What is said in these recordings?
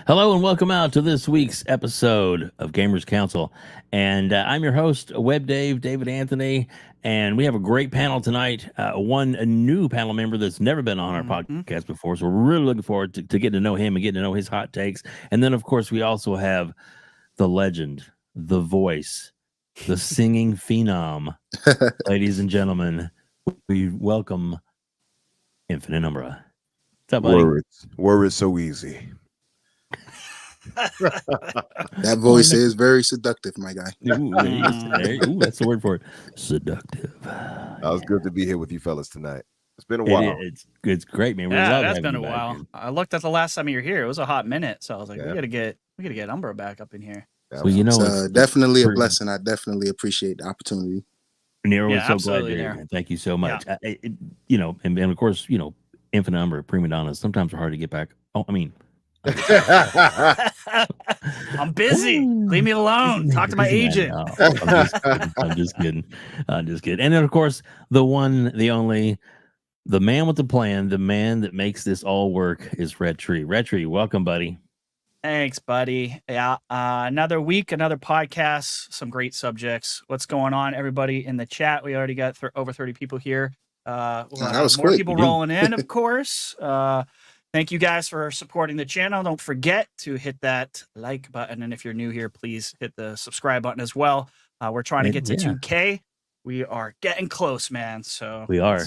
Hello and welcome out to this week's episode of Gamers Council. And I'm your host, WebDave, David Anthony. And we have a great panel tonight. A new panel member that's never been on our podcast before. So we're really looking forward to getting to know him and getting to know his hot takes. And then, of course, we also have the legend, the voice, the singing phenom. Ladies and gentlemen, we welcome Infinite Umbra. What's up, buddy? Words so easy. That voice is very seductive, my guy. Ooh, that's the word for it. Seductive. That was good to be here with you fellas tonight. It's been a while. It's great, man. Yeah, that's been a while. Here. I looked at the last time you were here. It was a hot minute, so I was like, we gotta get Umbra back up in here. Yeah, well, you know, it's definitely a blessing. I definitely appreciate the opportunity. Nero, yeah, so glad you're here, man. Thank you so much. Yeah. And of course, Infinite Umbra, prima donnas. Sometimes are hard to get back. Oh, I mean. I'm busy. Leave me alone. Talk to my agent. No, I'm just kidding. And then, of course, the one, the only, the man with the plan, the man that makes this all work is RHETRI. RHETRI, welcome, buddy. Thanks, buddy. Yeah, another week, another podcast, some great subjects. What's going on, everybody in the chat? We already got over 30 people here. That was more quick. People rolling in, of course. Thank you guys for supporting the channel. Don't forget to hit that like button. And if you're new here, please hit the subscribe button as well. We're trying to get to 2K. We are getting close, man. So we are.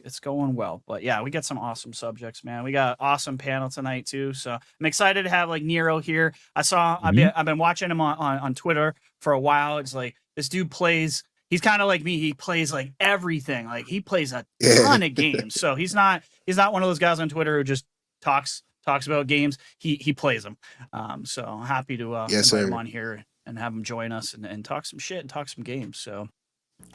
It's going well. But yeah, we got some awesome subjects, man. We got awesome panel tonight too. So I'm excited to have like Nero here. I've been watching him on Twitter for a while. It's like this dude plays. He's kind of like me. He plays like everything. Like he plays a ton of games. So he's not one of those guys on Twitter who just talks about games. He plays them. So I'm happy to invite him on here and have him join us and talk some shit and talk some games. So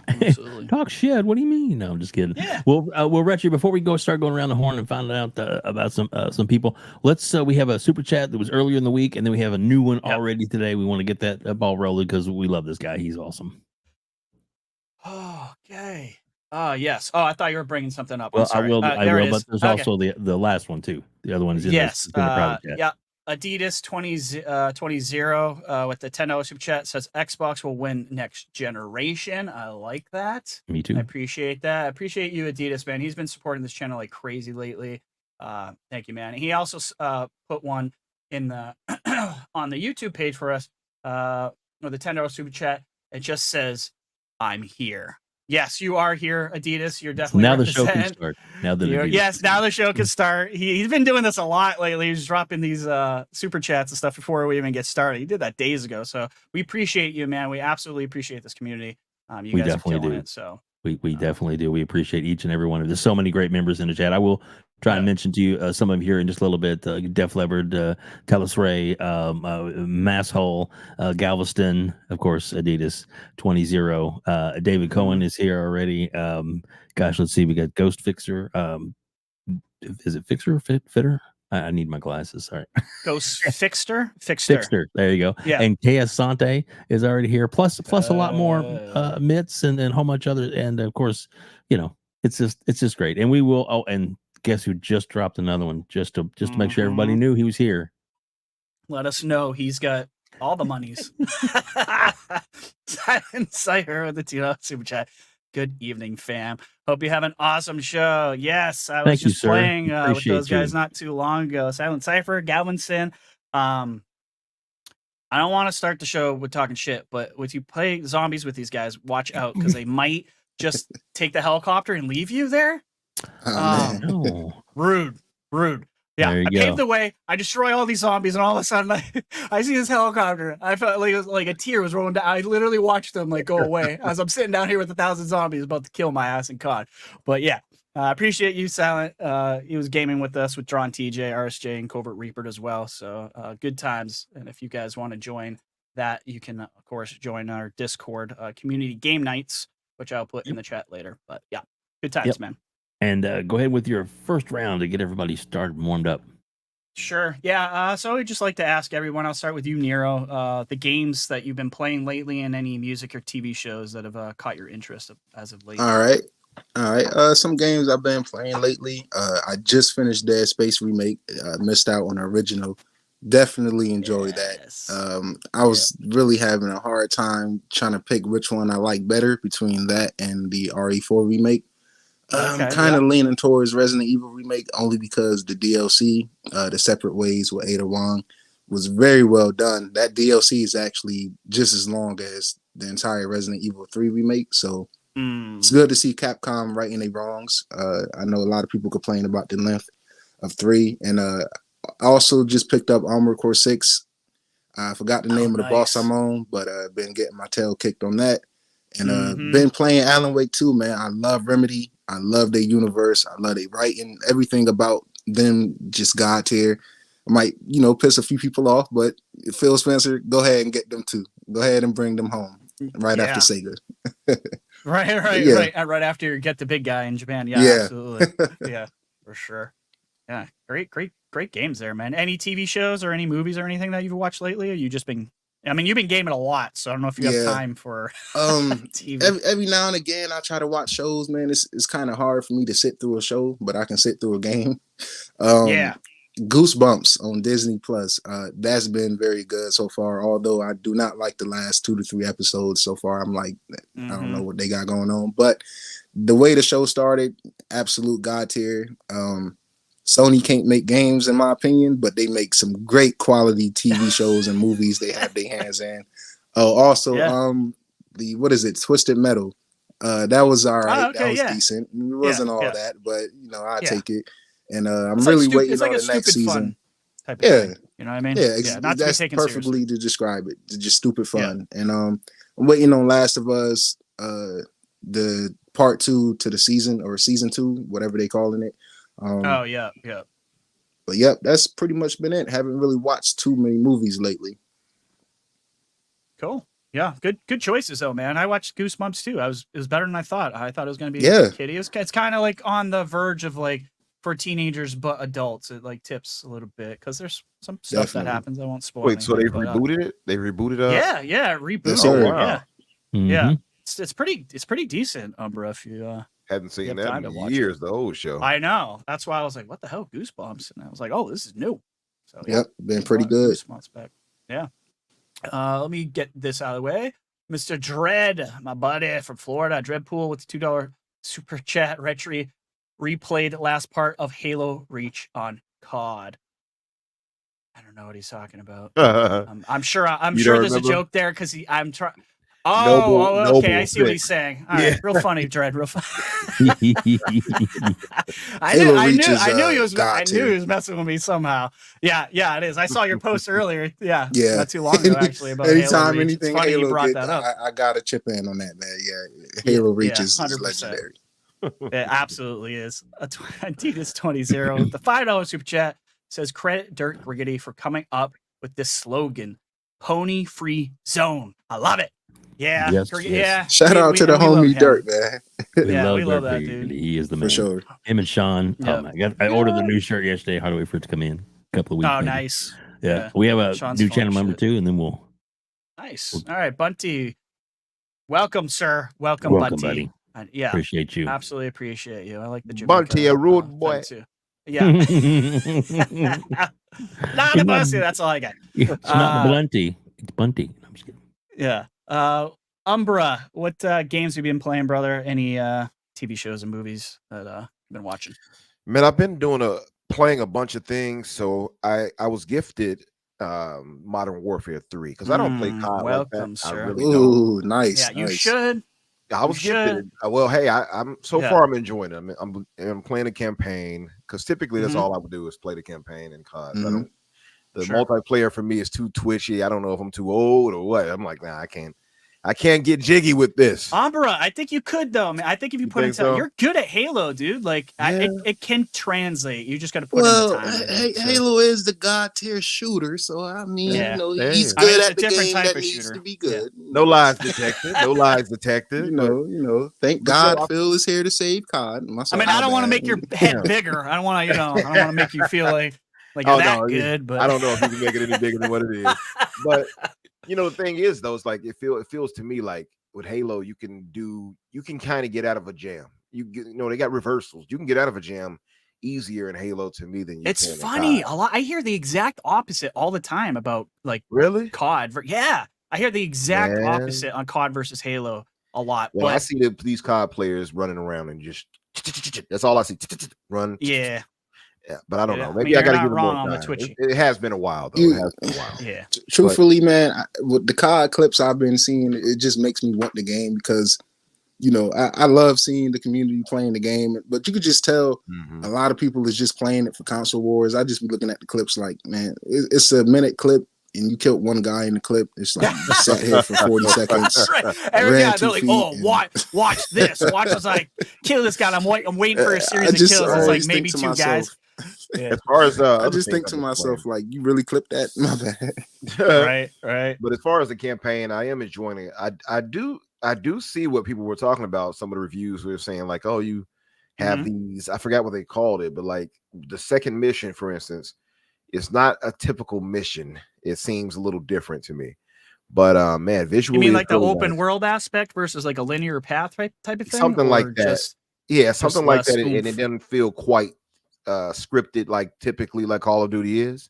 absolutely. Talk shit. What do you mean? No, I'm just kidding. Yeah. Well, RHETRI, before we start going around the horn and find out about some people, let's we have a super chat that was earlier in the week, and then we have a new one already today. We want to get that ball rolling because we love this guy. He's awesome. Okay. Yes. Oh, I thought you were bringing something up. Well, I will. But there's also the last one too. The other one is in the private chat. Yeah. Adidas 20 with the $10 super chat says Xbox will win next generation. I like that. Me too. I appreciate that. I appreciate you, Adidas, man. He's been supporting this channel like crazy lately. Thank you, man. He also put one in the on the YouTube page for us with the $10 super chat. It just says, "I'm here." Yes, you are here, Adidas. You're definitely now the show can start. Now the show can start. He's been doing this a lot lately. He's dropping these super chats and stuff before we even get started. He did that days ago. So we appreciate you, man. We absolutely appreciate this community. You guys are killing it. So we definitely do. We appreciate each and every one of. There's so many great members in the chat. I will try and mention to you some of them here in just a little bit. Def Leopard, Telus Ray, Masshole, Galveston, of course, Adidas 20. David Cohen is here already. Gosh, let's see. We got Ghost Fixer. Is it Fixer or Fitter? I need my glasses. Sorry. Ghost Fixter. There you go. Yeah. And KS Sante is already here. Plus a lot more mitts and a whole much other. And of course, it's just great. And we will. Oh, and guess who just dropped another one just to make sure everybody knew he was here. Let us know. He's got all the monies. Silent Cypher with the $2 super chat. Good evening, fam. Hope you have an awesome show. Yes, I was just playing with those guys not too long ago. Silent Cypher, Galvinson. I don't want to start the show with talking shit, but if you play zombies with these guys, watch out because they might just take the helicopter and leave you there. No. Rude. Yeah, I paved the way. I destroy all these zombies, and all of a sudden, I see this helicopter. I felt like a tear was rolling down. I literally watched them go away as I'm sitting down here with 1,000 zombies about to kill my ass in COD. But yeah, I appreciate you, Silent. He was gaming with us with Drawn TJ, RSJ, and Covert Reaper as well. So good times. And if you guys want to join that, you can, of course, join our Discord community game nights, which I'll put in the chat later. But yeah, good times, man. And go ahead with your first round to get everybody started and warmed up. Sure. Yeah. So I'd just like to ask everyone, I'll start with you, Nero, the games that you've been playing lately and any music or TV shows that have caught your interest as of late. All right. Some games I've been playing lately. I just finished Dead Space remake. Missed out on the original. Definitely enjoyed that. I was really having a hard time trying to pick which one I like better between that and the RE4 remake. I'm kind of leaning towards Resident Evil remake only because the DLC, the Separate Ways with Ada Wong, was very well done. That DLC is actually just as long as the entire Resident Evil 3 remake, so it's good to see Capcom righting their wrongs. I know a lot of people complain about the length of 3, and I also just picked up Armored Core 6. I forgot the name of the boss I'm on, but been getting my tail kicked on that. And been playing Alan Wake 2, man. I love Remedy. I love their universe. I love their writing. Everything about them just God tier. I might, piss a few people off, but Phil Spencer, go ahead and get them too. Go ahead and bring them home right after Sega. Right after you get the big guy in Japan. Yeah. Absolutely. Yeah, for sure. Yeah, great games there, man. Any TV shows or any movies or anything that you've watched lately? Or you just been? I mean, you've been gaming a lot, so I don't know if you have time for TV. Every now and again, I try to watch shows, man. It's kind of hard for me to sit through a show, but I can sit through a game. Goosebumps on Disney Plus. That's been very good so far, although I do not like the last 2 to 3 episodes so far. I'm like, I don't know what they got going on, but the way the show started, absolute God tier. Sony can't make games, in my opinion, but they make some great quality TV shows and movies they have their hands in. What is it? Twisted Metal. That was all right. That was decent. It wasn't all that, but I take it. And I'm really waiting on the next season. Type of thing, you know what I mean? Not that's to perfectly to describe it. It's just stupid fun. And I'm waiting on Last of Us, the part 2 to the season or season 2, whatever they calling it. But that's pretty much been it. Haven't really watched too many movies lately. Cool. Yeah, good choices though, man. I watched Goosebumps too. It was better than I thought. I thought it was going to be kiddie. It's kind of like on the verge of like for teenagers but adults. It like tips a little bit because there's some stuff that happens. I won't spoil. Wait, so they rebooted it? They rebooted it? Yeah, rebooted. Oh, wow. Yeah. It's pretty decent, Umbra. If you hadn't seen that in years, the old show. I know. That's why I was like, "What the hell, Goosebumps?" And I was like, "Oh, this is new." So been pretty good. Goosebumps back. Yeah. Let me get this out of the way. Mr. Dread, my buddy from Florida, Dreadpool with the $2 super chat. RHETRI replayed last part of Halo Reach on COD. I don't know what he's talking about. I'm sure there's a joke there because I'm trying. Oh, okay. I see what he's saying. All right, real funny, Dread. Real funny. I knew he was messing with me somehow. Yeah, it is. I saw your post earlier. Yeah, not too long ago actually. About anytime Halo anything Reach. Halo you brought that up. I gotta chip in on that, man. Yeah, Halo Reach is legendary. It absolutely is. Adidas 20 the $5 super chat says credit Dirt Griggity for coming up with this slogan, "Pony Free Zone." I love it. Yeah, yeah. Shout out to the homie Dirt, man. We love that dude. He is the man. For sure. Him and Shaun. Oh my God! I ordered the new shirt yesterday. Hard to wait for it to come in. A couple of weeks. Oh, maybe. nice. Yeah, we have a Shaun's new channel member too, and then we'll. Nice. All right, Bunty. Welcome, sir. Welcome, Bunty. Buddy. Appreciate you. Absolutely appreciate you. I like the Bunty, a rude boy. Too. Yeah. Not a Bunty. That's all I got. It's not Bunty. It's Bunty. I'm just kidding. Yeah. Umbra, what games have you been playing, brother? Any TV shows and movies that you've been watching? Man, I've been playing a bunch of things. So I was gifted Modern Warfare 3 because I don't play COD. Welcome, like that. sir. I really don't. Nice. Yeah, you should. I was gifted. Well, hey, I'm so far I'm enjoying it. I'm playing a campaign because typically that's all I would do is play the campaign in COD. I don't. The multiplayer for me is too twitchy. I don't know if I'm too old or what. I'm like, nah, I can't I can't get jiggy with this. Umbra, I think you could though. Man, I think if you put think into, so? you're good at Halo, dude. Like Yeah. it can translate. You just got to put in the time. I think, so. Halo is the god tier shooter, so I mean, Yeah. you know, There he's you good it's a at the different game type that of needs shooter. to be good. No lies detected. No lies detected. You know. Thank But God no, Phil is here to save COD. I mean, I don't want to make your head bigger. I don't want to, I don't want to make you feel like you're that good. But I don't know if you can make it any bigger than what it is. But the thing is, though, it's like it feels to me like with Halo, you can kind of get out of a jam. They got reversals. You can get out of a jam easier in Halo to me than you. It's can funny. A lot. I hear the exact opposite all the time about like really COD. Yeah, I hear the exact opposite on COD versus Halo a lot. Well, but I see these COD players running around and just that's all I see. Run. Yeah. Yeah, but I don't know. I Maybe mean, I got to you're give not it more wrong on the time. Twitchy. It has been a while, though. It has been a while. Yeah. Truthfully, man, with the COD clips I've been seeing, it just makes me want the game because, I love seeing the community playing the game, but you could just tell a lot of people is just playing it for console wars. I just be looking at the clips like, man, it's a minute clip and you killed one guy in the clip. It's like you sat here for 40 seconds. Right. Ran they're 2 like, feet oh, and- watch this. Watch as I kill this guy. I'm waiting for a series of kills. It's like always maybe think to 2 myself, guys. Yeah. As far as I just think to myself, like, you really clipped that? My bad. Right. But as far as the campaign, I am enjoying it. I do see what people were talking about. Some of the reviews were saying like, oh, you have these. I forgot what they called it, but like the second mission, for instance, it's not a typical mission. It seems a little different to me. But man, visually, You mean like the really open nice. world aspect versus like a linear path type of thing? Something like that. Yeah, something like that. And it doesn't feel quite scripted like typically like Call of Duty is.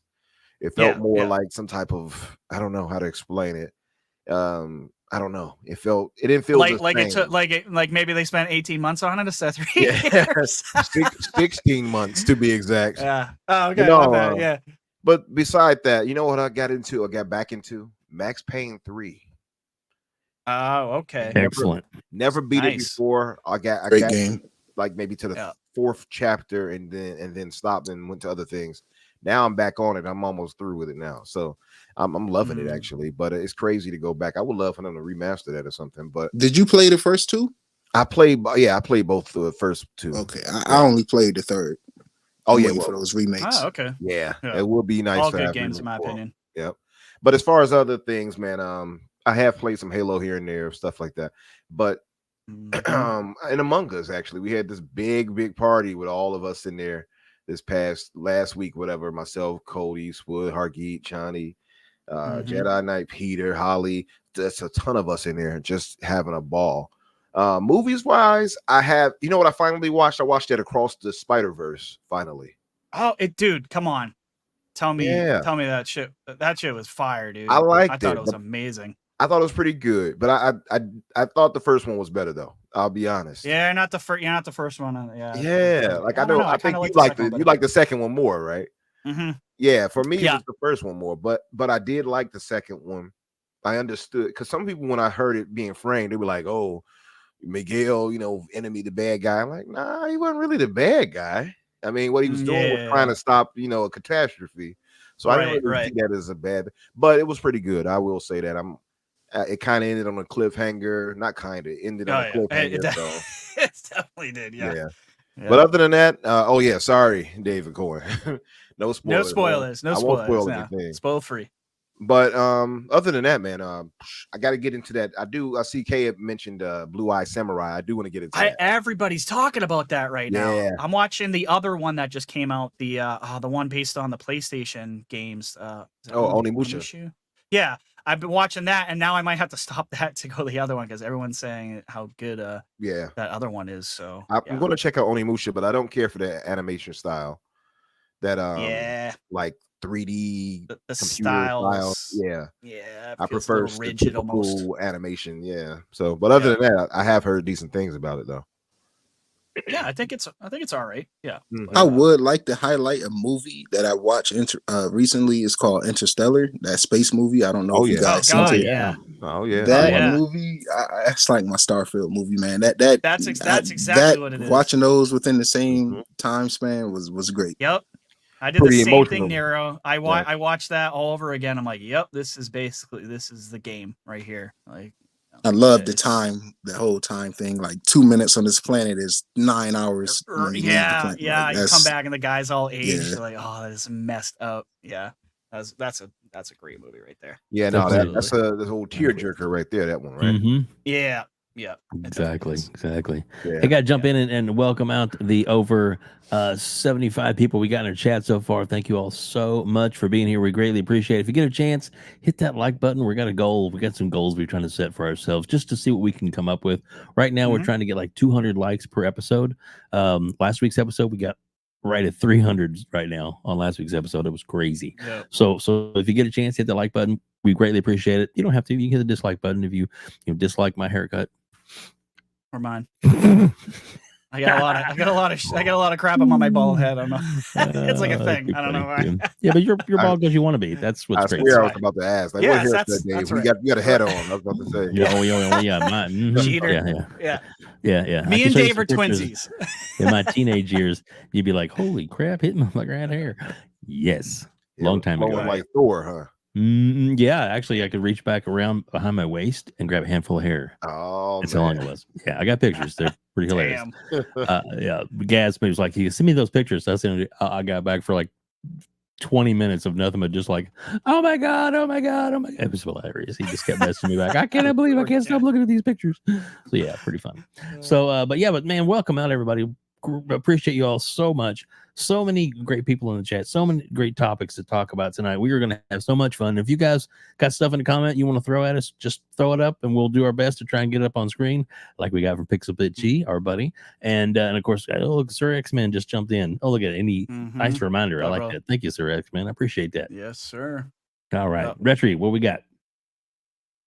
It felt more like some type of, I don't know how to explain it. I don't know. It didn't feel like it took like maybe they spent 18 months on it instead of 3 years. 16 months to be exact. Yeah. Oh, okay. Yeah. But beside that, you know what I got back into? Max Payne 3. Oh, okay. Excellent. Never beat it before. I got game. Like maybe to the 4th chapter and then stopped and went to other things. Now I'm back on it. I'm almost through with it now. So I'm loving it actually, but it's crazy to go back. I would love for them to remaster that or something. But did you play the first 2? I played both the first 2. Okay. I only played the 3rd. Oh yeah, for those remakes. Oh, okay. Yeah, it would be nice. All to good have games in my for opinion. Yep. But as far as other things, man, I have played some Halo here and there, stuff like that. But and Among Us, actually, we had this big party with all of us in there last week, whatever. Myself, Cody, Eastwood, Hargeet, Chani, Jedi Knight, Peter, Holly. That's a ton of us in there just having a ball. Movies wise, I have, you know what I finally watched? I watched that Across the Spider-Verse finally. Oh, dude, come on. Tell me that shit. That shit was fire, dude. I thought it was amazing. I thought it was pretty good, but I thought the first one was better though. I'll be honest. Yeah, you're not the first one. Like I know. I think you like the second one more, right? Mm-hmm. Yeah, for me, it was the first one more, but I did like the second one. I understood because some people, when I heard it being framed, they were like, "Oh, Miguel, enemy, the bad guy." I'm like, nah, he wasn't really the bad guy. I mean, what he was doing was trying to stop, a catastrophe. So I didn't really see that as a bad, but it was pretty good. I will say that it kind of ended on a cliffhanger. Not kind of ended on a cliffhanger. So it definitely did. Yeah. But other than that, sorry, David Cohen. No spoilers. No spoilers. I won't spoil anything. Spoil free. But other than that, man, I got to get into that. I see Kay had mentioned Blue Eye Samurai. I do want to get into that. Everybody's talking about that right now. I'm watching the other one that just came out, the one based on the PlayStation games. Onimusha. Yeah, I've been watching that, and now I might have to stop that to go to the other one because everyone's saying how good that other one is. So I'm going to check out Onimusha, but I don't care for the animation style. That like 3D the styles. Yeah. I prefer rigid almost animation. Yeah. So, but other than that, I have heard decent things about it though. Yeah, I think it's all right. Yeah. I would like to highlight a movie that I watched recently. It's called Interstellar, that space movie. I don't know if you guys seen it. Yeah. Oh yeah. That movie, that's like my Starfield movie, man. That's exactly what it is. Watching those within the same time span was great. Yep. I did the same thing, Nero. I watched that all over again. I'm like, yep, this is the game right here. Like, I love the time, the whole time thing. Like 2 minutes on this planet is 9 hours when you leave the planet. Yeah. Like, You come back and the guy's all aged. Yeah. You're like, oh, that is messed up. Yeah, that's a great movie right there. Yeah, no, Absolutely. that's a whole tearjerker right there. That one, right? Mhm. Yeah. Exactly. Yeah. I got to jump in and welcome out the over 75 people we got in our chat so far. Thank you all so much for being here. We greatly appreciate it. If you get a chance, hit that like button. We got a goal. We got some goals we're trying to set for ourselves just to see what we can come up with. Right now, we're trying to get like 200 likes per episode. Last week's episode, we got right at 300 right now on last week's episode. It was crazy. Yeah. So if you get a chance, hit the like button. We greatly appreciate it. You don't have to. You can hit the dislike button if you dislike my haircut. Or mine. I got a lot of crap on my bald head. I don't know. It's like a thing. I don't know why. Yeah, but you're bald because you want to be. That's what's great. I swear I was about to ask. Like, Yes, what that's Dave? right. You got a head on. I was about to say. Yeah. Cheater. Yeah. Me and Dave are twinsies. In my teenage years, you'd be like, "Holy crap, hit my right hair." Yes, long time ago. Like Thor, huh? Yeah, actually, I could reach back around behind my waist and grab a handful of hair. Oh, that's how long it was. Yeah, I got pictures. They're pretty hilarious. Damn. Gaz was like, "You send me those pictures." That's I got back for like 20 minutes of nothing but just like, oh my god. It was hilarious. He just kept messaging me back. I can't believe I can't stop looking at these pictures. So yeah, pretty fun. So but man, welcome out everybody. Appreciate you all so much. So many great people in the chat, so many great topics to talk about tonight. We are going to have so much fun. If you guys got stuff in the comment you want to throw at us, just throw it up and we'll do our best to try and get it up on screen, like we got from Pixel Pitchy, our buddy. And of course, oh, look, Sir X-Men just jumped in. Oh, look at it. Nice reminder. I like that. Thank you, Sir X-Men. I appreciate that. Yes, sir. All right. RHETRI, what we got?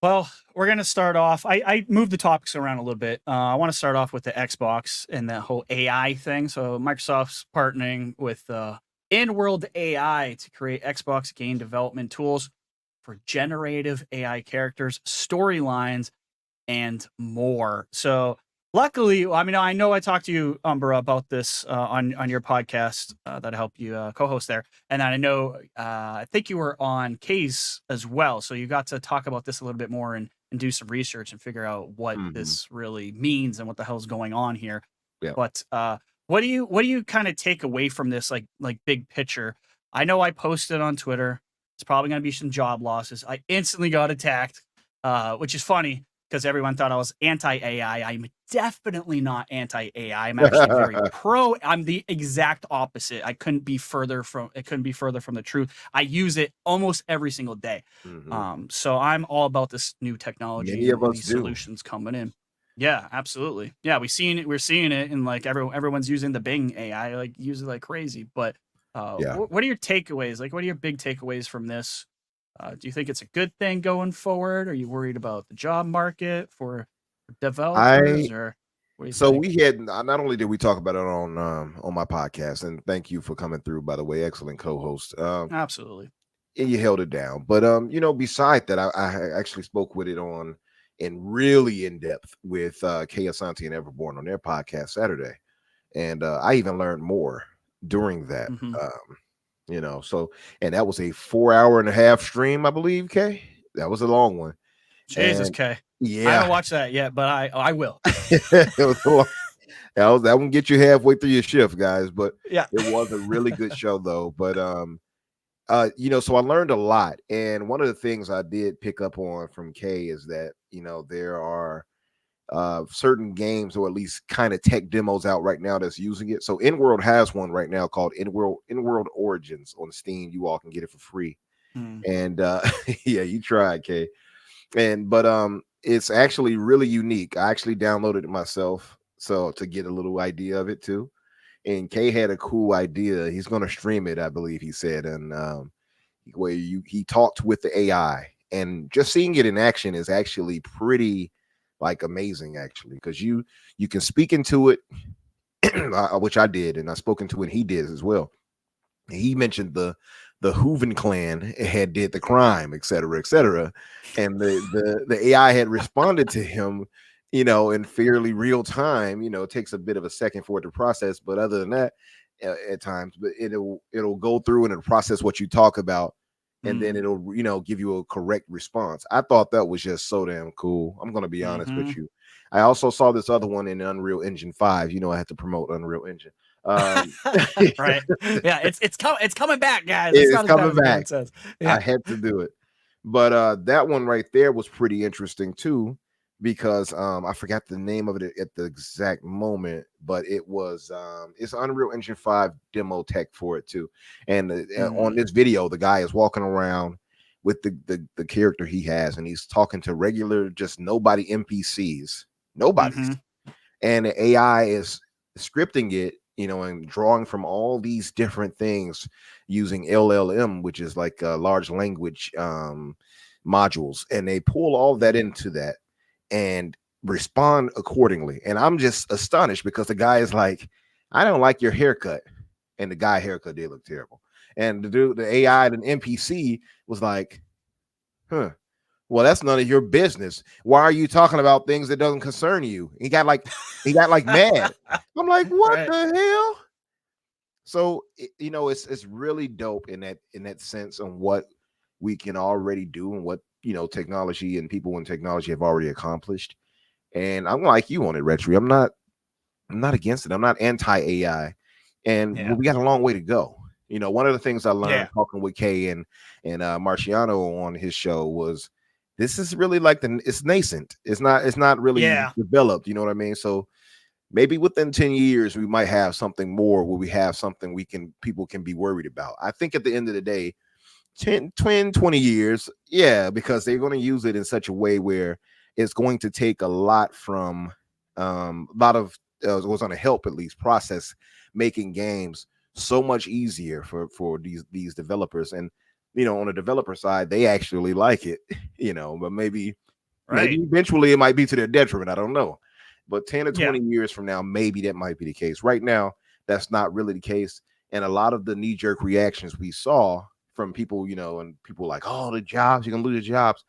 Well, we're going to start off. I moved the topics around a little bit. I want to start off with the Xbox and that whole AI thing. So Microsoft's partnering with in-world AI to create Xbox game development tools for generative AI characters, storylines, and more. So luckily, I mean, I know I talked to you, Umbra, about this on your podcast that I helped you co-host there. And I know, I think you were on Kay's as well. So you got to talk about this a little bit more and do some research and figure out what this really means and what the hell's going on here. Yeah. But what do you kind of take away from this, like big picture? I know I posted on Twitter. It's probably going to be some job losses. I instantly got attacked, which is funny, because everyone thought I was anti-AI. I'm definitely not anti-AI. I'm actually very pro. I'm the exact opposite. It couldn't be further from the truth. I use it almost every single day. So I'm all about this new technology and these solutions coming in. Yeah, absolutely. Yeah, we're seeing it in like everyone's using the Bing AI, like use it like crazy. But what are your takeaways? Like, what are your big takeaways from this? Do you think it's a good thing going forward? Are you worried about the job market for developers? We had, not only did we talk about it on my podcast, and thank you for coming through, by the way, excellent co-host. Absolutely. And you held it down. But beside that, I actually spoke with it really in depth with Kay Asante and Everborn on their podcast Saturday, and I even learned more during that. So, and that was a 4.5-hour stream, I believe, Kay. That was a long one. Jesus, Kay. Yeah. I haven't watched that yet, but I will. It was a long, that one get you halfway through your shift, guys. But yeah, it was a really good show though. But so I learned a lot. And one of the things I did pick up on from Kay is that, there are certain games, or at least kind of tech demos out right now that's using it. So InWorld has one right now called InWorld Origins on Steam. You all can get it for free. And yeah, you tried, Kay. But it's actually really unique. I actually downloaded it myself, so to get a little idea of it too. And Kay had a cool idea. He's going to stream it, I believe he said, and where he talked with the AI, and just seeing it in action is actually pretty amazing, actually, because you can speak into it, which I did, and I spoke into it, and he did as well. He mentioned the Hooven clan had did the crime, et cetera, and the AI had responded to him, in fairly real time. It takes a bit of a second for it to process, but other than that, at times, but it'll go through and it'll process what you talk about, and then it'll, give you a correct response. I thought that was just so damn cool. I'm gonna be honest with you. I also saw this other one in Unreal Engine 5. I had to promote Unreal Engine. Right. Yeah, it's coming back, guys. It's It's not as bad coming as everyone back. says. I Yeah. had to do it. But that one right there was pretty interesting too, because I forgot the name of it at the exact moment, but it was it's Unreal Engine 5 demo tech for it too. And on this video, the guy is walking around with the character he has, and he's talking to regular, just nobody NPCs, nobody's, and the AI is scripting it, and drawing from all these different things using LLM, which is like large language modules, and they pull all that into that and respond accordingly. And I'm just astonished because the guy is like, I don't like your haircut, and the guy haircut did look terrible, and the AI, the NPC was like, well, that's none of your business. Why are you talking about things that doesn't concern you? He got like mad. I'm like, what the hell? So it's really dope in that sense on what we can already do and what technology and people in technology have already accomplished. And I'm like you on it, RHETRI. I'm not against it. I'm not anti-AI, and we got a long way to go. One of the things I learned talking with Kay and Marciano on his show was, this is really like it's nascent. It's not really developed. You know what I mean? So maybe within 10 years we might have something more where we have something people can be worried about. I think at the end of the day, 20 years, because they're going to use it in such a way where it's going to take a lot from a lot of it was going to help at least process making games so much easier for these developers. And on the developer side, they actually like it, but maybe eventually it might be to their detriment. I don't know. But 10 or 20 years from now, maybe that might be the case. Right now, that's not really the case. And a lot of the knee-jerk reactions we saw from people, and people like, oh, the jobs, you're going to lose your jobs.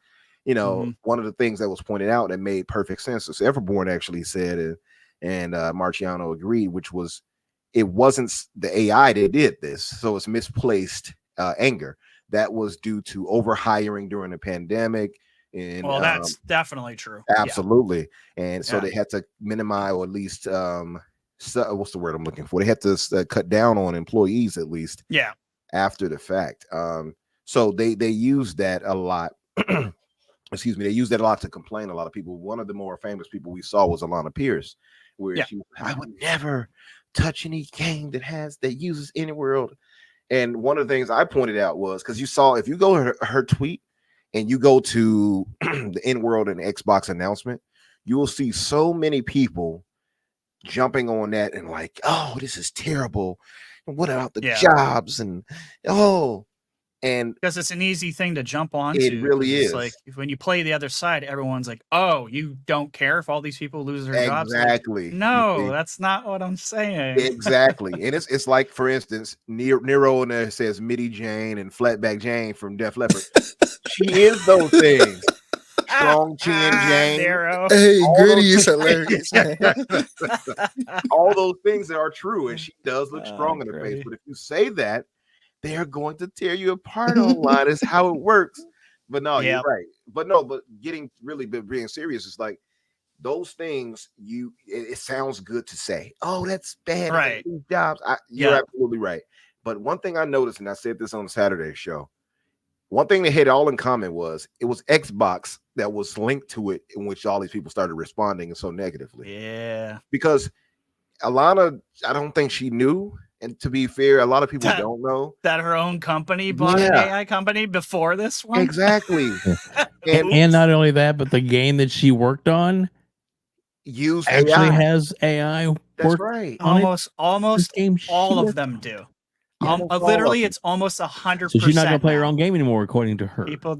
One of the things that was pointed out that made perfect sense, as Everborn actually said, and Marciano agreed, which was, it wasn't the AI that did this. So it's misplaced anger. That was due to overhiring during the pandemic. And that's definitely true. Absolutely. And so they had to minimize, or at least what's the word I'm looking for? They had to cut down on employees at least. After the fact. So they used that a lot. Excuse me. They used that a lot to complain. A lot of people. One of the more famous people we saw was Alana Pierce, where she, I would never touch any game that uses any world. And one of the things I pointed out was, because you saw, if you go to her tweet and you go to the N-World and Xbox announcement, you will see so many people jumping on that and like, oh, this is terrible. And what about the jobs? And because it's an easy thing to jump onto. It really is. Like when you play the other side, everyone's like, oh, you don't care if all these people lose their jobs? Exactly. Like, no, that's not what I'm saying. Exactly. And it's like, for instance, Nero in there says Mitty Jane and Flatback Jane from Def Leppard. She is those things. Strong Chin Jane. Nero. Hey, Gritty is hilarious, man. All those things are true, and she does look strong in the face. But if you say that, they are going to tear you apart online. Is how it works. But no, you're right. But getting really being serious is like those things. It sounds good to say. Oh, that's bad. Right. Jobs. You're absolutely right. But one thing I noticed, and I said this on Saturday show, one thing they had all in common was it was Xbox that was linked to it, in which all these people started responding so negatively. Yeah. Because Alana, I don't think she knew. And to be fair, a lot of people don't know that her own company bought an AI company before this one. Exactly. and not only that, but the game that she worked on actually has AI. That's right. Almost all of them do. Literally, it's almost 100%. So she's not going to play her own game anymore, according to her. People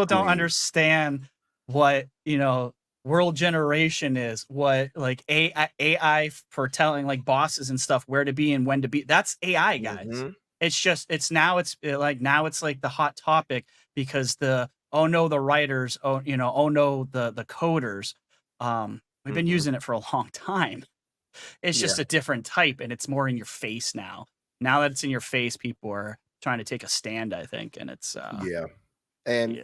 don't understand what world generation is, what like AI for telling like bosses and stuff where to be and when to be. That's AI, guys. It's now it's like the hot topic because the writers, the coders, we've been using it for a long time. It's just a different type, and it's more in your face now. Now that it's in your face, people are trying to take a stand, I think, and it's and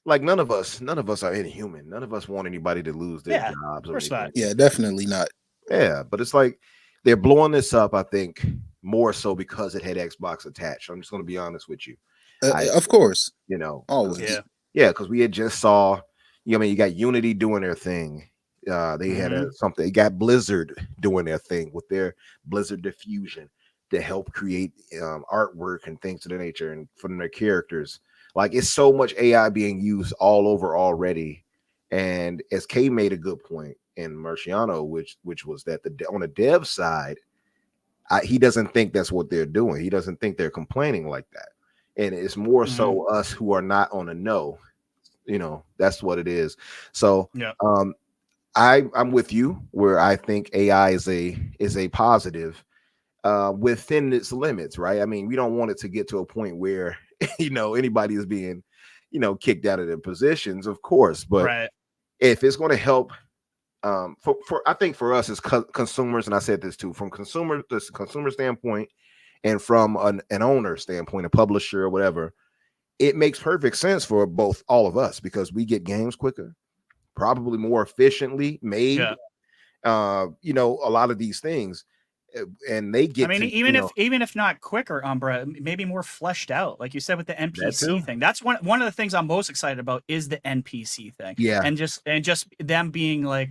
like none of us are inhuman. None of us want anybody to lose their jobs or anything. Yeah, definitely not. Yeah, but it's like they're blowing this up, I think, more so because it had Xbox attached. I'm just going to be honest with you. Of course, you know, always. Because we had just saw, you got Unity doing their thing. They had something. They got Blizzard doing their thing with their Blizzard Diffusion to help create artwork and things of the nature and from their characters. Like, it's so much AI being used all over already. And as Kay made a good point in Marciano, which was that on the dev side, he doesn't think that's what they're doing. He doesn't think they're complaining like that. And it's more so us who are not on the know. That's what it is. So I'm with you where I think AI is a positive within its limits, right? I mean, we don't want it to get to a point where anybody is being kicked out of their positions, of course, but if it's going to help for I think for us as consumers, and I said this too, from the consumer standpoint and from an owner standpoint, a publisher or whatever, it makes perfect sense for all of us because we get games quicker, probably more efficiently made. A lot of these things, and they get. I mean, even if not quicker, Umbra, maybe more fleshed out, like you said with the NPC thing. That's one of the things I'm most excited about is the NPC thing. Yeah, and just them being like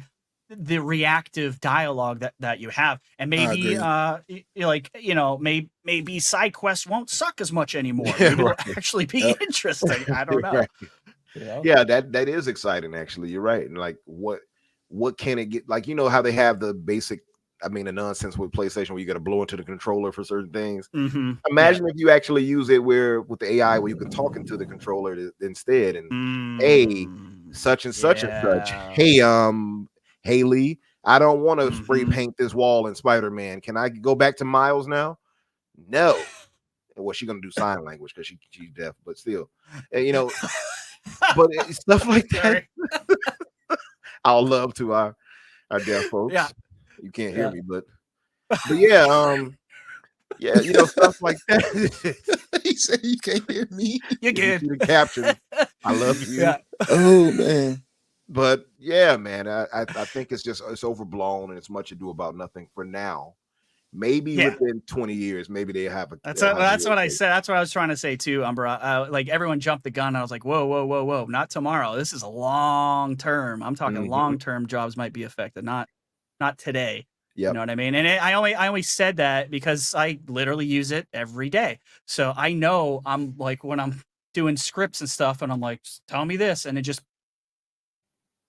the reactive dialogue that you have, and maybe maybe side quests won't suck as much anymore. Maybe it'll actually be interesting. I don't know. Yeah, that is exciting actually. You're right. And like what can it get, like how they have the basic, I mean, the nonsense with PlayStation where you got to blow into the controller for certain things. Imagine if you actually use it with the AI where you can talk into the controller instead, and hey, such and such and such. Hey, Haley, I don't want to spray paint this wall in Spider-Man. Can I go back to Miles now? No. Well, she's gonna do sign language because she's deaf, but still, but stuff like that. I'll love to our deaf folks. Yeah, you can't hear me, but yeah, stuff like that. He said you can't hear me. You can. The caption. I love you. Yeah. Oh man. But yeah, man, I think it's overblown and it's much ado about nothing for now. Maybe within 20 years, maybe they have a. That's what I said. That's what I was trying to say too, Umbra. Like everyone jumped the gun. I was like, whoa, not tomorrow. This is a long term. I'm talking long term. Jobs might be affected, not today. Yep. You know what I mean? And I only said that because I literally use it every day. So I know I'm like when I'm doing scripts and stuff, and I'm like, tell me this, and it just.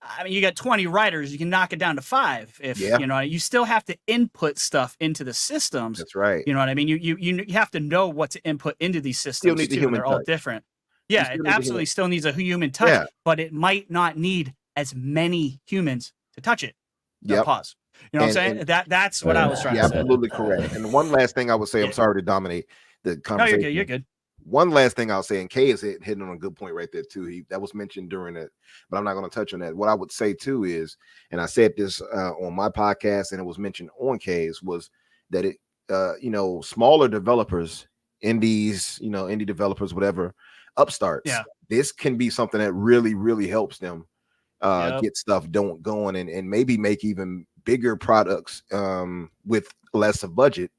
I mean, you got 20 writers, you can knock it down to 5. If you still have to input stuff into the systems. That's right. You know what I mean? You have to know what to input into these systems too. They're all different. Yeah, it absolutely still needs a human touch, but it might not need as many humans to touch it. Yeah. Pause. You know what I'm saying? That's what I was trying to say. Absolutely correct. And one last thing I would say, I'm sorry to dominate the conversation. No, you're good. One last thing I'll say, and Kay is hitting on a good point right there too. That was mentioned during it, but I'm not going to touch on that. What I would say too is, and I said this on my podcast, and it was mentioned on Kay's, was that it, smaller developers, indie developers, whatever, upstarts. Yeah. This can be something that really, really helps them get stuff going and maybe make even bigger products with less of budget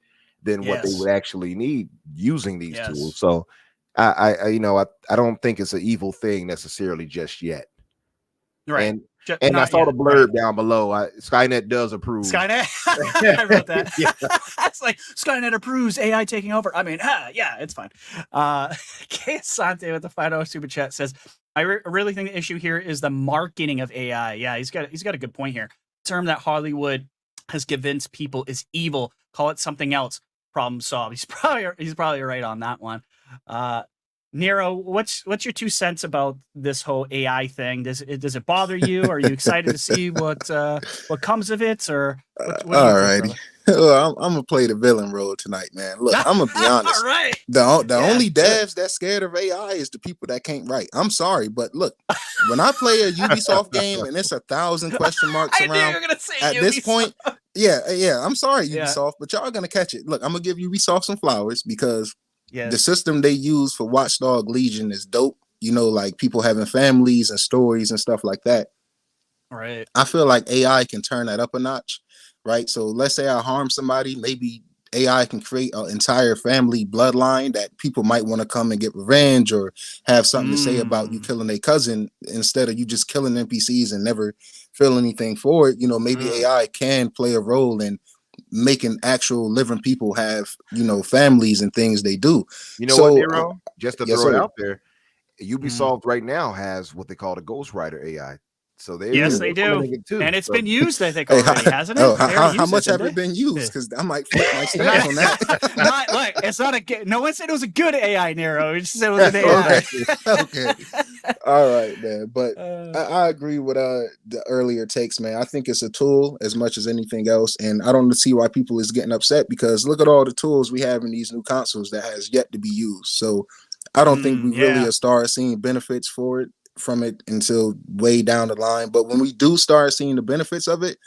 than what they would actually need using these tools. So I don't think it's an evil thing necessarily just yet. Right. And I saw the blurb down below. Skynet does approve. Skynet. I wrote that. It's like Skynet approves AI taking over. I mean, it's fine. Kay Asante with the $5 super chat says, I really think the issue here is the marketing of AI. Yeah, he's got a good point here. The term that Hollywood has convinced people is evil. Call it something else. Problem solved. He's probably right on that one. Nero, what's your 2 cents about this whole AI thing? Does it bother you? Are you excited to see what comes of it? Or what all righty. Well, I'm gonna play the villain role tonight, man. Look, I'm gonna be honest. All right. The only devs that's scared of AI is the people that can't write. I'm sorry, but look, when I play a Ubisoft game and it's 1,000 question marks around, I knew you were gonna say at Ubisoft. This point, yeah. I'm sorry, Ubisoft, but y'all gonna catch it. Look, I'm gonna give Ubisoft some flowers because the system they use for Watchdog Legion is dope. You know, like people having families and stories and stuff like that. Right. I feel like AI can turn that up a notch, right? So let's say I harm somebody, maybe AI can create an entire family bloodline that people might want to come and get revenge or have something to say about you killing a cousin instead of you just killing NPCs and never feel anything for it. You know, maybe AI can play a role in making actual living people have, you know, families and things they do. You know so, what, Nero? Just to yes, throw it sir. out there, Ubisoft right now has what they call the Ghostwriter AI. So yes, they do, too. and it's been used, I think, already, hasn't it? How much have it been used? Because I might flip my stance on that. Look, it's not a. No one said it was a good AI, Nero. It just said it was an AI. Okay. All right, man. But I agree with the earlier takes, man. I think it's a tool as much as anything else, and I don't see why people is getting upset because look at all the tools we have in these new consoles that has yet to be used. So I don't think we really start seeing benefits from it until way down the line. But when we do start seeing the benefits of it,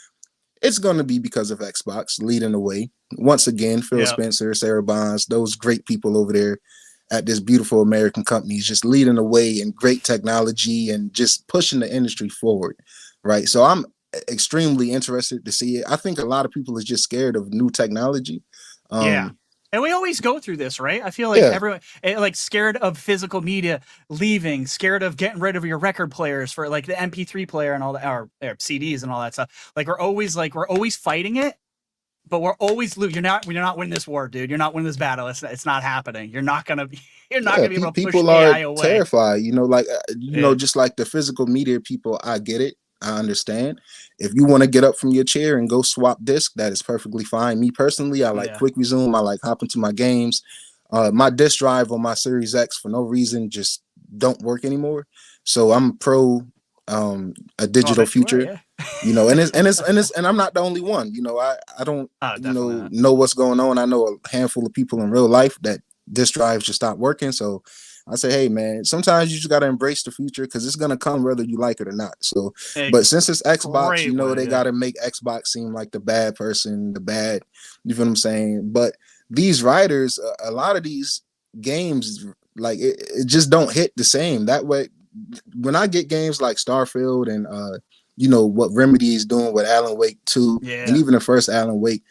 it's going to be because of Xbox leading the way. Once again, Phil Spencer, Sarah Bonds, those great people over there at this beautiful American company just leading the way in great technology and just pushing the industry forward, right? So I'm extremely interested to see it. I think a lot of people is just scared of new technology. And we always go through this, right? I feel like everyone like scared of physical media leaving, scared of getting rid of your record players for like the MP3 player and all that, or CDs and all that stuff. Like we're always fighting it, but we're always you're not winning this war, dude. You're not winning this battle. It's not happening. You're not gonna be able to push AI away. Terrified, you know, like you know, just like the physical media people. I get it. I understand. If you want to get up from your chair and go swap disc, that is perfectly fine. Me personally, I like quick resume. I like hop into my games. My disc drive on my Series X for no reason just don't work anymore. So I'm pro a digital future. You know, and I'm not the only one. You know, I don't know what's going on. I know a handful of people in real life that disc drives just stopped working. So I say, hey man, sometimes you just gotta embrace the future because it's gonna come whether you like it or not. So, but since it's Xbox, you know, they gotta make Xbox seem like the bad person, you feel what I'm saying? But these writers, a lot of these games, like it just don't hit the same. That way, when I get games like Starfield and you know what Remedy is doing with Alan Wake 2, and even the first Alan Wake,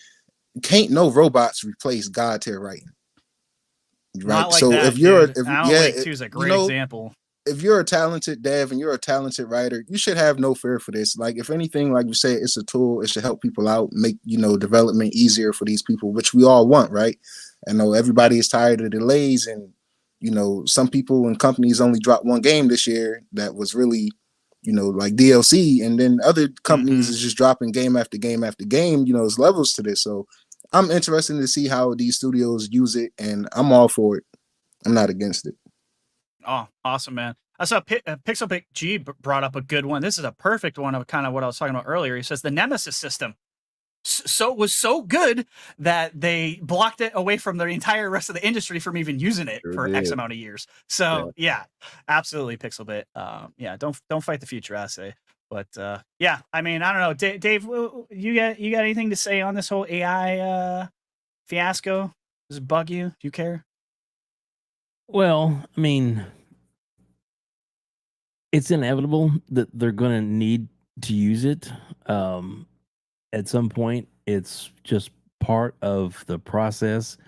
can't no robots replace God tier writing. Right. Like so that, if you're Alan Wake 2 is a great example. If you're a talented dev and you're a talented writer, you should have no fear for this. Like if anything, like you say, it's a tool. It should help people out, make, you know, development easier for these people, which we all want, right? I know everybody is tired of delays, and you know, some people and companies only dropped one game this year that was really, you know, like DLC, and then other companies is just dropping game after game after game. You know, there's levels to this. So I'm interested to see how these studios use it, and I'm all for it. I'm not against it. Oh, awesome, man. I saw Pixelpic G brought up a good one. This is a perfect one of kind of what I was talking about earlier. He says the Nemesis system was so good that they blocked it away from the entire rest of the industry from even using it for X amount of years. So yeah, absolutely, Pixelbit. Don't fight the future, I say. But yeah, I mean, I don't know, Dave, you got anything to say on this whole AI fiasco? Does it bug you? Do you care? Well, I mean, it's inevitable that they're going to need to use it at some point. It's just part of the process,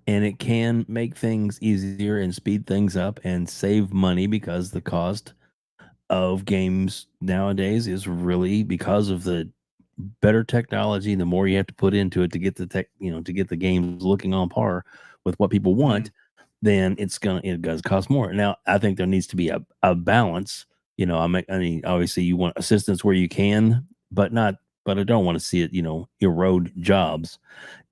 and it can make things easier and speed things up and save money because the cost of games nowadays is really because of the better technology. The more you have to put into it to get the to get the games looking on par with what people want, then it does cost more. Now, I think there needs to be a balance. You know, I mean, obviously you want assistance where you can, but I don't want to see it, erode jobs.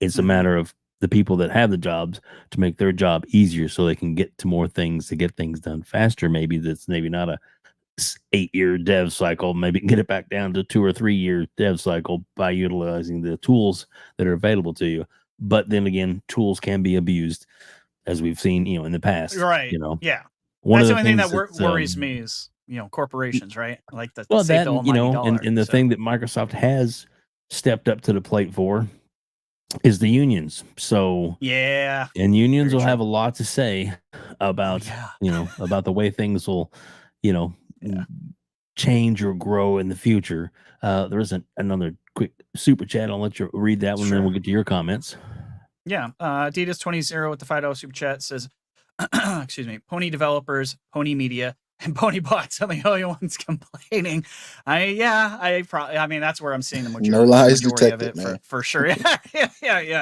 It's a matter of the people that have the jobs to make their job easier so they can get to more things, to get things done faster. Maybe that's not a 8-year dev cycle. Maybe get it back down to 2 or 3 year dev cycle by utilizing the tools that are available to you. But then again, tools can be abused, as we've seen, in the past. Right. Yeah. That's the only thing that worries me is, corporations, right? Like the that, and the thing that Microsoft has stepped up to the plate for is the unions. So Yeah. and unions Very will true. have a lot to say about about the way things will, you know, change or grow in the future. There isn't another quick super chat. I'll let you read that one, then we'll get to your comments. Yeah. Adidas 20 with the $5 super chat says, excuse me, Pony developers, Pony Media, and Pony Bots are the only ones complaining. I mean, that's where I'm seeing the No lies majority of detected, it man. for sure. Yeah.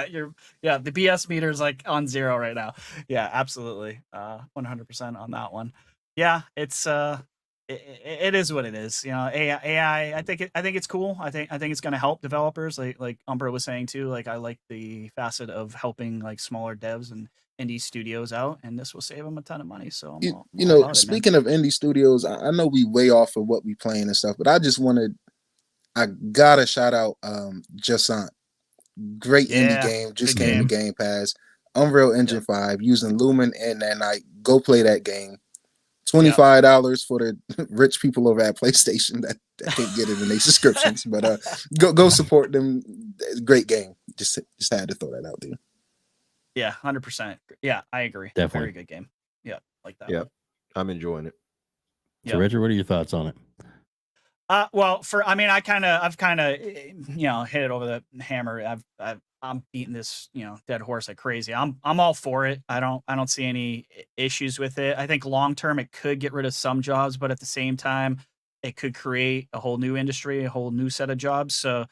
The BS meter is like on 0 right now. Yeah, absolutely. 100% on that one. Yeah, it's it is what it is. You know, AI. I think it's cool. I think it's going to help developers. Like Umbra was saying too. Like I like the facet of helping like smaller devs and indie studios out, and this will save them a ton of money. So I'm all about it, speaking of indie studios, I know we way off of what we playing and stuff, but I gotta shout out Jasant. Great indie game, just came to Game Pass. Unreal Engine 5 using Lumen and that night. Go play that game. $25 for the rich people over at PlayStation that can't get it in their subscriptions. But go support them. Great game. Just had to throw that out there. Yeah, 100%. Yeah, I agree. Definitely. Very good game. Yeah, like that. Yeah, I'm enjoying it. So, Richard, what are your thoughts on it? Well, I've kind of hit it over the hammer. I'm beating this dead horse like crazy. I'm all for it. I don't see any issues with it. I think long term it could get rid of some jobs, but at the same time it could create a whole new industry, a whole new set of jobs. So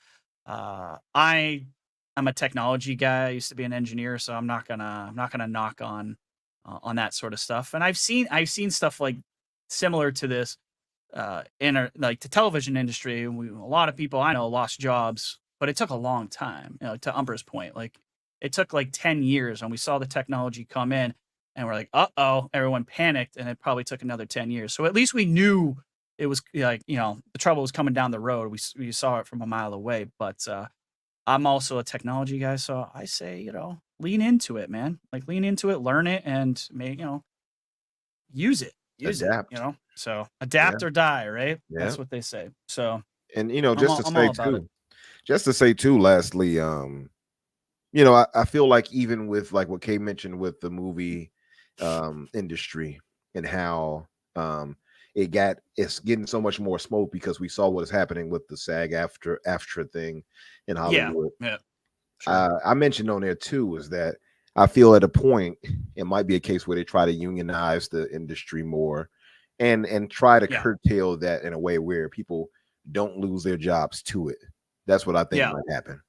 I'm a technology guy. I used to be an engineer, so I'm not gonna knock on that sort of stuff. And I've seen stuff like similar to this in like the television industry. A lot of people I know lost jobs, but it took a long time. To Umbra's point, like it took like 10 years, and we saw the technology come in, and we're like, uh-oh, everyone panicked, and it probably took another 10 years. So at least we knew it was like, the trouble was coming down the road. We saw it from a mile away. But I'm also a technology guy, so I say, lean into it, man. Like lean into it, learn it, and use it. Adapt. So adapt or die, right? Yeah. That's what they say. So, and just to say too, lastly, I feel like even with like what Kay mentioned with the movie industry and how it's getting so much more smoke because we saw what is happening with the SAG-AFTRA thing in Hollywood. Yeah. Sure. I mentioned on there too is that I feel at a point it might be a case where they try to unionize the industry more and try to curtail that in a way where people don't lose their jobs to it. That's what I think might happen.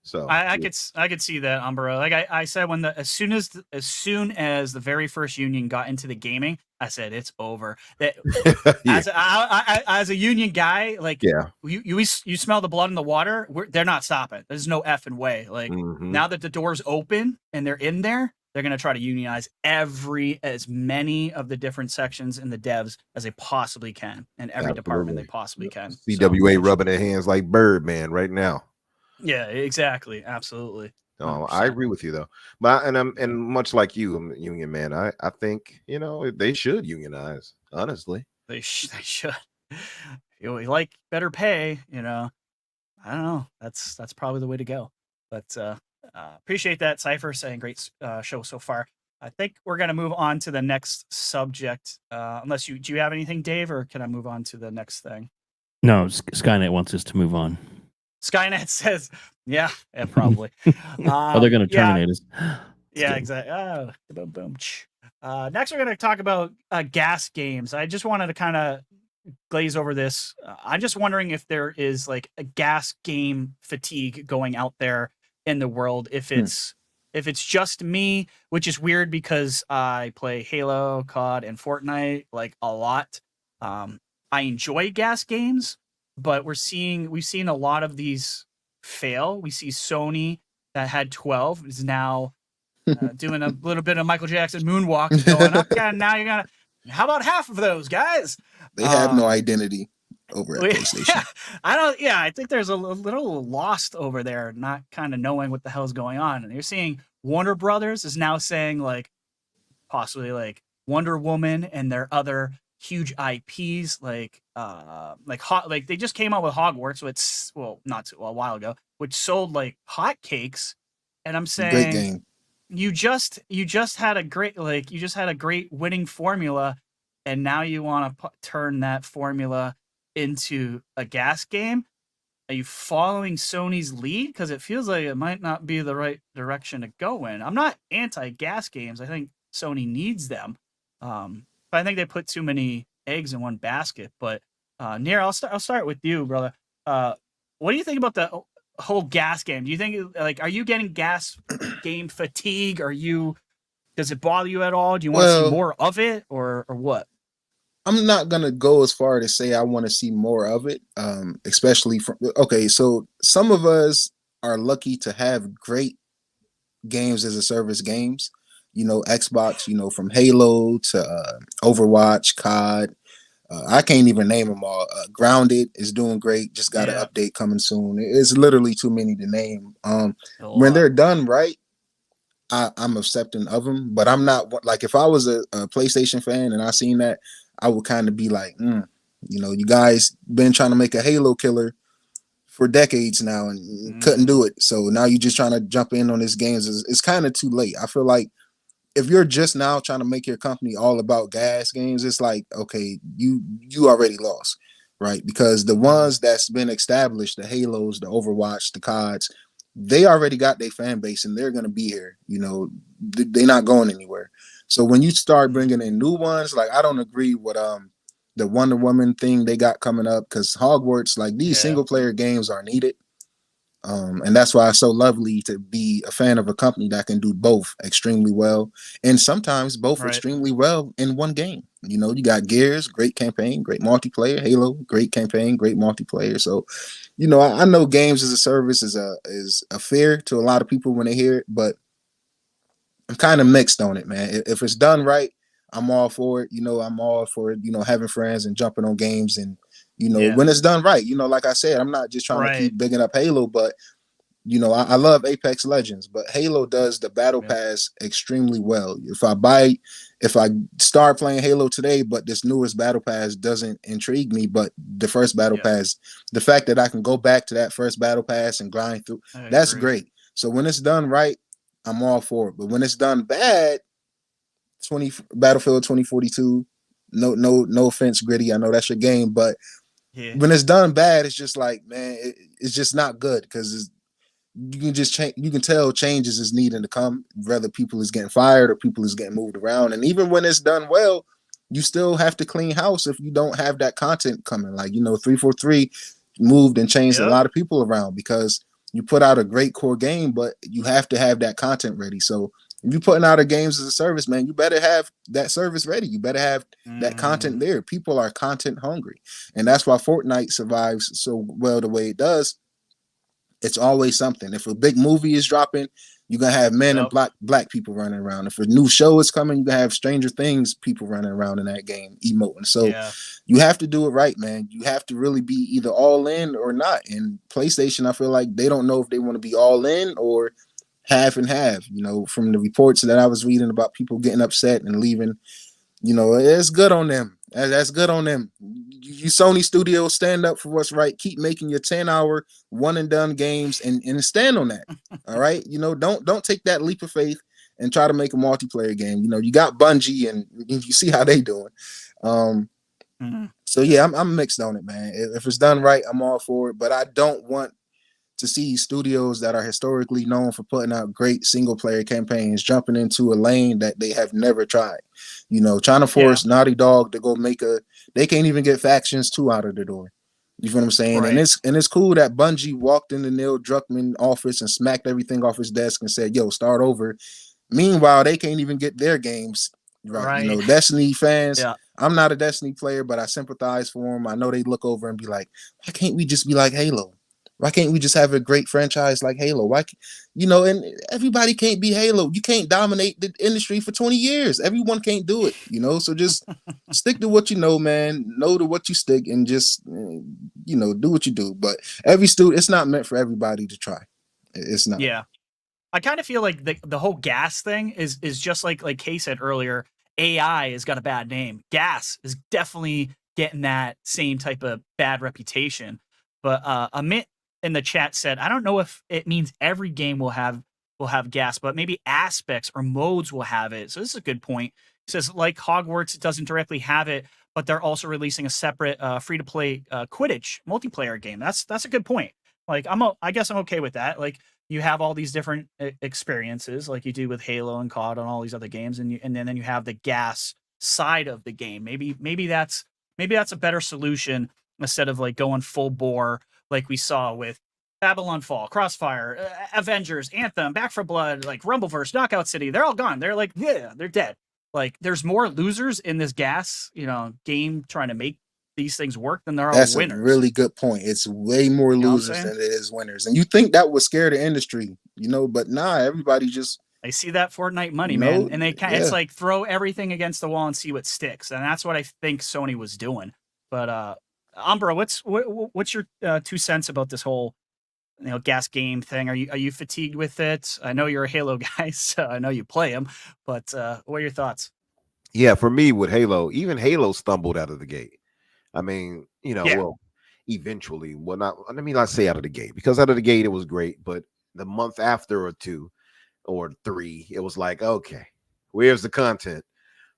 So I could see that, Umbra. Like I said, as soon as the very first union got into the gaming, I said it's over. That as a union guy, like you smell the blood in the water. They're not stopping. There's no effing way. Like now that the door's open and they're in there, they're gonna try to unionize as many of the different sections in the devs as they possibly can, and every department they possibly can. CWA rubbing their hands like Birdman right now. Yeah, exactly. Absolutely. I agree with you though. But and much like you, I'm a union man. I think they should unionize. Honestly, they should. You like better pay. I don't know. That's probably the way to go. But appreciate that, Cypher, saying great show so far. I think we're gonna move on to the next subject. Unless do you have anything, Dave, or can I move on to the next thing? No, Skynet wants us to move on. Skynet says, yeah, probably. They're going to terminate us. Yeah, exactly. Oh, boom, boom. Next, we're going to talk about gas games. I just wanted to kind of glaze over this. I'm just wondering if there is like a gas game fatigue going out there in the world. If it's just me, which is weird because I play Halo, COD, and Fortnite like a lot. I enjoy gas games. But we've seen a lot of these fail. We see Sony that had 12 is now doing a little bit of Michael Jackson moonwalk, going up. Yeah, now you're gonna. How about half of those guys? They have no identity over at PlayStation. I think there's a little lost over there, not kind of knowing what the hell is going on. And you're seeing Warner Brothers is now saying like possibly like Wonder Woman and their other huge IPs like they just came out with Hogwarts, which not a while ago, which sold like hotcakes, and I'm Great saying game. you just had a great winning formula, and now you want to turn that formula into a gas game. Are you following Sony's lead? Because it feels like it might not be the right direction to go in. I'm not anti-gas games. I think Sony needs them. But I think they put too many eggs in one basket. But Nir, I'll start with you, brother. What do you think about the whole gas game? Do you think, like, are you getting gas game fatigue? Does it bother you at all? Do you want to see more of it, or what? I'm not gonna go as far to say I want to see more of it. Especially from so some of us are lucky to have great games as a service games. Xbox, from Halo to Overwatch, COD. I can't even name them all. Grounded is doing great. Just got an update coming soon. It's literally too many to name. When they're done right, I'm accepting of them. But I'm not like, if I was a PlayStation fan and I seen that, I would kind of be like, you guys been trying to make a Halo killer for decades now and couldn't do it. So now you're just trying to jump in on this games. It's kind of too late. I feel like if you're just now trying to make your company all about gas games, it's like, okay, you already lost, right? Because the ones that's been established, the Halos, the Overwatch, the CODs, they already got their fan base and they're going to be here. They're not going anywhere. So when you start bringing in new ones, like, I don't agree with the Wonder Woman thing they got coming up, because Hogwarts, like, these single player games are needed. And that's why it's so lovely to be a fan of a company that can do both extremely well, and sometimes both extremely well in one game. You got Gears, great campaign, great multiplayer. Halo, great campaign, great multiplayer. So, I know games as a service is a fear to a lot of people when they hear it, but I'm kind of mixed on it, man. If it's done right, I'm all for it. I'm all for it, having friends and jumping on games, and when it's done right, like I said, I'm not just trying to keep bigging up Halo, but I love Apex Legends, but Halo does the battle pass extremely well. If I start playing Halo today, but this newest battle pass doesn't intrigue me, but the first battle pass, the fact that I can go back to that first battle pass and grind through, that's great. So when it's done right, I'm all for it. But when it's done bad, Battlefield 2042, no offense, Gritty, I know that's your game, but when it's done bad, it's just like, man, it's just not good, because you can just change. You can tell changes is needing to come, whether people is getting fired or people is getting moved around. And even when it's done well, you still have to clean house if you don't have that content coming. Like, 343 moved and changed a lot of people around, because you put out a great core game, but you have to have that content ready. So if you're putting out a games as a service, man, you better have that service ready. You better have that content there. People are content hungry, and that's why Fortnite survives so well the way it does. It's always something. If a big movie is dropping, you're gonna have men and black people running around. If a new show is coming, you're gonna have Stranger Things people running around in that game emoting. So you have to do it right, man. You have to really be either all in or not. And PlayStation, I feel like they don't know if they want to be all in or half and half. From the reports that I was reading about people getting upset and leaving, it's good on them. That's good on them. You Sony Studios, stand up for what's right. Keep making your 10-hour one and done games and stand on that. All right. Don't take that leap of faith and try to make a multiplayer game. You got Bungie and you see how they doing. So yeah, I'm mixed on it, man. If it's done right, I'm all for it. But I don't want to see studios that are historically known for putting out great single player campaigns jumping into a lane that they have never tried. Trying to force Naughty Dog to go they can't even get Factions 2 out of the door. You feel what I'm saying? And it's cool that Bungie walked into Neil Druckmann office and smacked everything off his desk and said, yo, start over. Meanwhile, they can't even get their games right. Destiny fans. I'm not a Destiny player, but I sympathize for them. I know they look over and be like, why can't we just be like Halo? Why can't we just have a great franchise like Halo? Why, and everybody can't be Halo. You can't dominate the industry for 20 years. Everyone can't do it, So just stick to what you know, man. Know to what you stick, and just, do what you do. But it's not meant for everybody to try. It's not. Yeah. I kind of feel like the whole gas thing is just like Kay said earlier. AI has got a bad name. Gas is definitely getting that same type of bad reputation. But Amit in the chat said, I don't know if it means every game will have will have gas, but maybe aspects or modes will have it. So this is a good point. It says like Hogwarts, it doesn't directly have it, but they're also releasing a separate free-to-play Quidditch multiplayer game. That's a good point. Like I guess I'm okay with that. Like you have all these different experiences, like you do with Halo and COD and all these other games, and then you have the gas side of the game. Maybe that's a better solution instead of like going full bore like we saw with Babylon Fall, Crossfire, Avengers, Anthem, Back 4 Blood, like Rumbleverse, Knockout City. They're all gone. They're like, yeah, they're dead. Like there's more losers in this gas, game trying to make these things work than there are winners. That's a really good point. It's way more losers than it is winners. And you think that would scare the industry, but nah, everybody just... I see that Fortnite money, man. And it's like throw everything against the wall and see what sticks. And that's what I think Sony was doing. But Umbra, what's your 2 cents about this whole gas game thing? Are you fatigued with it? I know you're a Halo guy, so I know you play them, but what are your thoughts? Yeah, for me with Halo, even Halo stumbled out of the gate. I mean, well, eventually, let me not say out of the gate, because out of the gate it was great, but the month after or 2 or 3, it was like, okay, where's the content?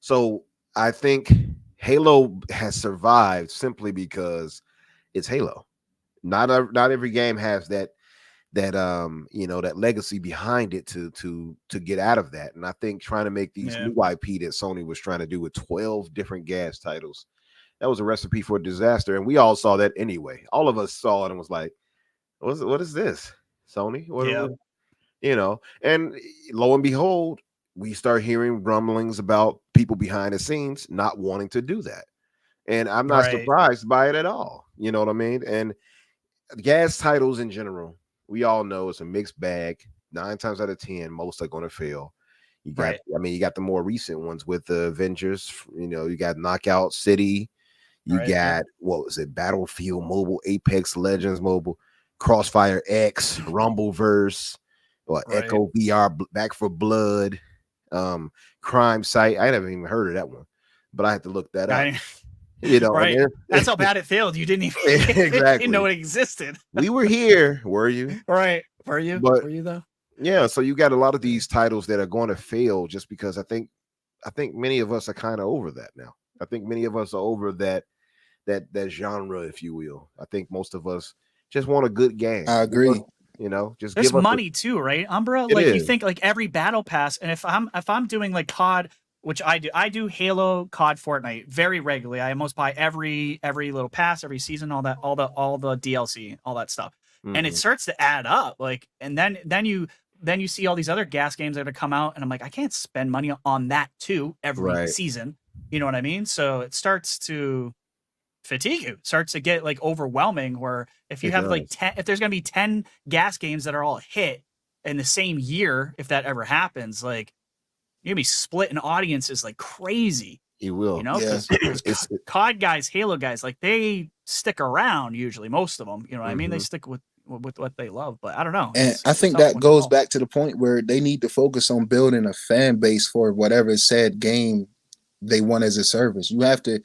So I think Halo has survived simply because it's Halo. Not every game has that legacy behind it to get out of that. And I think trying to make these new IP that Sony was trying to do with 12 different gas titles, that was a recipe for disaster. And we all saw that anyway. All of us saw it and was like, what is this, Sony? And lo and behold, we start hearing rumblings about people behind the scenes not wanting to do that. And I'm not surprised by it at all. You know what I mean? And gas titles in general, we all know it's a mixed bag. 9 times out of 10, most are going to fail. You got, you got the more recent ones with the Avengers. You got Knockout City. You got what was it? Battlefield Mobile, Apex Legends Mobile, Crossfire X, Rumbleverse, Echo VR, Back 4 Blood, Crime Site. I haven't even heard of that one, but I had to look that up. That's how bad it failed. You didn't even didn't know it existed. We were here, were you? Right. Were you? But, were you though? Yeah, so you got a lot of these titles that are going to fail just because I think many of us are kind of over that now. I think many of us are over that genre, if you will. I think most of us just want a good game. I agree. Just there's give money too, right, Umbra? Like you think like every battle pass, and if I'm doing like COD, which I do Halo, COD, Fortnite very regularly. I almost buy every little pass, every season, all the DLC, all that stuff. And it starts to add up. Like, and then you see all these other gas games that are come out, and I'm like, I can't spend money on that too every season. You know what I mean? So it starts to fatigue you. It starts to get like overwhelming. Where if you have like 10, if there's gonna be 10 gas games that are all hit in the same year, if that ever happens, like you're gonna be splitting audiences like crazy. You will, because COD guys, Halo guys, like they stick around usually. Most of them, you know what I mean? They stick with what they love, but I don't know. And I think that goes back to the point where they need to focus on building a fan base for whatever said game they want as a service. You have to,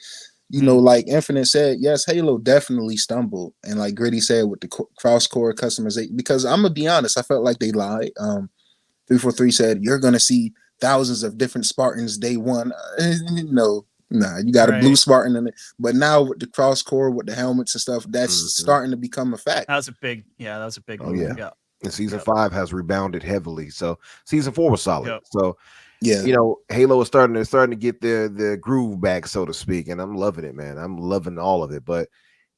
like Infinite said, yes, Halo definitely stumbled, and like Gritty said with the cross-core customization. Because I'm gonna be honest, I felt like they lied. 343 said you're gonna see thousands of different Spartans day one. You got a blue Spartan in it. But now with the cross core, with the helmets and stuff, that's starting to become a fact. That was a big move. Yeah. And season 5 has rebounded heavily. So season 4 was solid. Yep. So Halo is starting to get the groove back, so to speak. And I'm loving it, man. I'm loving all of it. But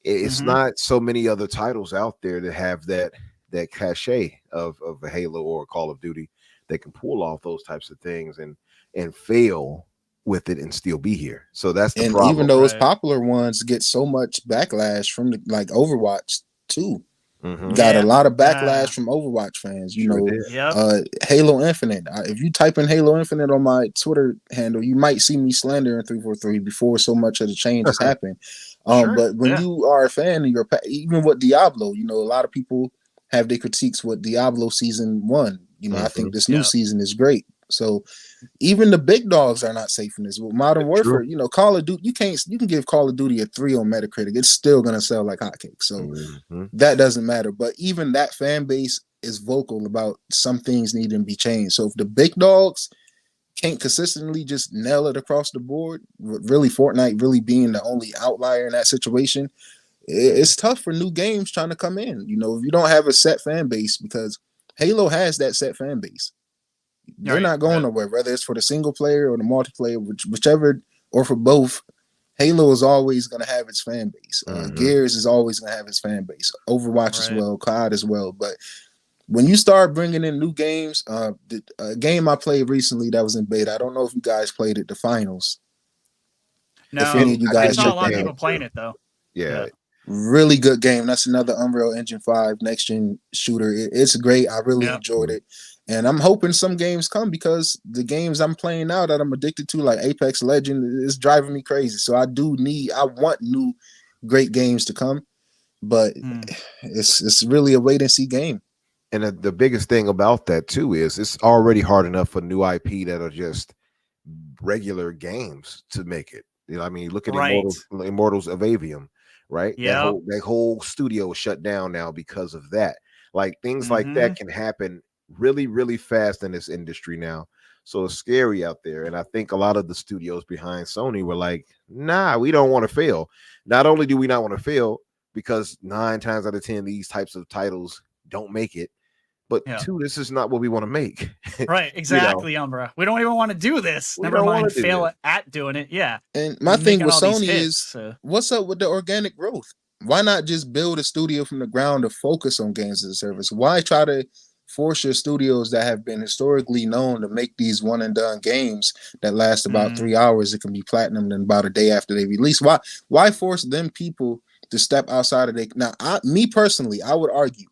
it's not so many other titles out there that have that cachet of a Halo or a Call of Duty that can pull off those types of things and fail with it and still be here. So that's the problem. Even those popular ones get so much backlash from like Overwatch too. Got a lot of backlash from Overwatch fans. Halo Infinite. If you type in Halo Infinite on my Twitter handle, you might see me slandering 343 before so much of the change has happened. But when you are a fan of even with Diablo, a lot of people have their critiques with Diablo season 1. I think this new season is great. So even the big dogs are not safe in this. With Modern Warfare, Call of Duty, you can give Call of Duty a 3 on Metacritic. It's still gonna sell like hotcakes. So that doesn't matter. But even that fan base is vocal about some things needing to be changed. So if the big dogs can't consistently just nail it across the board, really Fortnite really being the only outlier in that situation, it's tough for new games trying to come in. You know, if you don't have a set fan base, because Halo has that set fan base. They're not going nowhere, whether it's for the single player or the multiplayer, whichever, or for both. Halo is always going to have its fan base. Gears is always going to have its fan base. Overwatch as well, COD as well. But when you start bringing in new games, a game I played recently that was in beta, I don't know if you guys played it, the finals. No, if any of you guys I saw a lot of people playing it though. Yeah. Really good game. That's another Unreal Engine 5 next gen shooter. It's great. I really enjoyed it. And I'm hoping some games come, because the games I'm playing now that I'm addicted to, like Apex Legend, is driving me crazy. So I want new great games to come, but it's really a wait and see game. And the biggest thing about that too is it's already hard enough for new IP that are just regular games to make it. You know, I mean, look at Immortals of Avium, right? Yeah, that whole studio shut down now because of that. Like things like that can happen really, really fast in this industry now. So it's scary out there. And I think a lot of the studios behind Sony were like, nah, we don't want to fail. Not only do we not want to fail, because 9 times out of 10, these types of titles don't make it, but 2, this is not what we want to make. Right, exactly, Umbra. We don't even want to do this. Never mind fail at doing it. Yeah. And my thing with Sony is, what's up with the organic growth? Why not just build a studio from the ground to focus on games as a service? Why try to force your studios that have been historically known to make these one and done games that last about 3 hours? It can be platinum in about a day after they release. Why force them people to step outside of now? Me personally, I would argue,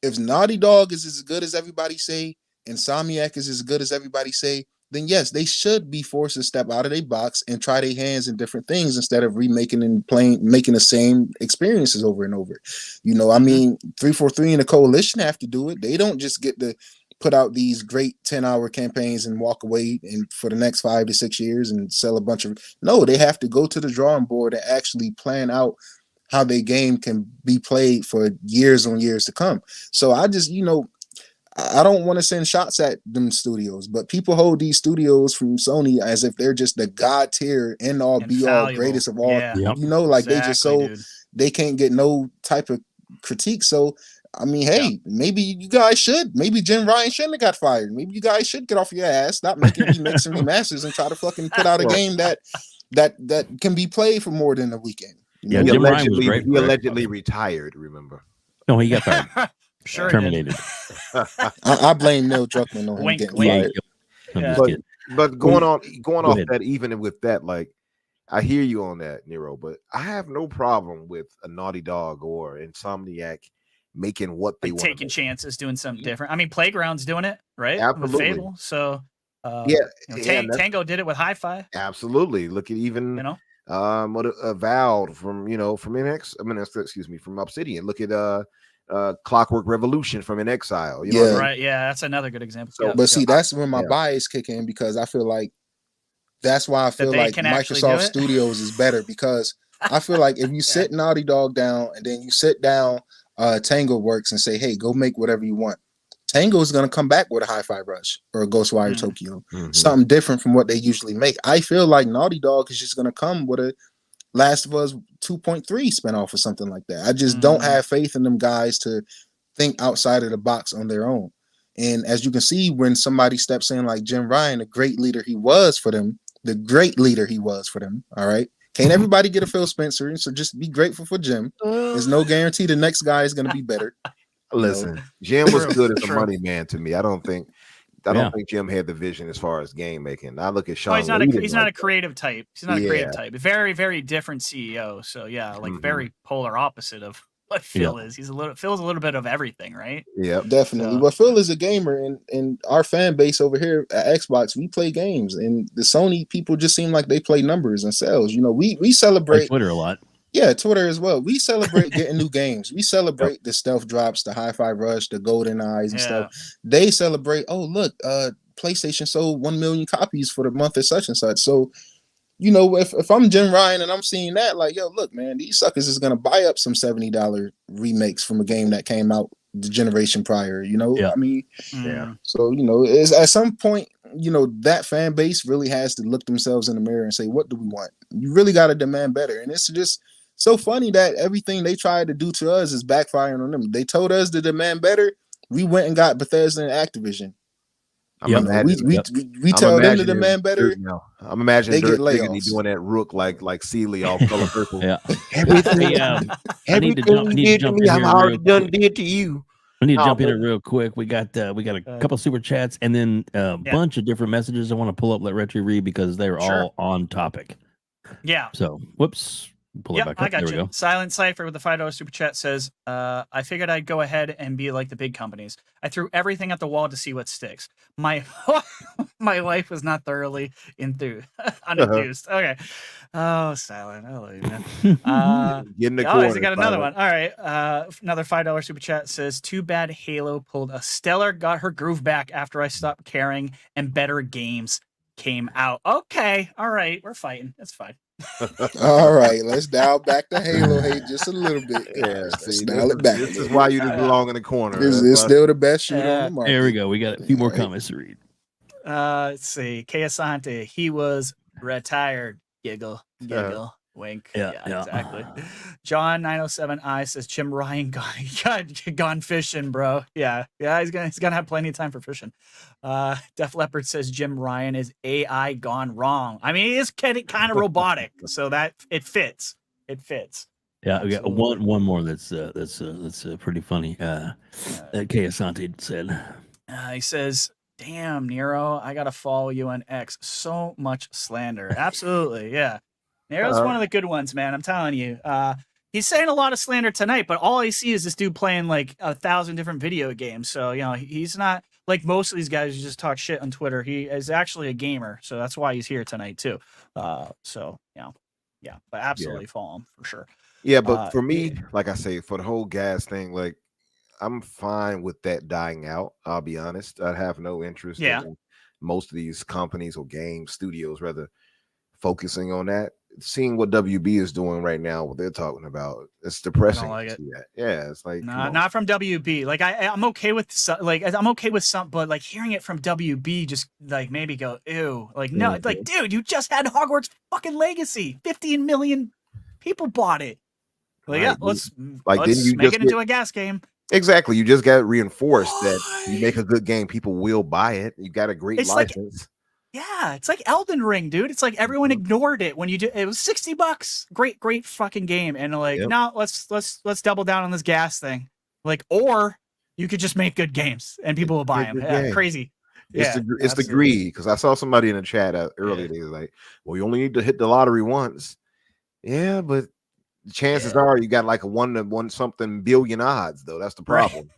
if Naughty Dog is as good as everybody say, Insomniac is as good as everybody say, then yes, they should be forced to step out of their box and try their hands in different things instead of remaking and making the same experiences over and over. You know, I mean, 343 and the Coalition have to do it. They don't just get to put out these great 10-hour campaigns and walk away and for the next 5 to 6 years and sell a bunch of. No, they have to go to the drawing board and actually plan out how their game can be played for years on years to come. So I just, I don't want to send shots at them studios, but people hold these studios from Sony as if they're just the god tier, end all be all, greatest of all. They just they can't get no type of critique. So I mean, hey, maybe you guys should. Maybe Jim Ryan shouldn't have got fired. Maybe you guys should get off your ass, stop making remakes and remasters, and try to fucking put out a game that can be played for more than a weekend. Yeah, Jim Ryan was great. He allegedly retired. Remember? No, he got fired. Sure, terminated. I blame Neil Druckmann on him getting fired. But going off that, even with that, like, I hear you on that, Nero, but I have no problem with a Naughty Dog or Insomniac making what they want, taking chances, doing something different. I mean, Playground's doing it, right? Absolutely. With Fable. So Tango did it with Hi-Fi. Absolutely. Look at even Avowed from from Obsidian. Look at Clockwork Revolution from In Exile. You know right. Yeah, that's another good example. So, but see, that's when my bias kick in, because I feel like that's why I feel like Microsoft Studios is better, because I feel like if you sit Naughty Dog down and then you sit down Tango Works and say, hey, go make whatever you want, Tango is going to come back with a Hi-Fi Rush or a Ghostwire Tokyo, something different from what they usually make. I feel like Naughty Dog is just going to come with a Last of Us 2.3 spinoff or something like that. I just don't have faith in them guys to think outside of the box on their own. And as you can see, when somebody steps in like Jim Ryan, the great leader he was for them, all right? Can't everybody get a Phil Spencer? So just be grateful for Jim. There's no guarantee the next guy is going to be better. Listen, Jim was good as a money man to me. I don't think Jim had the vision as far as game making. I look at Shaun. He's not a creative type. He's not a creative type. Very, very different CEO. So very polar opposite of what Phil is. Phil's a little bit of everything, right? Yeah, definitely. But Phil is a gamer, and our fan base over here at Xbox, we play games, and the Sony people just seem like they play numbers and sales. We celebrate Twitter a lot. Yeah, Twitter as well. We celebrate getting new games. We celebrate the stealth drops, the Hi-Fi Rush, the Golden Eyes and stuff. They celebrate, oh, look, PlayStation sold 1 million copies for the month of such and such. So, if I'm Jim Ryan and I'm seeing that, like, yo, look, man, these suckers is going to buy up some $70 remakes from a game that came out the generation prior. You know, Yeah. I mean, Yeah. so you know, it's, at some point, you know, that fan base really has to look themselves in the mirror and say, what do we want? You really got to demand better. And it's just so funny that everything they tried to do to us is backfiring on them. They told us to demand better. We went and got Bethesda and Activision. I'm Yep. imagining. We I'm tell them to imagining demand better. I'm imagining They get Dirk Diggity layoffs. doing that Rook like Sealy all color purple. Yeah. Everything, Hey, I need to everything jump. you did to me, I'm already done did to you. I need to Oh, jump in man. it real quick. We got a couple super chats and then a bunch of different messages I want to pull up, let Retri read because they're all on topic. Yeah. So, whoops. Pull it back up. I got there we you. go. Silent Cypher with the $5 super chat says, I figured I'd go ahead and be like the big companies. I threw everything at the wall to see what sticks. My life was not thoroughly unenthused. Okay. Oh, Silent. I love you, man. Get in the Oh, corner, he's got another Silent. one. All right. Another $5 super chat says, too bad Halo pulled a stellar, got her groove back after I stopped caring and better games came out. Okay. All right. We're fighting. That's fine. All right, let's dial back the Halo hate just a little bit. Yeah, Let's dial it back. This is why you just belong in the corner. This is still the best shooter on the market. There we go. We got a few more comments to read. Let's see. K Asante, he was retired. Giggle, wink. Yeah, exactly. John 907I says Jim Ryan gone fishing, bro. Yeah, he's gonna have plenty of time for fishing. Def Leppard says Jim Ryan is AI gone wrong. I mean, he is kind of robotic, so that it fits. It fits. Yeah, we got one more that's pretty funny. K Asante said. He says, damn, Nero, I gotta follow you on X. So much slander. Absolutely, yeah. Nero's one of the good ones, man. I'm telling you. He's saying a lot of slander tonight, but all I see is this dude playing like 1,000 different video games. So, you know, he's not like most of these guys who just talk shit on Twitter. He is actually a gamer, so that's why he's here tonight too. So, you know, yeah, but absolutely follow him for sure. Yeah, but for me, like I say, for the whole gas thing, like I'm fine with that dying out. I'll be honest. I have no interest in most of these companies or game studios rather focusing on that. Seeing what WB is doing right now, what they're talking about, it's depressing. I don't like it. Yeah, it's like not from WB. Like I'm okay with some, but like hearing it from WB just like maybe go ew. Like no, like dude, you just had Hogwarts fucking Legacy. 15 million people bought it. Like let's make it into a gas game. Exactly. You just got reinforced that you make a good game, people will buy it. You got a great license. Yeah, it's like Elden Ring, dude. It's like everyone ignored it when you did. It was $60. Great fucking game. And like, no, let's double down on this gas thing. Like, or you could just make good games and people will buy them. Yeah, crazy. It's the greed, because I saw somebody in the chat earlier. They was like, "Well, you only need to hit the lottery once." Yeah, but the chances are you got like a 1 to 1 something billion odds, though. That's the problem. Right.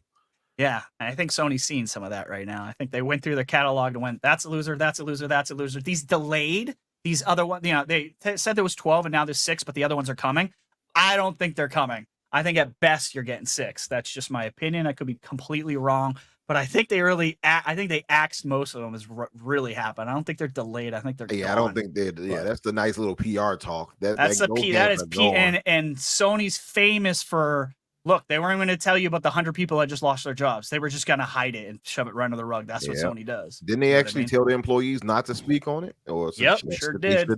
Yeah, I think Sony's seeing some of that right now. I think they went through their catalog and went, that's a loser, that's a loser, that's a loser. These delayed, these other ones, you know, they said there was 12 and now there's 6, but the other ones are coming. I don't think they're coming. I think at best you're getting 6. That's just my opinion. I could be completely wrong, but I think they axed most of them is really happened. I don't think they're delayed. I think they're gone. I don't think they're. Yeah, that's the nice little PR talk. And Sony's famous for. Look, they weren't going to tell you about the 100 people that just lost their jobs. They were just going to hide it and shove it right under the rug. That's what Sony does. Didn't they actually tell the employees not to speak on it? Or sure did.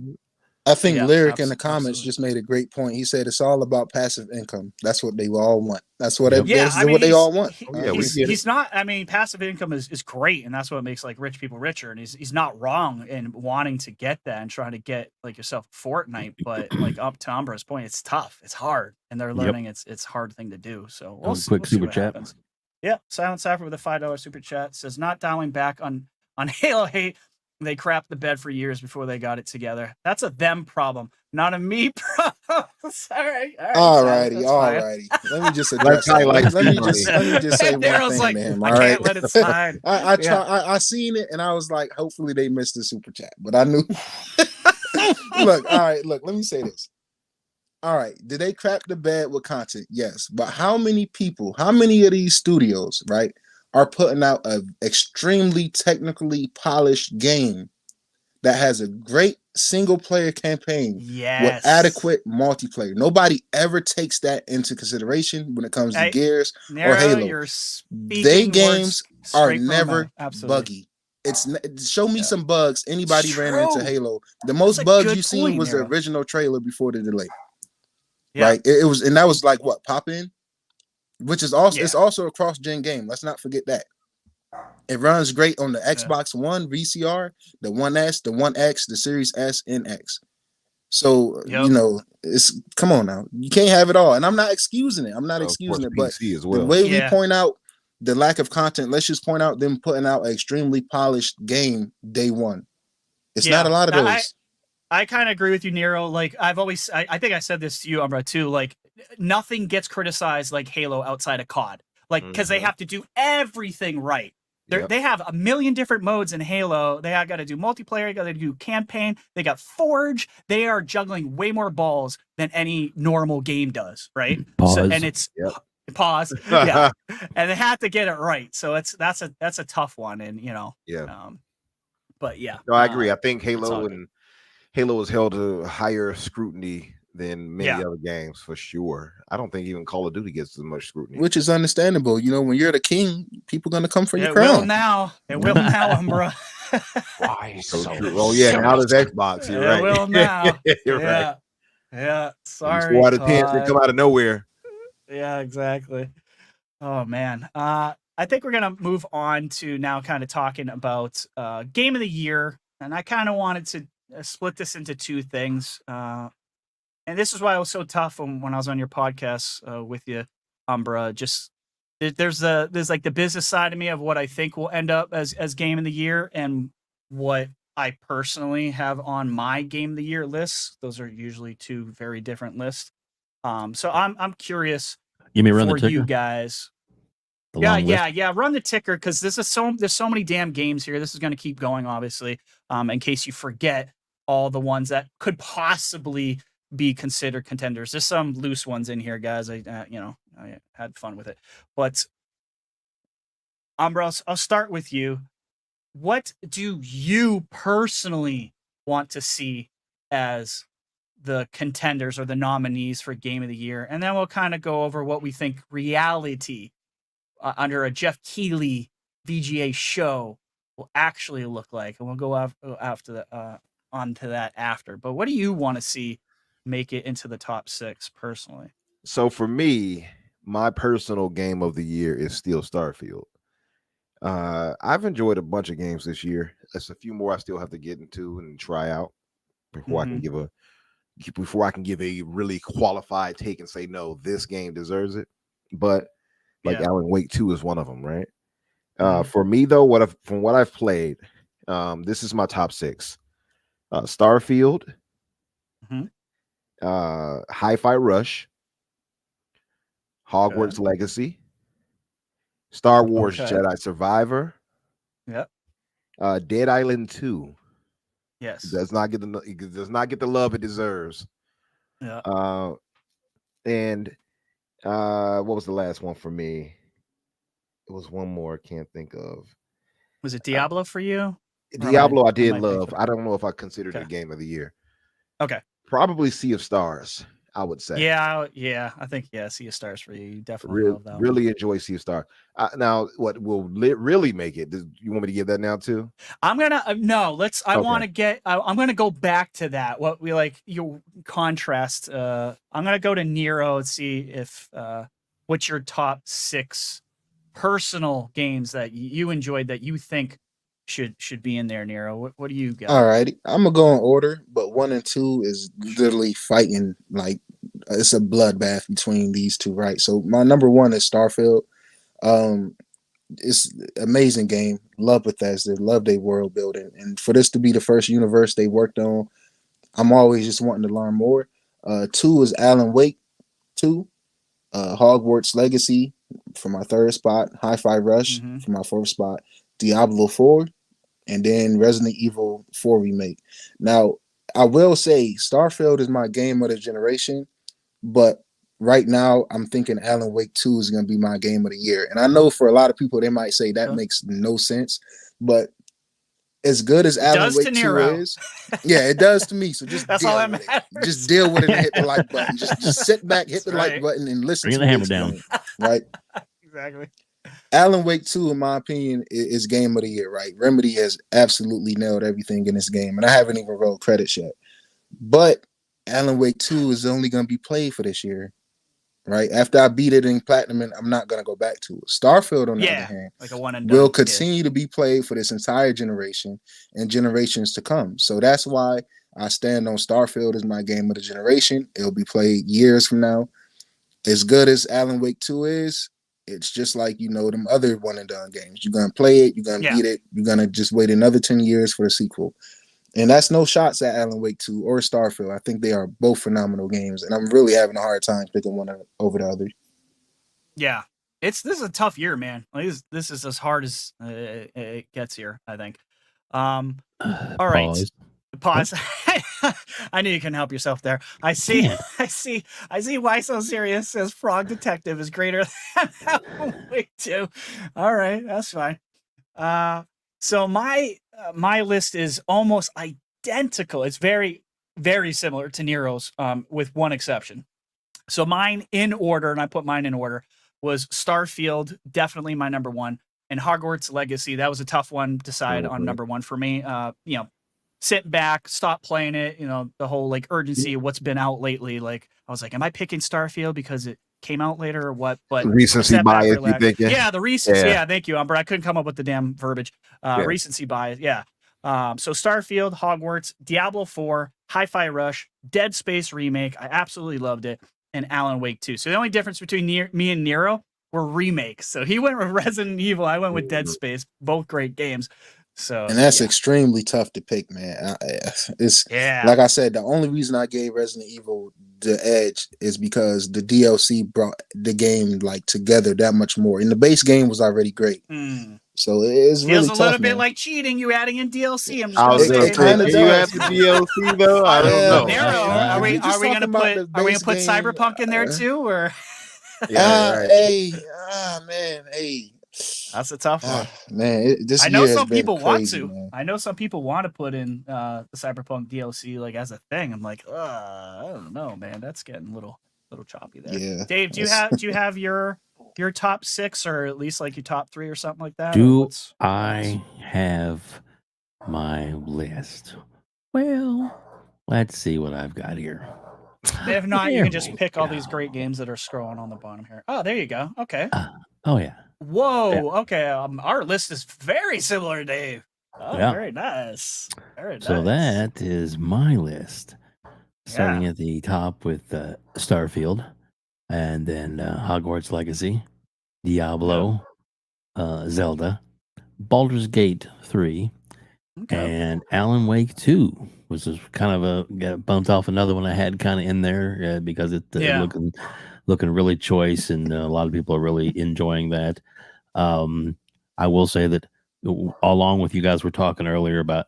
I think Lyric in the comments just made a great point. He said it's all about passive income. That's what they all want. That's what what they all want. He's not. I mean, passive income is great, and that's what makes like rich people richer. And he's not wrong in wanting to get that and trying to get like yourself Fortnite. But like up to Umbra's point, it's tough. It's hard, and they're learning it's a hard thing to do. So we'll see super what chat. Happens. Yeah, Silent Cypher with a $5 super chat says not dialing back on Halo hate. They crapped the bed for years before they got it together. That's a them problem, not a me problem. Sorry. All righty. Let me just address let me just say one thing, like, man. I can't let it slide. I seen it and I was like, hopefully they missed the super chat, but I knew. Look, let me say this. All right, did they crap the bed with content? Yes, but how many of these studios, right, are putting out an extremely technically polished game that has a great single player campaign with Yes. adequate multiplayer. Nobody ever takes that into consideration when it comes to Hey, Gears or Nero, Halo. you're They speaking games words are straight from the never mouth. Absolutely. buggy. Show me Yeah. some bugs anybody It's ran into true. Halo. The That's most a bugs good you seen point, was the Nero. original trailer before the delay. Yeah. Right? It was, and that was like what, pop in, which is also, Yeah. it's also a cross-gen game. Let's not forget that. It runs great on the Xbox One VCR, the One S, the One X, the Series S and X. So, Yep. you know, it's, come on now. You can't have it all. And I'm not excusing it. I'm not Of excusing course, it. But PC as the well. way we Yeah. point out the lack of content, let's just point out them putting out an extremely polished game day one. It's not a lot of those. I kind of agree with you, Nero. Like I've always, I think I said this to you, Umbra, too. Like nothing gets criticized like Halo outside of COD. Like, because they have to do everything right. Yep. They have a million different modes in Halo. They have got to do multiplayer. They got to do campaign. They got Forge. They are juggling way more balls than any normal game does, right? Pause. So, and it's pause. Yeah, and they have to get it right. So that's a tough one, and you know, but yeah, No, I agree. I think it's all Halo is held to higher scrutiny than many Yeah. other games for sure. I don't think even Call of Duty gets as much scrutiny. Which is understandable. You know, when you're the king, people gonna come for your It crown. will now. It will now, Umbra. Why so true? Oh yeah, now there's Xbox. You're right. It will now. You're yeah. right. Yeah. Sorry. 4 out of 10 they come out of nowhere. Yeah, exactly. Oh man. I think we're gonna move on to now kind of talking about game of the year. And I kind of wanted to split this into two things. And this is why it was so tough when I was on your podcast with you, Umbra. Just there's like the business side of me of what I think will end up as game of the year and what I personally have on my game of the year list. Those are usually two very different lists. So I'm curious You may run the for ticker? you guys. The long list? Yeah. Run the ticker because there's so many damn games here. This is going to keep going, obviously. In case you forget all the ones that could possibly be considered contenders. There's some loose ones in here, guys. I had fun with it, but Umbra, I'll start with you. What do you personally want to see as the contenders or the nominees for Game of the Year? And then we'll kind of go over what we think reality under a Jeff Keighley VGA show will actually look like, and we'll go onto that after. But what do you want to see make it into the top 6 personally? So for me, my personal game of the year is still Starfield. I've enjoyed a bunch of games this year. There's a few more I still have to get into and try out before I can give a really qualified take and say no, this game deserves it. But like Alan Wake 2 is one of them, right? For me though, from what I've played, this is my top 6. Starfield, Hi-Fi Rush, Hogwarts Legacy, Star Wars Jedi Survivor, Dead Island 2. Yes, it does not get the love it deserves. And what was the last one for me? It was one more I can't think of. Was it Diablo for you? Diablo I did love. I don't know if I considered it a game of the year. Okay. Probably Sea of Stars, I would say. Yeah. I think Sea of Stars for you. You definitely love that. Really enjoy Sea of Stars. Now, what will really make it? You want me to give that now too? I'm gonna no. Let's. I want to get. I'm gonna go back to that. What we like your contrast. I'm gonna go to Nero and see if what's your top 6 personal games that you enjoyed that you think should be in there, Nero. What do you got? All righty, I'm gonna go in order, but 1 and 2 is literally fighting like it's a bloodbath between these two, right? So my number 1 is Starfield. It's amazing game. Love Bethesda, love their world building, and for this to be the first universe they worked on, I'm always just wanting to learn more. 2 is Alan Wake 2, Hogwarts Legacy for my 3rd spot, Hi-Fi Rush for my 4th spot, Diablo 4, and then Resident Evil 4 remake. Now, I will say Starfield is my game of the generation, but right now I'm thinking Alan Wake 2 is going to be my game of the year. And I know for a lot of people, they might say that makes no sense, but as good as Alan does to Wake 2 Nero. is, yeah, it does to me. So just That's deal all that with it. matters. Just deal with it and hit the like button. Just sit back, hit That's the like right. button, and listen Bring to the me hammer explain, down. right? Exactly. Alan Wake 2, in my opinion, is game of the year, right? Remedy has absolutely nailed everything in this game, and I haven't even rolled credits yet. But Alan Wake 2 is only going to be played for this year, right? After I beat it in Platinum, I'm not going to go back to it. Starfield, on the other hand, like a one and will done. continue to be played for this entire generation and generations to come. So that's why I stand on Starfield as my game of the generation. It'll be played years from now. As good as Alan Wake 2 is, it's just like, them other one and done games. You're going to play it, you're going to beat it, you're going to just wait another 10 years for the sequel. And that's no shots at Alan Wake 2 or Starfield. I think they are both phenomenal games, and I'm really having a hard time picking one over the other. Yeah. This is a tough year, man. Like, this is as hard as it gets here, I think. All right. Pause. I knew you couldn't help yourself there. I see why so serious says Frog Detective is greater than Alan Wake 2. All right, that's fine. So my list is almost identical. It's very, very similar to Nero's, with one exception. So mine in order, and I put mine in order, was Starfield, definitely my number one, and Hogwarts Legacy. That was a tough one to decide on number one for me. Sit back, stop playing it, the whole like urgency of what's been out lately. Like I was like, am I picking Starfield because it came out later or what? But recency bias, you thinking? Yeah, the recency. Yeah, thank you, Umbra. I couldn't come up with the damn verbiage. Recency bias. Yeah. So Starfield, Hogwarts, Diablo 4, Hi-Fi Rush, Dead Space remake. I absolutely loved it, and Alan Wake 2. So the only difference between me and Nero were remakes. So he went with Resident Evil. I went with Dead Space. Both great games. So, and that's extremely tough to pick, man. It's like I said, the only reason I gave Resident Evil the edge is because the DLC brought the game like together that much more. And the base game was already great. So it's really tough, feels a little bit man. like cheating. You adding in DLC. I'm just I was gonna gonna say, say, do you have the DLC though? I don't know. Nero, are we gonna put game, Cyberpunk in there too, or? Hey, that's a tough one, man. I know some people want to. Man. I know some people want to put in the Cyberpunk DLC like as a thing. I'm like, I don't know, man. That's getting a little choppy there. Yeah. Dave, do you have your top 6 or at least like your top 3 or something like that? Do I have my list? Well, let's see what I've got here. If not, you can just pick all these great games that are scrolling on the bottom here. Oh, there you go. Okay. Oh yeah. Whoa. Yeah. Okay. Our list is very similar, Dave. Oh, yeah. Very nice. Very nice. So that is my list. Starting at the top with Starfield, and then Hogwarts Legacy, Diablo, Zelda, Baldur's Gate 3, and Alan Wake 2, which is kind of got bumped off another one I had kind of in there because it's looking really choice, and a lot of people are really enjoying that. I will say that along with you guys were talking earlier about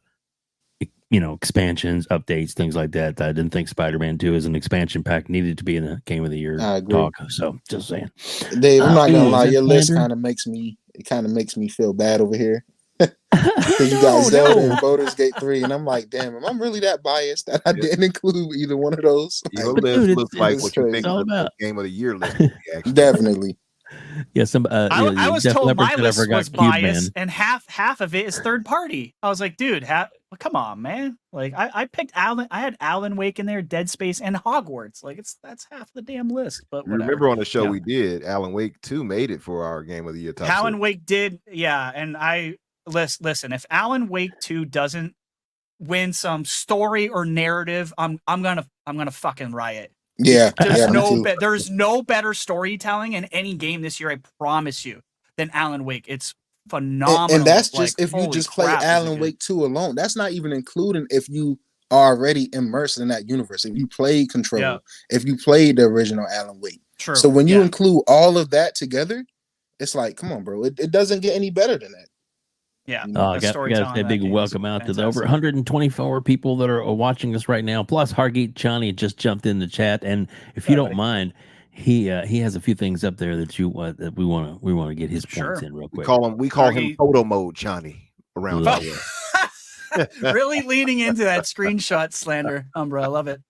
expansions, updates, things like that. I didn't think Spider-Man 2 as an expansion pack needed to be in the Game of the Year talk. So just saying. Dave, I'm not gonna lie, your list kind of makes me feel bad over here. Because you got Zelda and Baldur's Gate 3, and I'm like, damn, am I really that biased that I didn't include either one of those? Your list looks like what you think the Game of the Year list would be, actually. Definitely. Yeah, I was told my list was biased, and half of it is third party. I was like, dude, come on, man. Like I picked Alan. I had Alan Wake in there, Dead Space, and Hogwarts. Like that's half the damn list. But whatever. Remember on the show we did, Alan Wake 2 made it for our Game of the Year top. Alan Wake did, and I listen. If Alan Wake 2 doesn't win some story or narrative, I'm gonna fucking riot. Yeah, there's no better storytelling in any game this year, I promise you, than Alan Wake. It's phenomenal. And that's just if you just play Alan Wake 2 alone. That's not even including if you are already immersed in that universe. If you play Control, if you played the original Alan Wake. True. So when you include all of that together, it's like, come on, bro. It doesn't get any better than that. Yeah. I got to say a big welcome out to the over 124 people that are watching us right now. Plus, Hargeet Chani just jumped in the chat, and if you don't mind, he has a few things up there that that we want to get his points in real quick. We call him photo mode Chani around here. Really leaning into that screenshot slander, Umbra. I love it.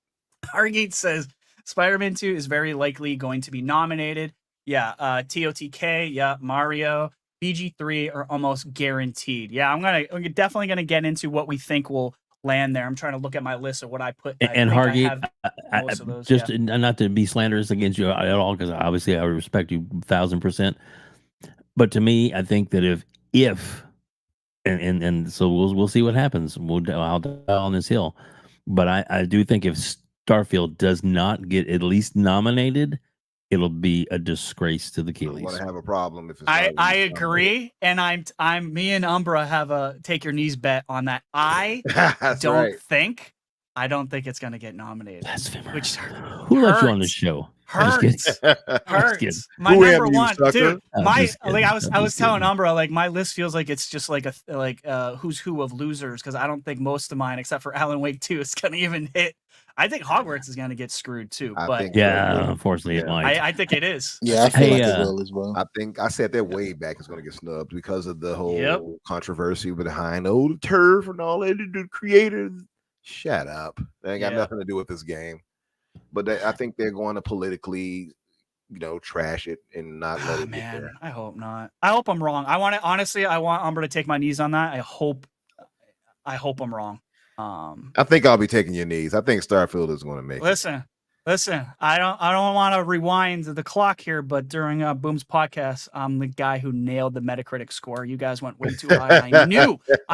Hargate says Spider-Man 2 is very likely going to be nominated. Yeah, TOTK, yeah, Mario, BG3 are almost guaranteed. Yeah, I'm definitely gonna get into what we think will land there. I'm trying to look at my list of what I put. And Hargate, most of those. Just not to be slanderous against you at all, because obviously I respect you 1,000%. But to me, I think that if and so we'll see what happens. I'll die on this hill, but I do think if Starfield does not get at least nominated, it'll be a disgrace to the I'm Keeleys. gonna have a problem if it's I agree, and I'm me and Umbra have a take your knees bet on that. I don't think it's gonna get nominated. Which who let you on the show? Hurts. My number one, dude. I was telling Umbra, like, my list feels like it's just like a who's who of losers, because I don't think most of mine, except for Alan Wake 2, is gonna even hit. I think Hogwarts is gonna get screwed too. Unfortunately, it might. I think it is. Yeah, I feel like it will as well. I think I said that way back is going to get snubbed because of the whole controversy behind old turf and all that. The creators, shut up. They ain't got nothing to do with this game. But I think they're going to politically, trash it and not let it get there. I hope not. I hope I'm wrong. I want Umbra to take my knees on that. I hope I'm wrong. I think I'll be taking your knees. I think Starfield is going to make it. Listen. I don't want to rewind the clock here, but during Boom's podcast, I'm the guy who nailed the Metacritic score. You guys went way too high. I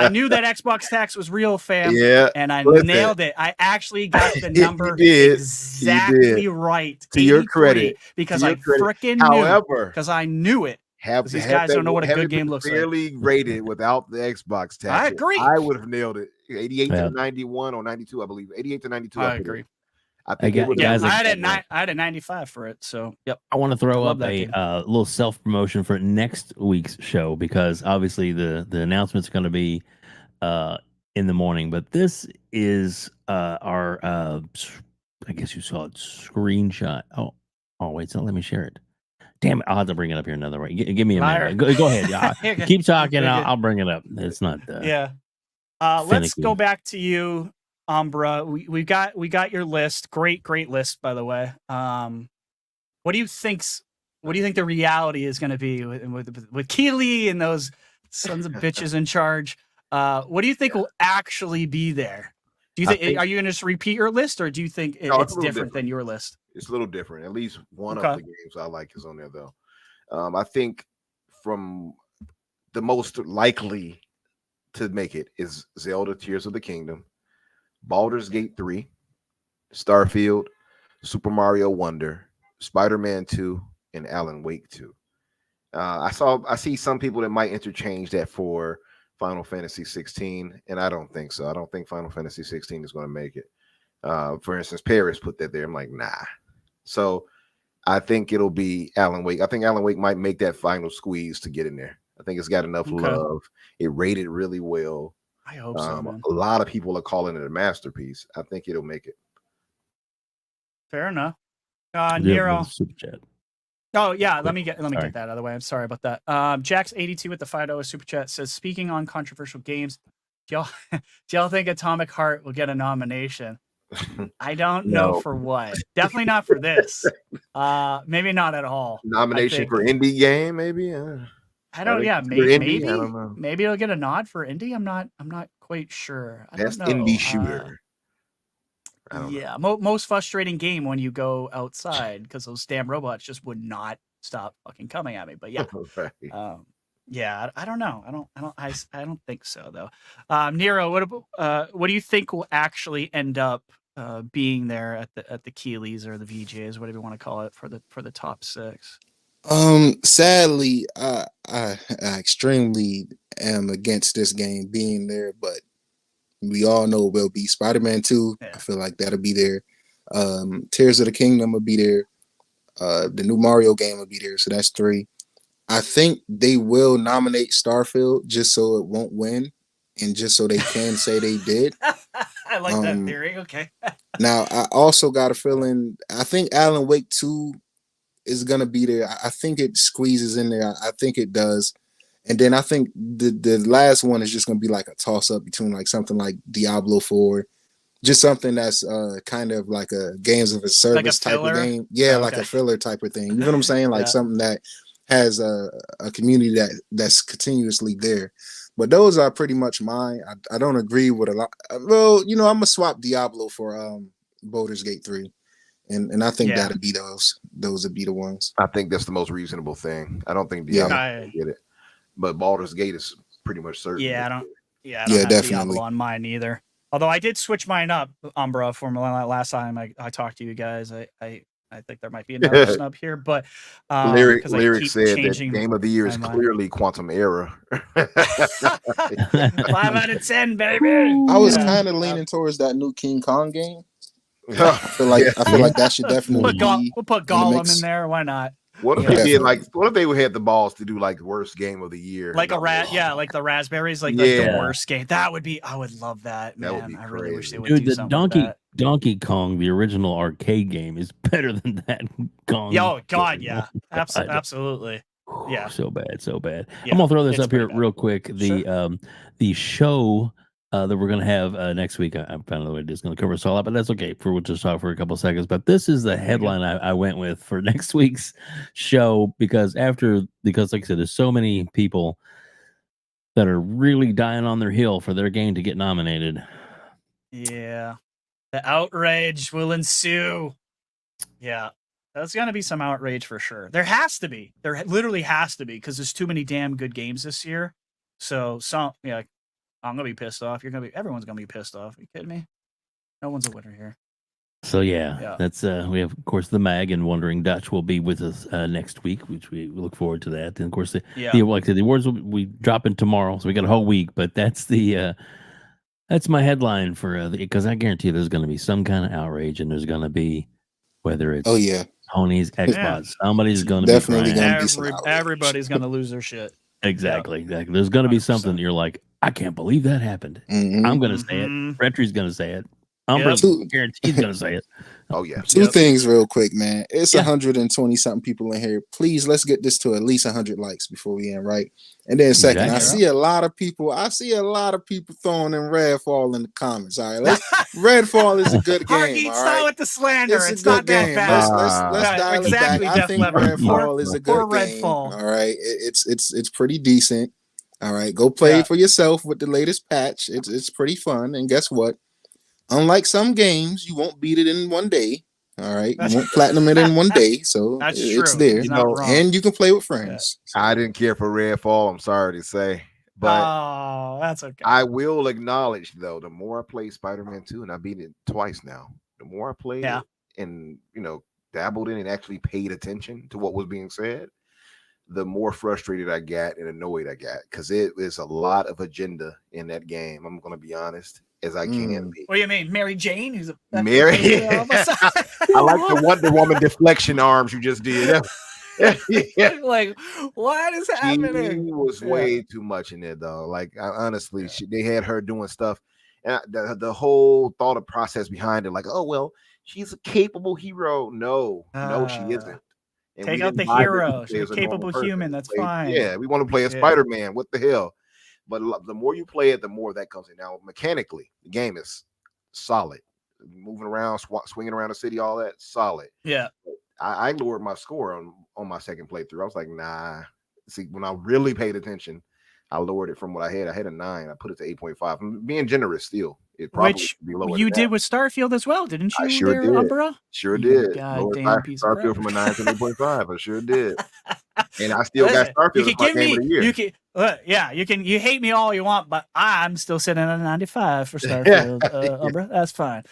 knew that Xbox tax was real, fam. Yeah, and I nailed it. I actually got the number exactly right. To your credit, because I freaking knew. Because I knew it. These guys don't know what a good game looks like. Fairly rated without the Xbox tax. I agree. I would have nailed it. 88 to 91 or 92, I believe. 88 to 92. I agree. I think I had a 95 for it. So yep. I want to throw up a little self promotion for next week's show, because obviously the announcement's going to be in the morning, but this is our I guess you saw it, screenshot. Oh wait, so let me share it. Damn it, I'll have to bring it up here another way. Give me a minute. Go ahead. Yeah, keep talking. I'll bring it up. It's not. Let's go back to you, Umbra. We got your list. Great list, by the way. What do you think the reality is going to be with Keeley and those sons of bitches in charge? What do you think will actually be there? Do you think are you going to just repeat your list, or do you think it's different than your list? It's a little different. At least one of the games I like is on there, though. I think from the most likely to make it is Zelda Tears of the Kingdom, Baldur's Gate 3, Starfield, Super Mario Wonder, Spider-Man 2, and Alan Wake 2. I see some people that might interchange that for Final Fantasy 16, and I don't think so. I don't think Final Fantasy 16 is going to make it. For instance, Paris put that there. I'm like, nah. So I think it'll be Alan Wake. I think Alan Wake might make that final squeeze to get in there. I think it's got enough love. It rated really well. I hope so, man. A lot of people are calling it a masterpiece. I think it'll make it. Fair enough. Nero. Super chat. Oh yeah, let me get that out of the way. I'm sorry about that. Jax82 with the $5 super chat says, speaking on controversial games, do y'all think Atomic Heart will get a nomination? I don't know for what. Definitely not for this. Maybe not at all. Nomination for indie game, maybe. I don't. Yeah, maybe. I don't know. Maybe it'll get a nod for indie. I'm not quite sure. That's indie shooter. Yeah, most frustrating game when you go outside, because those damn robots just would not stop fucking coming at me. But yeah, yeah, I don't know. I don't think so though. Nero, what do you think will actually end up being there at the Keeleys or the VJs, whatever you want to call it, for the top 6? Sadly, I extremely am against this game being there, but we all know it will be Spider-Man 2. Yeah. I feel like that'll be there. Tears of the Kingdom will be there. The new Mario game will be there. So that's 3. I think they will nominate Starfield just so it won't win, and just so they can say they did. I like that theory. Okay. Now, I also got a feeling, I think Alan Wake 2 is going to be there. I think it squeezes in there. I think it does. And then I think the last one is just gonna be like a toss up between like something like Diablo 4, just something that's kind of like a games of a service type of game. Yeah, like a filler type of thing. You know what I'm saying? Like something that has a community that's continuously there. But those are pretty much mine. I don't agree with a lot. Well, you know, I'm gonna swap Diablo for Baldur's Gate 3. And I think that'd be those would be the ones. I think that's the most reasonable thing. I don't think Diablo get it. But Baldur's Gate is pretty much certain. Yeah, I don't have definitely Diablo on mine either. Although I did switch mine up, Umbra, for last time I talked to you guys. I think there might be another snub here, but Lyric said that game of the year is clearly Quantum Era. 5 out of 10, baby. I was kind of leaning towards that new King Kong game. I feel like that should definitely we'll put Gollum in there. Why not? What if they did what if they had the balls to do like worst game of the year? Like like the raspberries, like the worst game. That would be. I would love that, man. That would be crazy. I really wish they would do something like that. Donkey Kong, the original arcade game, is better than that Kong. Oh God, yeah, absolutely. Yeah, so bad. Yeah, I'm gonna throw this up here real quick. The show that we're gonna have next week. I found out it's gonna cover us all up, but that's okay. We'll just talk for a couple seconds. But this is the headline I went with for next week's show because like I said, there's so many people that are really dying on their heel for their game to get nominated. Yeah, the outrage will ensue. Yeah, there's gonna be some outrage for sure. There has to be. There literally has to be because there's too many damn good games this year. So I'm gonna be pissed off. Everyone's gonna be pissed off. Are you kidding me? No one's a winner here. So that's we have of course the Mag and Wandering Dutch will be with us next week, which we look forward to that. And of course the awards will be dropping tomorrow, so we got a whole week. But that's that's my headline for because I guarantee there's going to be some kind of outrage, and there's going to be whether it's Tony's Xbox, somebody's going to definitely going to be everybody's going to lose their shit. Exactly. There's going to be something you're like, I can't believe that happened. Mm-hmm. I'm going to say it. RHETRI's going to say it. Umbra guaranteed going to say it. Oh yeah. Two things real quick, man. It's 120 something people in here. Please, let's get this to at least 100 likes before we end, right? And then second, I see a lot of people throwing in Redfall in the comments. All right, Redfall is a good game. All right, with the slander. It's not that bad. Let's dial it back. I think Redfall is a good game. All right, it's pretty decent. All right, go play it for yourself with the latest patch. It's pretty fun, and guess what? Unlike some games, you won't beat it in one day. All right, you won't platinum it in one day, so it's there. And you can play with friends. Yeah. I didn't care for Redfall. I'm sorry to say, but that's okay. I will acknowledge though, the more I play Spider-Man 2, and I beat it twice now. The more I played it and dabbled in and actually paid attention to what was being said, the more frustrated I got and annoyed I got because it is a lot of agenda in that game. I'm going to be honest. As I can be. What do you mean, Mary Jane? Who's Mary? I like the Wonder Woman deflection arms you just did. Like, what is happening? She was way too much in there, though. Like, honestly, they had her doing stuff, and the whole thought process behind it, like, oh well, she's a capable hero. No, she isn't. And take out the hero. She's a capable human. That's fine. Yeah, we want to play a Spider-Man. What the hell? But the more you play it, the more that comes in. Now, mechanically, the game is solid. Moving around, swinging around the city, all that, solid. Yeah. I lowered my score on my second playthrough. I was like, nah. See, when I really paid attention, I lowered it from what I had. I had a 9. I put it to 8.5. I'm being generous still. It probably Which be lower you did with Starfield as well, didn't you? I sure did. Umbra? Sure did. Goddamn piece of Starfield from a 9 to 8.5. I sure did. And I still got Starfield as my game of the year. You hate me all you want, but I'm still sitting at a 95 for Starfield, Umbra. That's fine.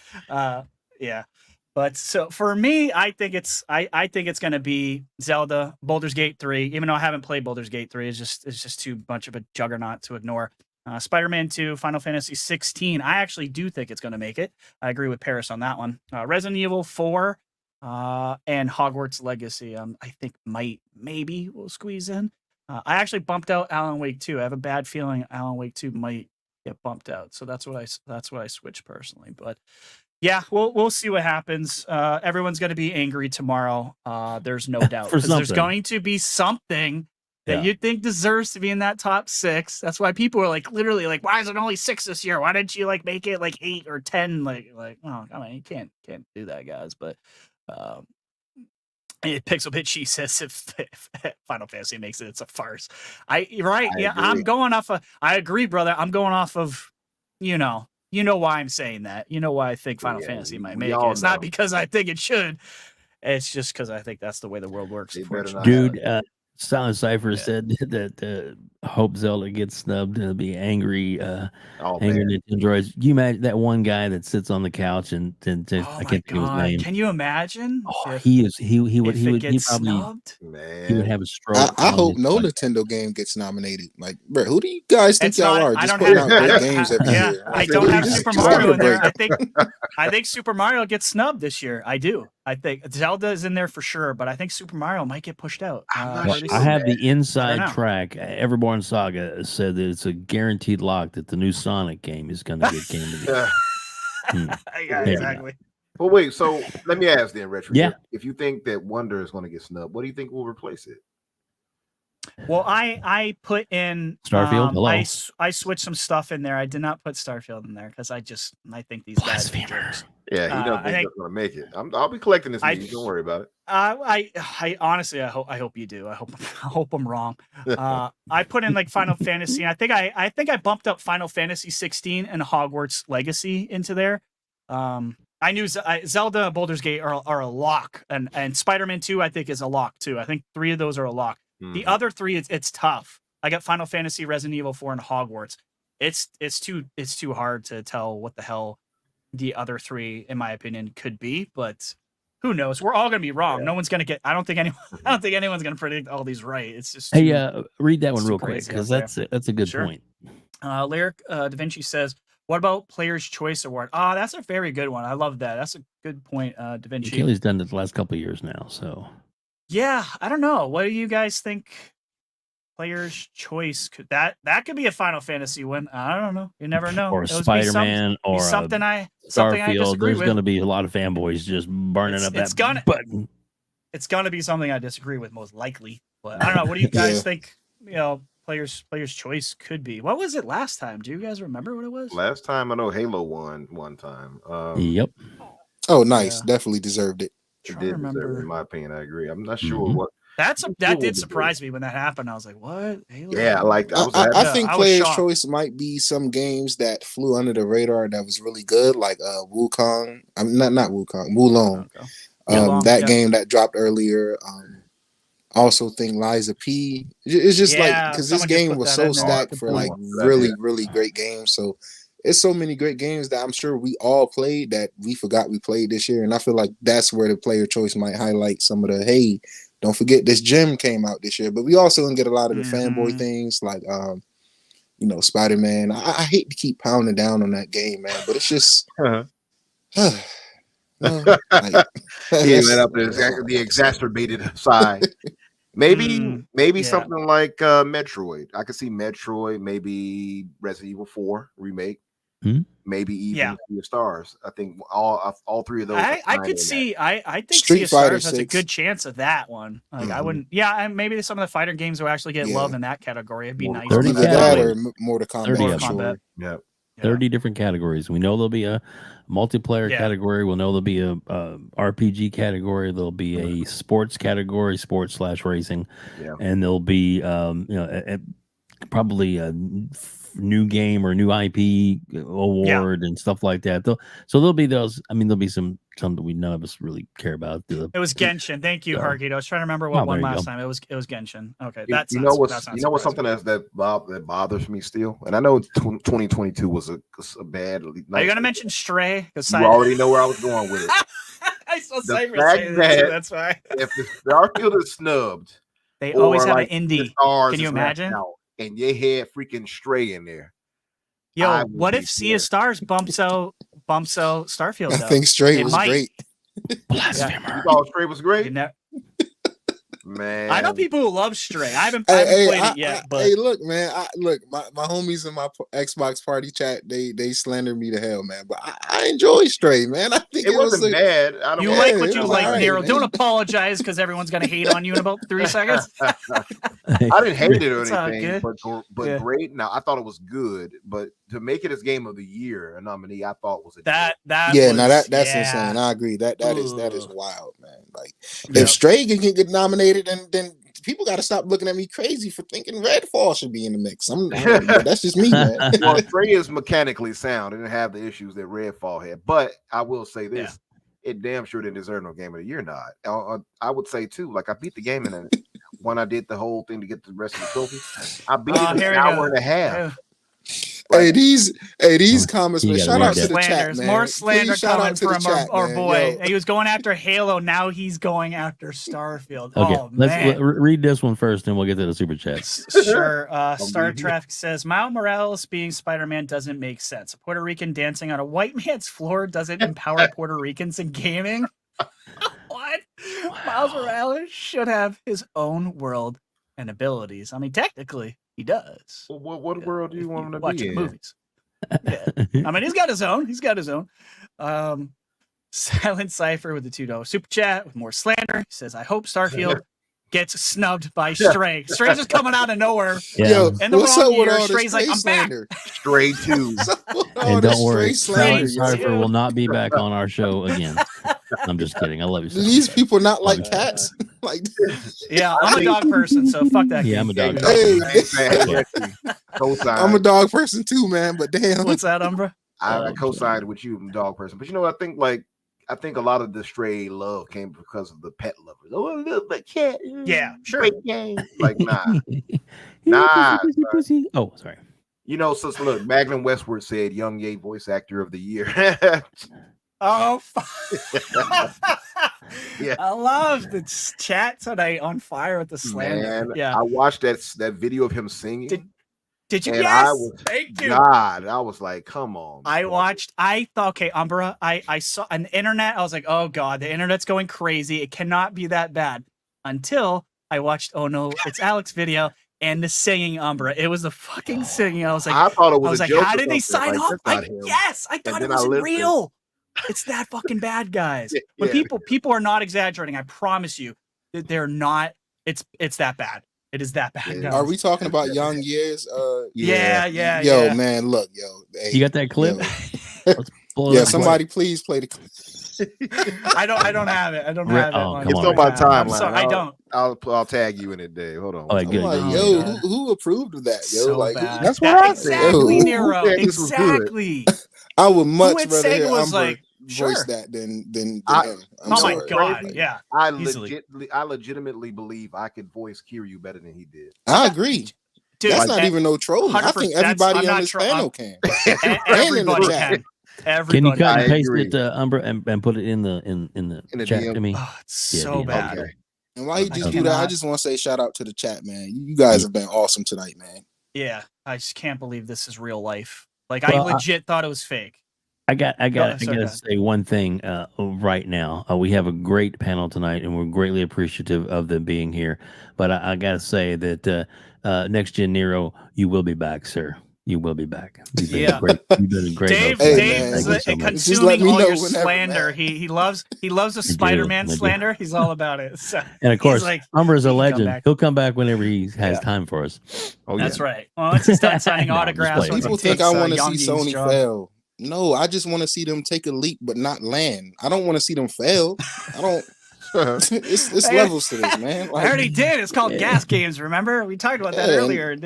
But so for me, I think it's going to be Zelda, Baldur's Gate 3. Even though I haven't played Baldur's Gate 3, it's just too much of a juggernaut to ignore. Spider-Man 2, Final Fantasy 16. I actually do think it's going to make it. I agree with Paris on that one. Resident Evil 4 and Hogwarts Legacy. I think maybe will squeeze in. I actually bumped out Alan Wake 2. I have a bad feeling Alan Wake 2 might get bumped out. So that's what I switched personally. But yeah, we'll see what happens. Everyone's going to be angry tomorrow. There's no doubt. There's going to be something that you think deserves to be in that top 6. That's why people are like, literally, like, why is it only 6 this year? Why didn't you like make it like 8 or 10? Like, oh, come on, you can't do that, guys. But Pixel Bitch, she says if Final Fantasy makes it, it's a farce. You're right. I agree. I'm going off of. I agree, brother. I'm going off of, you know why I'm saying that. You know why I think Final Fantasy might make it. It's not because I think it should. It's just because I think that's the way the world works. Dude, Silent Cypher said that hope Zelda gets snubbed. He'll be angry. Angry Nintendo droids. You imagine that one guy that sits on the couch and I can't think of his name. Can you imagine? Oh, he would snubbed. He would have a stroke. I hope no Nintendo game gets nominated. Like, bro, who do you guys think y'all are? Just putting out great games every year. I don't have Super Mario in there. I think Super Mario gets snubbed this year. I do. I think Zelda is in there for sure, but I think Super Mario might get pushed out. I have the inside track. Everborn Saga said that it's a guaranteed lock that the new Sonic game is going to get Game of the Year. Yeah, exactly. Well, wait. So let me ask then, Retro. Yeah. If you think that Wonder is going to get snubbed, what do you think will replace it? Well, I put in Starfield. Hello. I switched some stuff in there. I did not put Starfield in there because I think these guys are jerks. Yeah, he doesn't think they're going to make it. I'll be collecting this news. Don't worry about it. I honestly, I hope you do. I hope I'm wrong. I put in like Final Fantasy. And I think I bumped up Final Fantasy 16 and Hogwarts Legacy into there. I knew Zelda and Baldur's Gate are a lock, and Spider-Man 2 I think is a lock too. I think 3 of those are a lock. The other 3, it's tough. I got Final Fantasy, Resident Evil 4, and Hogwarts. It's too hard to tell what the hell the other 3, in my opinion, could be. But who knows? We're all gonna be wrong. No one's gonna get. I don't think anyone's gonna predict all these right. It's just read that one real quick because that's a good point. Lyric Da Vinci says, "What about Player's Choice Award?" That's a very good one. I love that. That's a good point, Da Vinci. Kelly's done it the last couple of years now, so. Yeah, I don't know. What do you guys think? Player's Choice could could be a Final Fantasy win. I don't know. You never know. Or Spider-Man, or something I Starfield. There's going to be a lot of fanboys just burning up that button. It's going to be something I disagree with, most likely. But I don't know. What do you guys think? Player's Choice could be. What was it last time? Do you guys remember what it was? Last time I know Halo won one time. Yep. Oh, nice. Definitely deserved it. It did deserve it, in my opinion. I agree. I'm not sure what. That did surprise me when that happened. I was like, "What?" Halo? Yeah, I think Player's Choice might be some games that flew under the radar that was really good, like Wukong. I'm not Wukong, Wulong. Okay. That game that dropped earlier. Also think Liza P. It's just like because this game was so stacked for like really, really great games. So it's so many great games that I'm sure we all played that we forgot we played this year. And I feel like that's where the Player Choice might highlight some of the, don't forget this gem came out this year. But we also gonna get a lot of the fanboy things like Spider-Man. I hate to keep pounding down on that game, man, but it's just he went up the exacerbated side. Maybe something like Metroid. I could see Metroid, maybe Resident Evil 4 remake. Maybe even Sea of Stars. I think all 3 of those. I could see. I think Sea of Stars has a good chance of that one. Like I wouldn't. Yeah, and maybe some of the fighter games will actually get love in that category. It'd be nice. 30 that or Mortal Kombat. Yeah. 30 different categories. We know there'll be a multiplayer category. We'll know there'll be a RPG category. There'll be a sports category, sports/racing, and there'll be probably a new game or new IP award and stuff like that. So there'll be those. I mean, there'll be some that we none of us really care about. It was Genshin. Thank you, Hargate. I was trying to remember what won last time. It was Genshin. Okay, that's what's something that bothers me still, and I know 2022 was a bad. Are you gonna mention Stray? Because you already know where I was going with it. I saw Cypher say that too, that's why. If the Starfield is snubbed, they always have an indie. Can you imagine? And you had freaking Stray in there. Yo, what if Sea of Stars bumps out Starfield? I think Stray was great. Blasphemer. You thought Stray was great? Man, I know people who love Stray. I haven't played it yet. But hey, look, man. My homies in my Xbox party chat, they slander me to hell, man. But I enjoy Stray, man. I think it wasn't bad. I don't you know. like what it you was like, alright, Nero. man. Don't apologize because everyone's gonna hate on you in about 3 seconds. I didn't hate it or It's all anything, good. but Yeah. great. Now I thought it was good, but to make it as Game of the Year a nominee, I thought was a that yeah, was, now that's yeah. insane. I agree. That is Ugh. wild, man. Like Yep. if Stray can get nominated, then people got to stop looking at me crazy for thinking Redfall should be in the mix. But that's just me, man. Well, Stray is mechanically sound. It didn't have the issues that Redfall had. But I will say this: it damn sure didn't deserve no Game of the Year nod. I would say too. Like I beat the game in it when I did the whole thing to get the rest of the trophy. I beat it in an hour and a half. Hey, these comments, man. Shout out to the chat, man. More slander coming from our boy. Yo. He was going after Halo. Now he's going after Starfield. Okay, Oh, man. read this one first, and we'll get to the super chats. Sure. Star Traffic says Miles Morales being Spider-Man doesn't make sense. A Puerto Rican dancing on a white man's floor doesn't empower Puerto Ricans in gaming. What? Wow. Miles Morales should have his own world and abilities. I mean, technically, he does. Well, what world do you want him to be in? Movies. Yeah. I mean, he's got his own. Silent Cypher with the $2 super chat with more slander. He says, I hope Starfield gets snubbed by Stray. Stray's just coming out of nowhere. Yeah. Yo, in the wrong year, Stray's like, I'm slander? back. Stray 2. And don't worry, Stray Silent Cypher will not be back on our show again. I'm just kidding. I love you. Do these people not like cats? Like, yeah, I'm a dog person, so fuck that. Yeah, I'm a dog person. I'm a dog person too, man. But damn, what's that, Umbra? I co-signed with you, I'm a dog person. But you know, I think a lot of the Stray love came because of the pet lovers. Oh, look, the cat. Yeah, sure. Great game. Like, nah. Pussy. Oh, sorry. You know, so look, Magnum Westward said Young Ye voice actor of the year. Oh, yeah. I love the chat tonight on fire with the slander. Man, yeah, I watched that video of him singing. Did you? And Yes, thank you. God, I was like, come on. I thought, okay, Umbra, I saw on the internet. I was like, oh God, the internet's going crazy. It cannot be that bad. Until I watched, oh no, it's Alex video and the singing, Umbra. It was the fucking singing. I was like, I thought it was. How did they sign off? Yes, I thought it was real. It's that fucking bad, guys. When people are not exaggerating, I promise you that they're not. It's that bad. It is that bad. Are we talking about Young Years? Yeah. Yo, man, look, yo. Hey, you got that clip? Yeah, somebody please play the clip. I don't have it. I don't have it. It's on my timeline. So I don't. I'll tag you in it, Dave. Hold on. Oh, good. Like, yo, who approved of that? Yo, so like bad. That's what I said. Exactly, Yo, Nero. Exactly. I would much rather hear was Umbra like, voice that than him. Oh my God! Yeah, I legitimately believe I could voice Kiryu better than he did. I agree. Dude, that's not even no troll. I think everybody on this panel can. Everybody can. Can you cut and paste it, Umbra, and put it in the chat DM? to me? Oh, it's so bad. Okay. And while you just do that, I just want to say shout out to the chat, man. You guys have been awesome tonight, man. Yeah, I just can't believe this is real life. Like, I legit thought it was fake. I gotta say one thing right now. We have a great panel tonight, and we're greatly appreciative of them being here. But I gotta say that NextGenNero, you will be back, sir. You will be back. You've been great. You've been a great. Dave's consuming all your slander. Whenever, he loves the Spider-Man slander. He's all about it. So, and of course, like, Umbra's a legend. He'll come back whenever he has time for us. Oh, that's right. Well, once he's done signing autographs, people think I want to see Sony fail. No, I just want to see them take a leap but not land. I don't want to see them fail. I don't. It's levels to this, man. Like, I already did. It's called gas games. Remember, we talked about that earlier.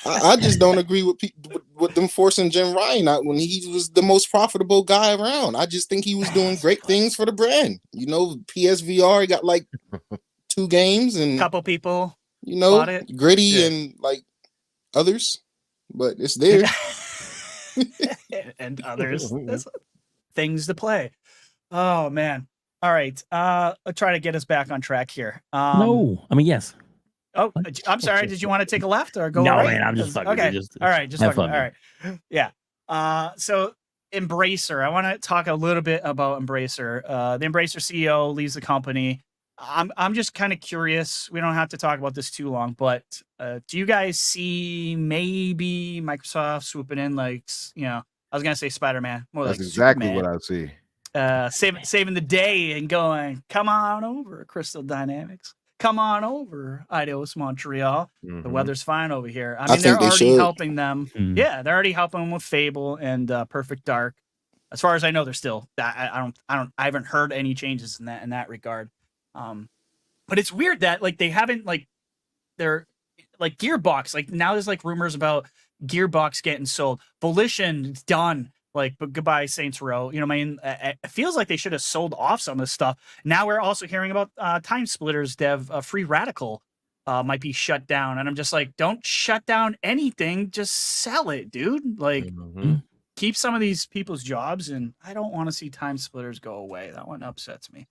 I just don't agree with them forcing Jim Ryan out when he was the most profitable guy around. I just think he was doing great things for the brand. You know, PSVR got like 2 games and a couple people. You know, Gritty and like others, but it's there. And others. Things to play. Oh man. All right. I'll try to get us back on track here. No, I mean yes. Oh, I'm sorry. Did you want to take a left or go no, right? Man, I'm just fucking. Okay. All right. Just have fucking. fun. All right. Yeah. So Embracer. I want to talk a little bit about Embracer. The Embracer CEO leaves the company. I'm just kind of curious. We don't have to talk about this too long, but do you guys see maybe Microsoft swooping in, like, you know, I was gonna say Spider-Man, more That's like exactly Superman, what I see. saving the day and going, come on over, Crystal Dynamics. Come on over, Eidos Montreal. The weather's fine over here. I mean, they're think they already should. helping them. Yeah, they're already helping them with Fable and Perfect Dark. As far as I know, they're still. I haven't heard any changes in that regard. But it's weird that like they haven't like they're like Gearbox. Like now there's like rumors about Gearbox getting sold. Volition's done. Like, but goodbye Saints Row. You know what I mean? It feels like they should have sold off some of this stuff. Now we're also hearing about Time Splitters dev Free Radical might be shut down, and I'm just like, don't shut down anything. Just sell it, dude. Like, keep some of these people's jobs, and I don't want to see Time Splitters go away. That one upsets me.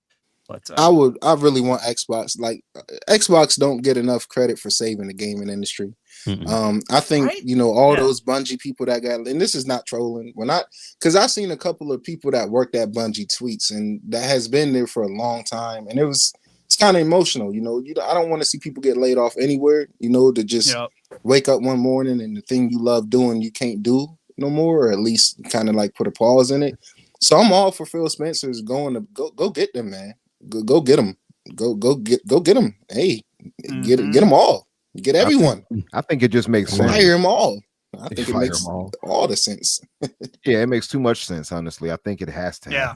But I really want Xbox. Like Xbox don't get enough credit for saving the gaming industry. I think Right? you know all those Bungie people that got, and this is not trolling. We're not, because I've seen a couple of people that worked at Bungie tweets, and that has been there for a long time, and it's kind of emotional. You know, I don't want to see people get laid off anywhere. You know, to just wake up one morning and the thing you love doing you can't do no more, or at least kind of like put a pause in it. So I'm all for Phil Spencer's going to go get them, man. Go get them. Go get them. Hey, get them all. Get everyone. I think it just makes sense. Fire them all. I think it makes all the sense. Yeah, it makes too much sense. Honestly, I think it has to. Yeah.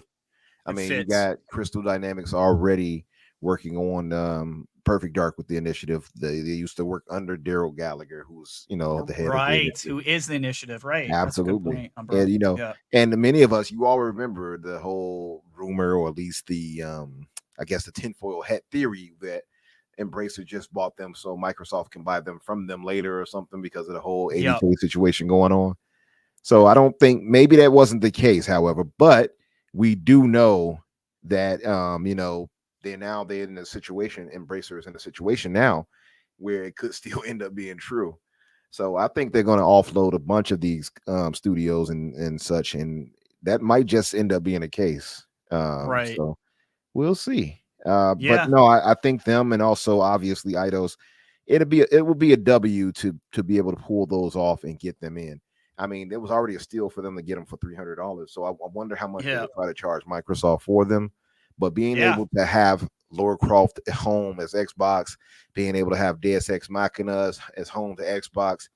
I mean, you got Crystal Dynamics already working on Perfect Dark with the initiative. They used to work under Daryl Gallagher, who's the head. Right, who is the initiative? Right. Absolutely. And and many of us, you all remember the whole rumor, or at least the I guess the tinfoil hat theory that Embracer just bought them so Microsoft can buy them from them later or something because of the whole 80K situation going on. So I don't think, maybe that wasn't the case, however, but we do know that they're in a situation, Embracer is in a situation now where it could still end up being true. So I think they're going to offload a bunch of these studios and such, and that might just end up being a case. Right. So we'll see. But no, I think them, and also obviously Eidos, it will be a W to be able to pull those off and get them in. I mean, it was already a steal for them to get them for $300. So I wonder how much they would try to charge Microsoft for them. But being able to have Lara Croft at home as Xbox, being able to have Deus Ex Machina as home to Xbox,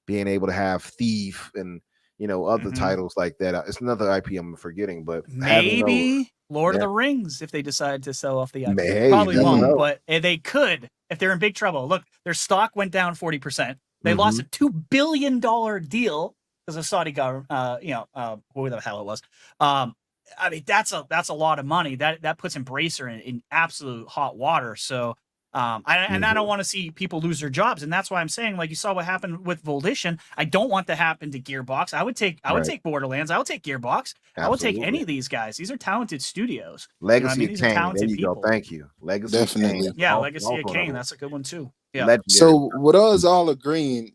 being able to have Thief and other titles like that. It's another IP I'm forgetting, but maybe Lord of the Rings, if they decide to sell off the IP. Hey, probably won't, but they could if they're in big trouble. Look, their stock went down 40%. They lost a $2 billion deal because the Saudi government, who the hell it was. I mean, that's a lot of money. That puts Embracer in absolute hot water. So, I don't want to see people lose their jobs, and that's why I'm saying, like you saw what happened with Volition. I don't want to happen to Gearbox. I would take Borderlands. I would take Gearbox. Absolutely. I would take any of these guys. These are talented studios. Legacy of Kain. There you go. Thank you. Legacy Definitely. of Kain. Yeah, Legacy of Kain. That's a good one too. Yeah. Legendary. So with us all agreeing,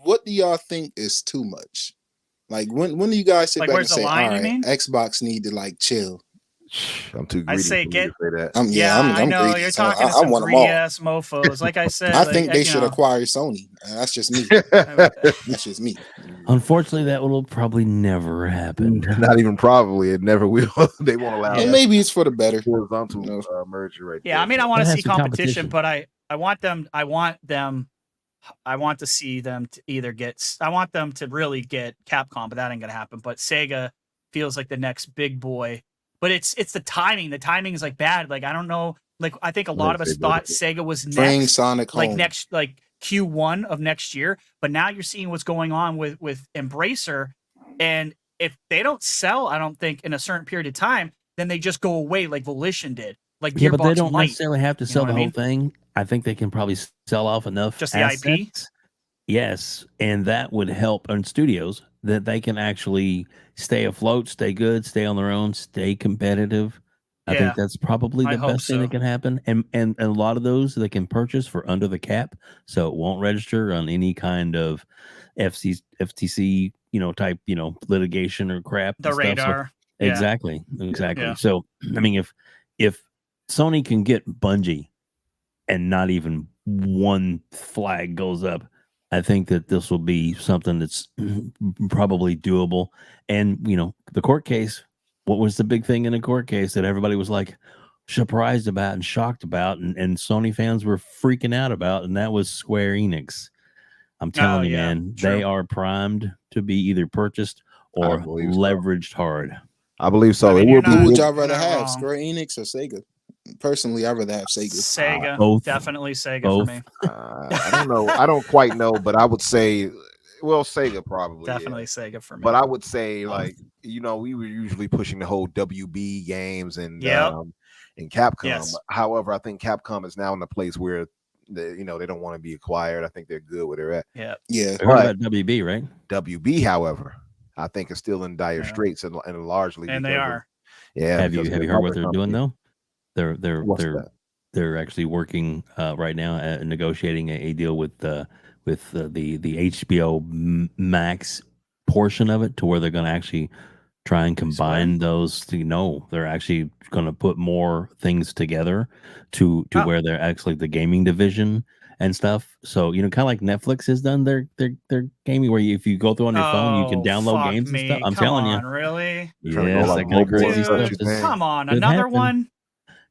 what do y'all think is too much? Like when do you guys sit back and say, all right, Xbox need to like chill? I'm too greedy. I say to say that. I'm I know greedy. you're talking to some greedy ass mofos. Like I said, I think they should acquire Sony. That's just me. That's just me. Unfortunately, that will probably never happen. Not even probably. It never will. They won't allow it. And maybe it's for the better. Horizontal merger right there. I mean, I want to see competition, but I want to see them to either get. I want them to really get Capcom, but that ain't gonna happen. But Sega feels like the next big boy. But it's the timing. The timing is like bad. Like I don't know. Like I think a lot of us thought Sega was next, Sonic like home. next, like Q1 of next year. But now you're seeing what's going on with Embracer, and if they don't sell, I don't think in a certain period of time, then they just go away like Volition did. Like Gearbox but they don't might. necessarily have to sell the whole thing. I think they can probably sell off enough just the assets. IP. Yes, and that would help on studios that they can actually stay afloat, stay good, stay on their own, stay competitive. I think that's probably the best thing that can happen. And a lot of those they can purchase for under the cap, so it won't register on any kind of FTC, type, litigation or crap. The radar. So, exactly. Yeah. So, I mean, if Sony can get Bungie and not even one flag goes up, I think that this will be something that's probably doable. And, the court case, what was the big thing in the court case that everybody was like surprised about and shocked about and Sony fans were freaking out about? And that was Square Enix. I'm telling you, man, true. they are primed to be either purchased or leveraged hard. I believe so. I mean, Who would y'all rather not have, wrong. Square Enix or Sega? Personally, I'd rather have Sega. Sega, Both. definitely Sega Both. for me. I don't know. I don't quite know, but I would say, well, Sega probably. Definitely Sega for me. But I would say, like, we were usually pushing the whole WB games and Capcom. Yes. However, I think Capcom is now in a place where they don't want to be acquired. I think they're good where they're at. Yeah. I heard about WB, right? WB, however, I think is still in dire straits and largely. And they are. Have you heard what they're doing though? What's that? They're actually working right now at negotiating a deal with the HBO Max portion of it to where they're going to actually try and combine those. They're actually going to put more things together to where they're actually the gaming division and stuff. So kind of like Netflix has done their gaming, where if you go through on your phone, you can download games and stuff. I'm telling you, really? Yes, like that kind of crazy mobile stuff. stuff. Come on, another one.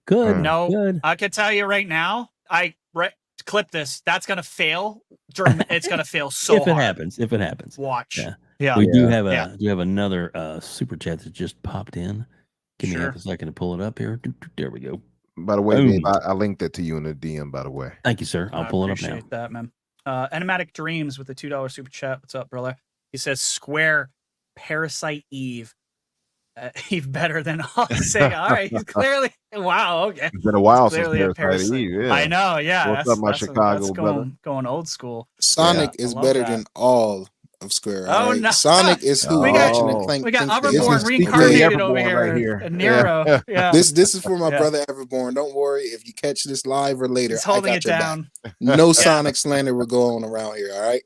Good. No, good. I can tell you right now. Clip this. That's gonna fail. It's gonna fail so if it hard. happens. Watch. Yeah. We do have another super chat that just popped in. Give me half a second to pull it up here. There we go. By the way, Dave, I linked that to you in the DM. By the way, thank you, sir. I'll pull it up now. Appreciate that, man. Enigmatic Dreams with the $2 super chat. What's up, brother? He says Square Parasite Eve. Eve better than us. All right, he's clearly Okay. It's been a while since Parasite Eve. Yeah. I know. Yeah, what's up, my Chicago brother? Going old school. Sonic is better than all of Square. Oh no, Sonic is who Ratchet and Clank. We got Everborn reincarnated over here. And Nero. Yeah. This is for my brother Everborn. Don't worry if you catch this live or later. He's holding it down. No Sonic slander will go on around here. All right.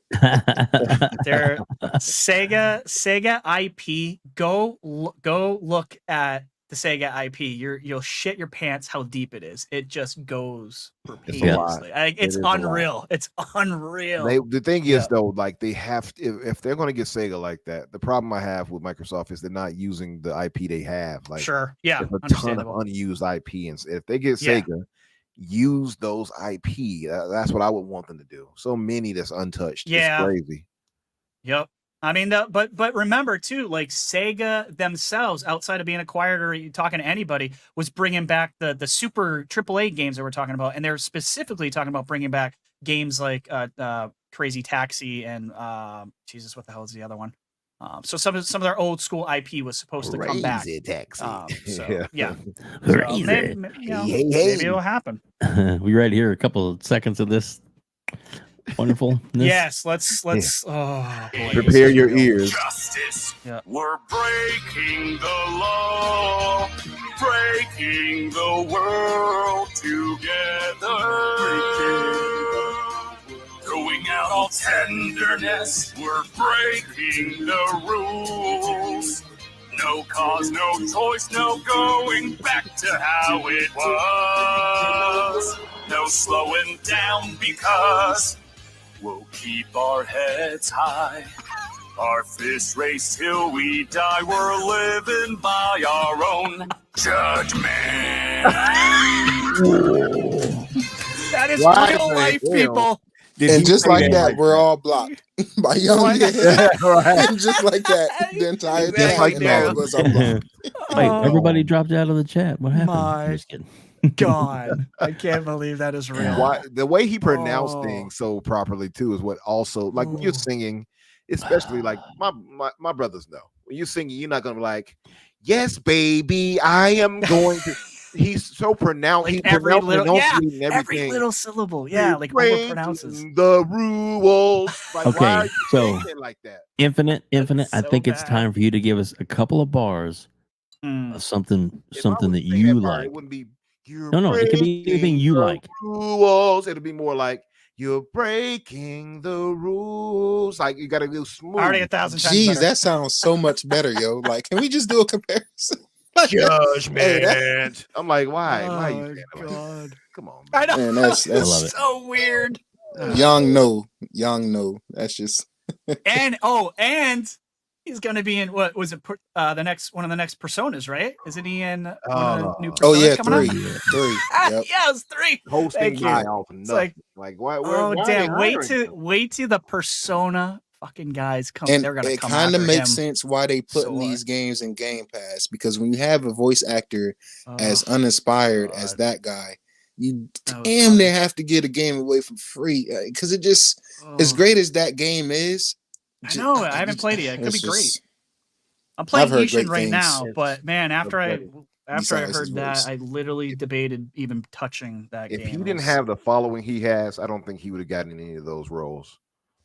They're Sega IP. Go look at the Sega IP. You'll shit your pants how deep it is. It just goes repeatedly. It's unreal. It's unreal. The thing is though, like they have if they're going to get Sega like that, the problem I have with Microsoft is they're not using the IP they have. Like there's a ton of unused IP, and if they get Sega, use those IP. That's what I would want them to do. So many that's untouched. Yeah, it's crazy. Yep. I mean, but remember too, like Sega themselves, outside of being acquired or talking to anybody, was bringing back the super AAA games that we're talking about, and they're specifically talking about bringing back games like Crazy Taxi and Jesus, what the hell is the other one? So some of their old school IP was supposed to come back. Crazy Taxi. Maybe it'll happen. We ready to hear a couple of seconds of this. Wonderful. Yes, let's oh boy, prepare your ears. Justice. We're breaking the law, breaking the world together. Throwing out all tenderness, we're breaking the rules. No cause, no choice, no going back to how it was. No slowing down because we'll keep our heads high. Our fist race till we die. We're living by our own judgment. That is real life, people. And just like that, we're all blocked by young men. And just like that, the entire time, all of us are blocked. Wait, everybody dropped out of the chat. What happened? My Just kidding. God, I can't believe that is real. The way he pronounced things so properly too is what also, like when you're singing, especially like my brothers know when you're singing, you're not gonna be like, yes, baby, I am going to. He's so pronounced. Like he every little syllable. Yeah, like overpronounces the rules. Like, okay, so like that. Infinite. I so think it's time for you to give us a couple of bars of something that you like. It wouldn't be. No, it could be anything you like. Rules. It'll be more like you're breaking the rules. Like you got to go smooth. Already 1,000 times. Jeez, better. that sounds so much better, yo. Like, can we just do a comparison? Judgment. I'm like, why? Why are you Oh, saying that? God. Come on, I man. know. Man, that's I love it. so weird. young no. That's just And he's gonna be in what was it? The next one of the next Personas, right? Isn't he in one of the new Personas oh yeah, coming three. out? Three. Yep. Yeah, it's 3. Hosting Thank you. guy off of It's nothing. Like, why? Oh why damn! Are they hiring him? Wait till the Persona fucking guys come. And They're gonna it come kind of after makes him. sense why they putting So these games in Game Pass, because when you have a voice actor as Oh, uninspired God. as that guy, you That was damn funny. near have to get a game away for free, because it just as Oh. great as that game is. I know. I haven't played it yet. It could be it's great. just- I'm playing heard Ishin great right things. now, but man, after I Besides his heard that, voice. I literally debated even touching that If game. he It didn't was- have the following he has, I don't think he would have gotten any of those roles.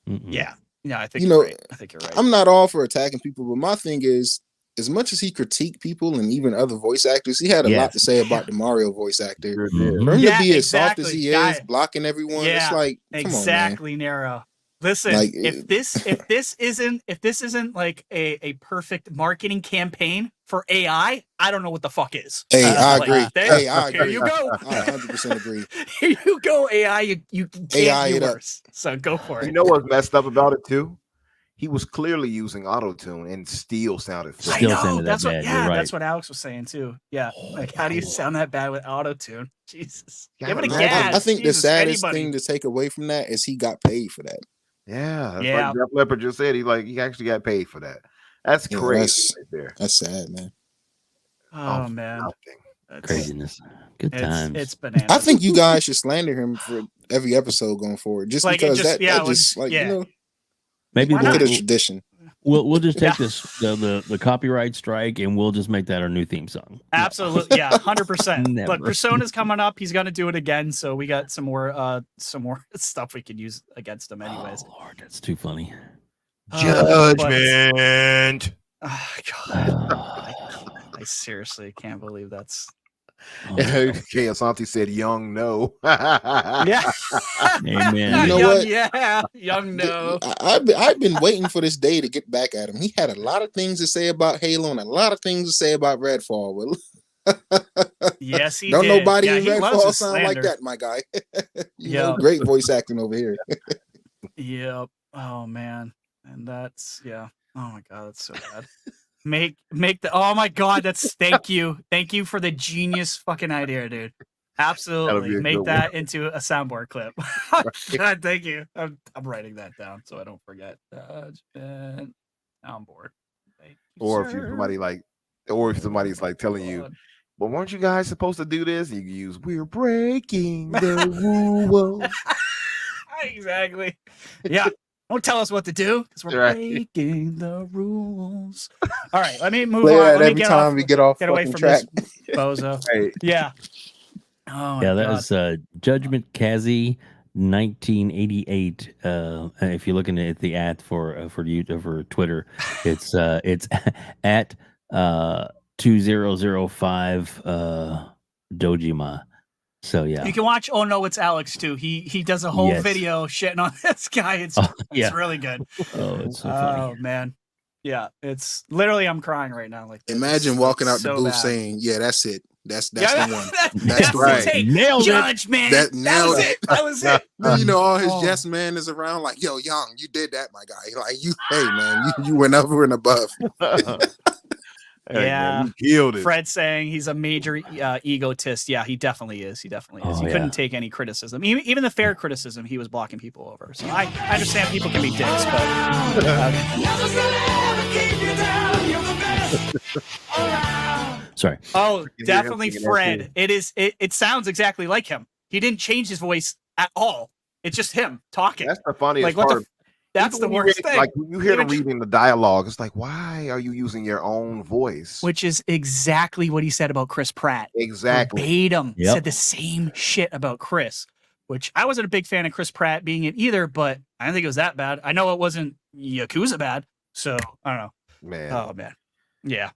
yeah, I think You you're know, right. I think you're right. I'm not all for attacking people, but my thing is, as much as he critiqued people and even other voice actors, he had a lot to say about the Mario voice actor. Sure Mhm. did. For him Yeah, to be as soft as exactly. he Guy- is, blocking everyone, Yeah, it's like, come exactly, Nero. Listen, Like, if this isn't like a perfect marketing campaign for AI, I don't know what the fuck is. on, man. Hey, I Like, agree. there- Hey, I Here agree. you go. I 100% agree. Here you go, AI. You can't AI do it up. worse. So go for You it. know what's messed up about it too? He was clearly using auto-tune and still sounded Still fake. I know. sounded that That's what. bad, Yeah, you're right. that's what Alex was saying too. Yeah, like how do you sound that bad with auto tune? Jesus, Yeah, give it a I- gas. I think Jesus, the saddest anybody. thing to take away from that is he got paid for that. Yeah, that's Yeah. like Jeff Leppard just said. He actually got paid for that. That's Yeah, crazy right there. That's sad, man. Oh for man, nothing. That's- Craziness. Good times. It's bananas. I think you guys should slander him for every episode going forward, just Like, it because just- that yeah, just like yeah. you know, Maybe Why look at not? a tradition. we'll just take Yeah. this the copyright strike and we'll just make that our new theme song. Absolutely, yeah, 100%. Never. Look, Persona's coming up. He's gonna do it again, so we got some more stuff we could use against him, anyways. Oh, Lord, that's too funny. Judgment. Oh, God. I seriously can't believe that's. Oh, Okay, Asante said young no. Yeah. Amen. You know young, what? Yeah, young no. I've been waiting for this day to get back at him. He had a lot of things to say about Halo and a lot of things to say about Redfall. Well, Yes, he don't did. nobody Yeah, in he loves Redfall his sound like slander. that, my guy. Yeah. Great voice acting over here. Yep. Oh man, and that's yeah. Oh my God, that's so bad. Make the. Oh my God, that's thank you for the genius fucking idea, dude. Absolutely, a make good that into a soundboard clip. God, thank you. I'm writing that down so I don't forget. Soundboard. Thank you, Or if sir. if somebody's like telling you, God. well, weren't you guys supposed to do this? You can use "We're breaking the rules." Exactly. Yeah. Don't tell us what to do because we're Right. breaking the rules. All right, let me move Play on. that Let me every time we get off get away fucking from track. this bozo. Hey, Yeah. Oh my Yeah, that God. was Judgment Kazi 1988. If you're looking at the ad for YouTube for Twitter, it's at 2005 Dojima. So yeah, You can watch Oh No, It's Alex too. He does a whole Yes. video shitting on this guy. It's yeah. it's really good. Oh, it's so Oh funny. man. Yeah, it's literally I'm crying right now. Like this. Imagine It's walking out so the booth bad. saying, "Yeah, that's it. That's Yeah, the one." That's the the one. take. Nailed it. Judgment. That That was nailed it. That was it. Then you know all his Oh. yes man is around, like, "Yo, Young, you did that, my guy. Like you, hey man, you went over and above." hey, Yeah. man, you killed it. Fred saying he's a major egotist. Yeah, he definitely is. He definitely is. Oh, He yeah. couldn't take any criticism. Even the fair criticism, he was blocking people over. So I understand people can be dicks, but Sorry. oh, hear him definitely singing that Fred. It sounds exactly like him. He didn't change his voice at all. It's just him talking. That's the funniest Like what part. that's Even the when you worst read- thing. Like when you hear them Even- reading the dialogue, it's like, why are you using your own voice? Which is exactly what he said about Chris Pratt. Exactly. Verbatim Yep. said the same shit about Chris, which I wasn't a big fan of Chris Pratt being in either, but I didn't think it was that bad. I know it wasn't Yakuza bad, so I don't know. Man. Oh man, yeah,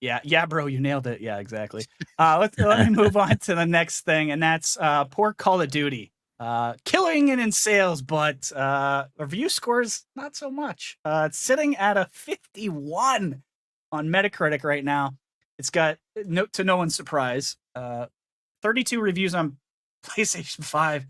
yeah, bro, you nailed it. Yeah, exactly. Let me move on to the next thing, and that's poor Call of Duty. Killing it in sales, but review scores not so much. It's sitting at a 51 on Metacritic right now, it's got to no one's surprise, 32 reviews on PlayStation 5,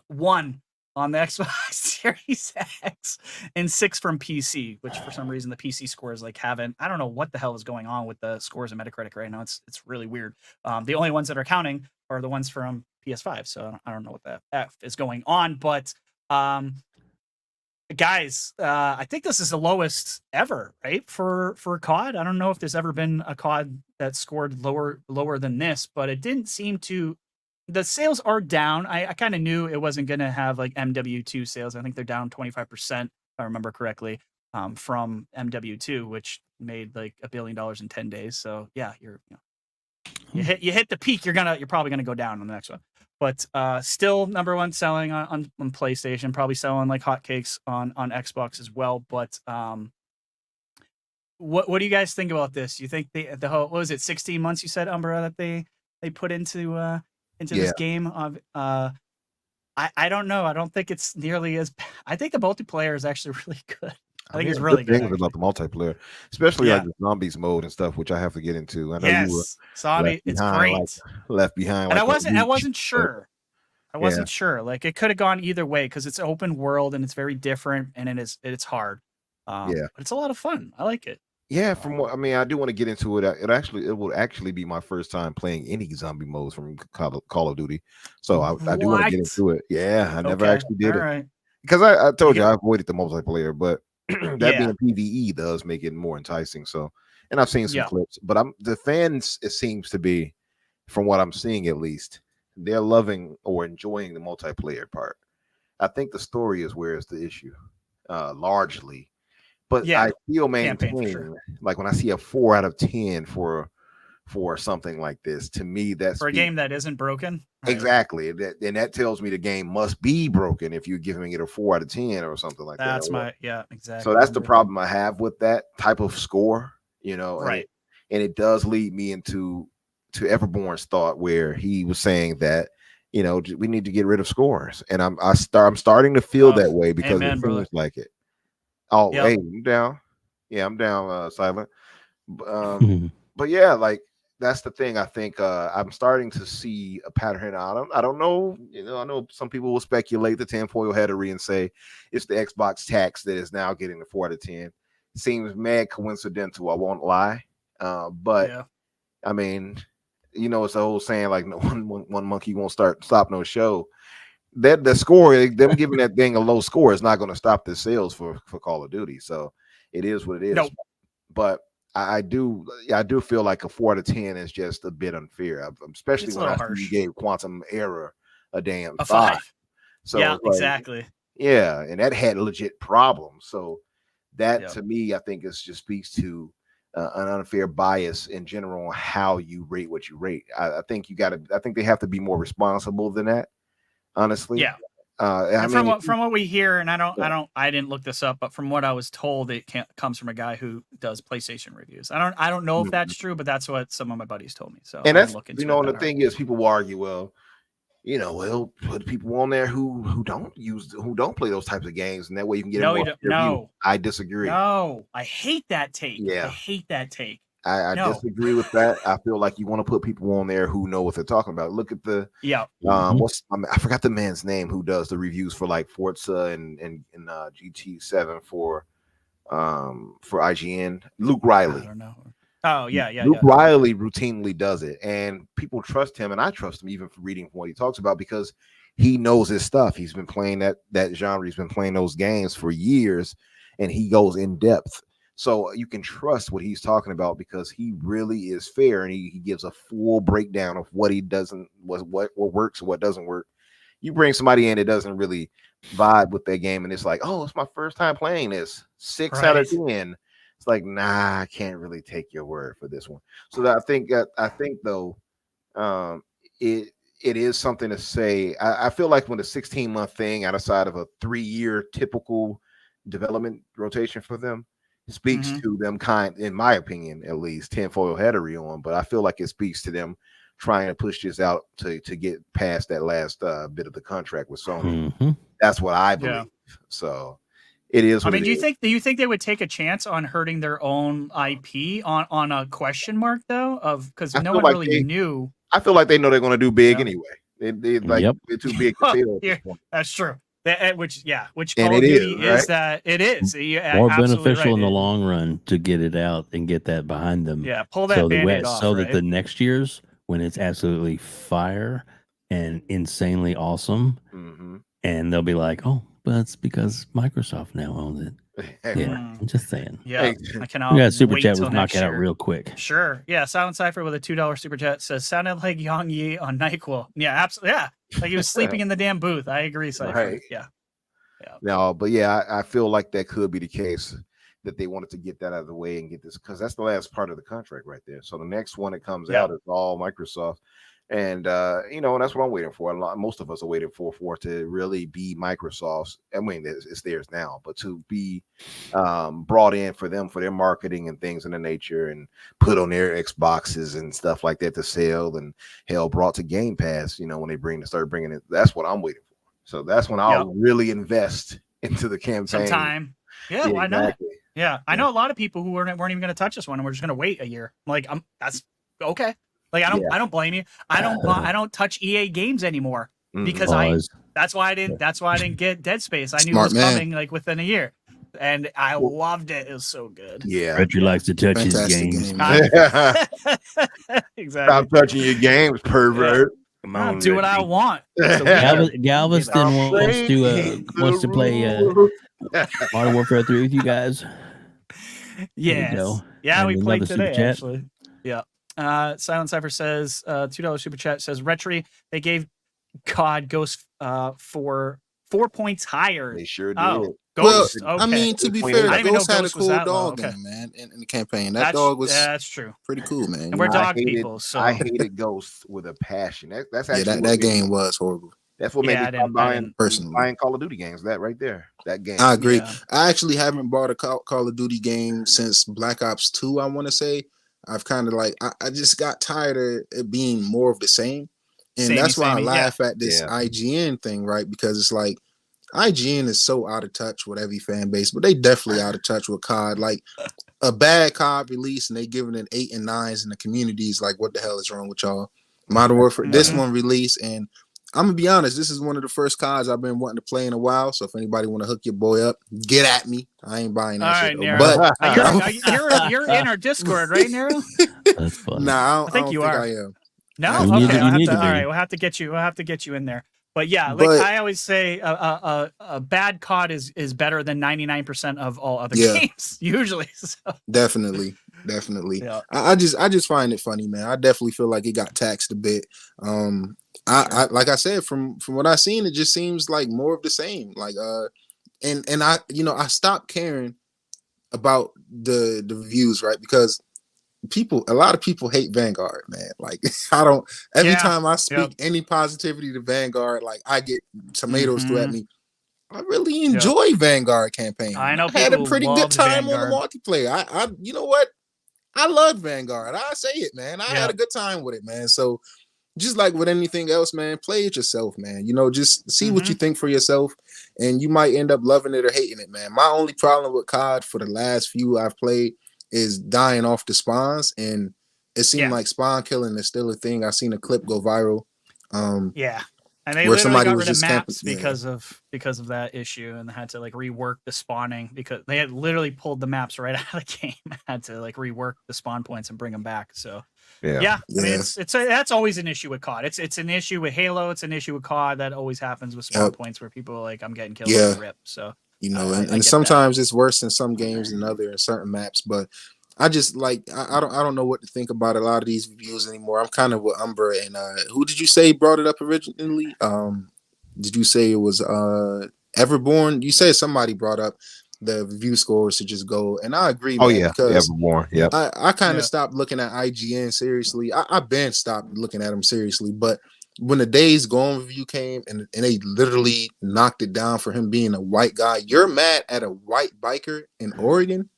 1 on the Xbox Series X, and 6 from PC, which for some reason the PC scores like haven't. I don't know what the hell is going on with the scores of Metacritic right now. It's really weird. The only ones that are counting are the ones from PS5, so I don't know what the F is going on. But guys, I think this is the lowest ever, right? For COD. I don't know if there's ever been a COD that scored lower than this, but it didn't seem to. The sales are down. I kind of knew it wasn't going to have like MW2 sales. I think they're down 25%, if I remember correctly, from MW2, which made like $1 billion in 10 days. So yeah, you hit the peak. You're probably gonna go down on the next one. But still number one selling on PlayStation, probably selling like hotcakes on Xbox as well. But what do you guys think about this? You think the whole, what was it, 16 months you said, Umbra, that they put into this game? I don't know. I don't think it's nearly as. I think the multiplayer is actually really good. I think it's really good. Things about the multiplayer, especially like the zombies mode and stuff, which I have to get into. I know you were zombie. It's great. Left behind. And I wasn't sure. I wasn't sure. Like it could have gone either way because it's open world and it's very different and it's hard. But it's a lot of fun. I like it. Yeah, from what I do want to get into it. It will actually be my first time playing any zombie modes from Call of Duty, so I do want to get into it. Yeah, I never actually did it because I told you I avoided the multiplayer, but that being PvE does make it more enticing. So, and I've seen some clips, but the fans, it seems to be, from what I'm seeing at least, they're loving or enjoying the multiplayer part. I think the story is where is the issue, largely. But I feel maintaining, like when I see a 4 out of 10 for something like this, to me that's for a game that isn't broken. Exactly. That tells me the game must be broken if you're giving it a 4 out of 10 or something like that. That's exactly. So that's the problem I have with that type of score, right. And it does lead me into Everborn's thought where he was saying that, we need to get rid of scores. And I'm starting to feel that way because it feels like it. Oh, hey, I'm down. Yeah, I'm down, Silent. But yeah, like that's the thing. I think I'm starting to see a pattern. I don't know. I know some people will speculate the tinfoil hattery and say it's the Xbox tax that is now getting the 4 out of 10. Seems mad coincidental. I won't lie. But I mean, it's the whole saying like no one monkey won't stop no show. That the score, them giving that thing a low score is not going to stop the sales for Call of Duty. So it is what it is. Nope. But I do feel like a 4 out of 10 is just a bit unfair, especially when I see you gave Quantum Error a damn 5. So exactly. Yeah, and that had legit problems. So that to me, I think just speaks to an unfair bias in general on how you rate what you rate. I think they have to be more responsible than that. Honestly, from what we hear, and I didn't look this up, but from what I was told, it comes from a guy who does PlayStation reviews. I don't know if that's true, but that's what some of my buddies told me. So, and that's and the thing is, people will argue, well, we'll put people on there who don't play those types of games, and that way you can get no. I disagree. No, I hate that take. Yeah, I hate that take. I disagree with that. I feel like you want to put people on there who know what they're talking about. Look at the I forgot the man's name who does the reviews for like Forza and GT7 for IGN. Luke Riley. I don't know. Oh yeah. Luke Riley routinely does it, and people trust him, and I trust him even for reading what he talks about because he knows his stuff. He's been playing that genre. He's been playing those games for years, and he goes in depth. So you can trust what he's talking about because he really is fair, and he gives a full breakdown of what what works and what doesn't work. You bring somebody in that doesn't really vibe with their game, and it's like, oh, it's my first time playing this. 6 out of 10. It's like, nah, I can't really take your word for this one. So I think though, it is something to say. I feel like when the 16-month thing outside of a 3-year typical development rotation for them speaks to them in my opinion, at least tinfoil hattery on, but I feel like it speaks to them trying to push this out to get past that last bit of the contract with Sony. That's what I believe. So It is. I mean, do you think they would take a chance on hurting their own IP on a question mark though? Because no one really knew. I feel like they know they're going to do big anyway. They're too big to fail at this point. That's true. Which And Call of Duty is, right? is that it is More beneficial in the long run to get it out and get that behind them. Yeah, pull that Band-Aid off, so that the next year's when it's absolutely fire and insanely awesome, and they'll be like, oh, but it's because Microsoft now owns it. Yeah, I'm just saying. Yeah, I cannot. We got super chat. We'll knock it out real quick. Sure. Yeah, Silent Cypher with a $2 super chat says sounded like Yang Yi on NyQuil. Yeah, absolutely. Yeah, like he was sleeping in the damn booth. I agree, Cypher. Right. Yeah. No, but yeah, I feel like that could be the case, that they wanted to get that out of the way and get this, because that's the last part of the contract right there. So the next one that comes out is all Microsoft. And that's what I'm waiting for. Most of us are waiting for it to really be Microsoft's. I mean, it's theirs now, but to be brought in for them for their marketing and things in the nature, and put on their Xboxes and stuff like that to sell, and hell, brought to Game Pass. When they start bringing it, that's what I'm waiting for. So that's when I'll really invest into the campaign. Some time. Yeah, why not? Yeah, I know a lot of people who weren't even going to touch this one, and we're just going to wait a year. Like, that's okay. Like, I don't blame you. I don't touch EA games anymore because that's why I didn't get Dead Space. I knew it was coming like within a year, and I loved it. It was so good. Yeah, Retri likes to touch his games. Exactly. Stop touching your games, pervert. Come on, do what I want. Galveston wants to play Modern Warfare 3 with you guys. Yes. Yeah, we played today actually. Yeah. Silent Cypher says $2 super chat says RHETRI, they gave COD Ghost for 4 points higher. They sure did. Oh, Ghost. Well, okay. I mean, to be fair, Ghost had a cool dog in it, man, in the campaign. That dog was that's true. Pretty cool, man. And we're dog people, so I hated Ghost with a passion. That's actually that game was horrible. That's what made me stop buying Call of Duty games. That right there, that game. I agree. Yeah. I actually haven't bought a Call of Duty game since Black Ops 2. I want to say I've kind of like I just got tired of it being more of the same, and that's why I laugh at this IGN thing, right? Because it's like IGN is so out of touch with every fan base, but they definitely out of touch with COD. Like a bad COD release, and they giving it 8 and 9s in the communities. Like, what the hell is wrong with y'all? Modern Warfare, this one released, and I'm gonna be honest, this is one of the first CODs I've been wanting to play in a while. So if anybody want to hook your boy up, get at me. I ain't buying that shit. Nero. But you're in our Discord, right, Nero? That's funny. Nah, I think you are. I am. No, okay. All right, we'll have to get you. We'll have to get you in there. But yeah, like I always say, a bad COD is better than 99% of all other games usually. So. Definitely. Yeah. I just find it funny, man. I definitely feel like it got taxed a bit. I like I said, from what I've seen, it just seems like more of the same. Like and I stopped caring about the reviews, right? Because a lot of people hate Vanguard, man. Like I don't. Every time I speak any positivity to Vanguard, like I get tomatoes thrown at me. I really enjoy Vanguard campaign. I know I had a pretty good time Vanguard. on the multiplayer. I you know what? I love Vanguard. I say it, man. I had a good time with it, man. So just like with anything else, man, play it yourself, man. Just see what you think for yourself, and you might end up loving it or hating it, man. My only problem with COD for the last few I've played is dying off the spawns, and it seemed like spawn killing is still a thing. I seen a clip go viral. And they literally got rid of maps because of that issue, and had to like rework the spawning because they had literally pulled the maps right out of the game. Had to like rework the spawn points and bring them back. So I mean, that's always an issue with COD. It's an issue with Halo. It's an issue with COD that always happens with spawn points where people are like, I'm getting killed with a rip. So and sometimes it's worse in some games than other in certain maps, but. I just like I don't know what to think about a lot of these reviews anymore. I'm kind of with Umbra, and who did you say brought it up originally? Did you say it was Everborn? You said somebody brought up the review scores to just go, and I agree. Oh yeah, Everborn. Yeah, I kind of stopped looking at IGN seriously. I've been stopped looking at them seriously, but when the Days Gone review came and they literally knocked it down for him being a white guy, you're mad at a white biker in Oregon?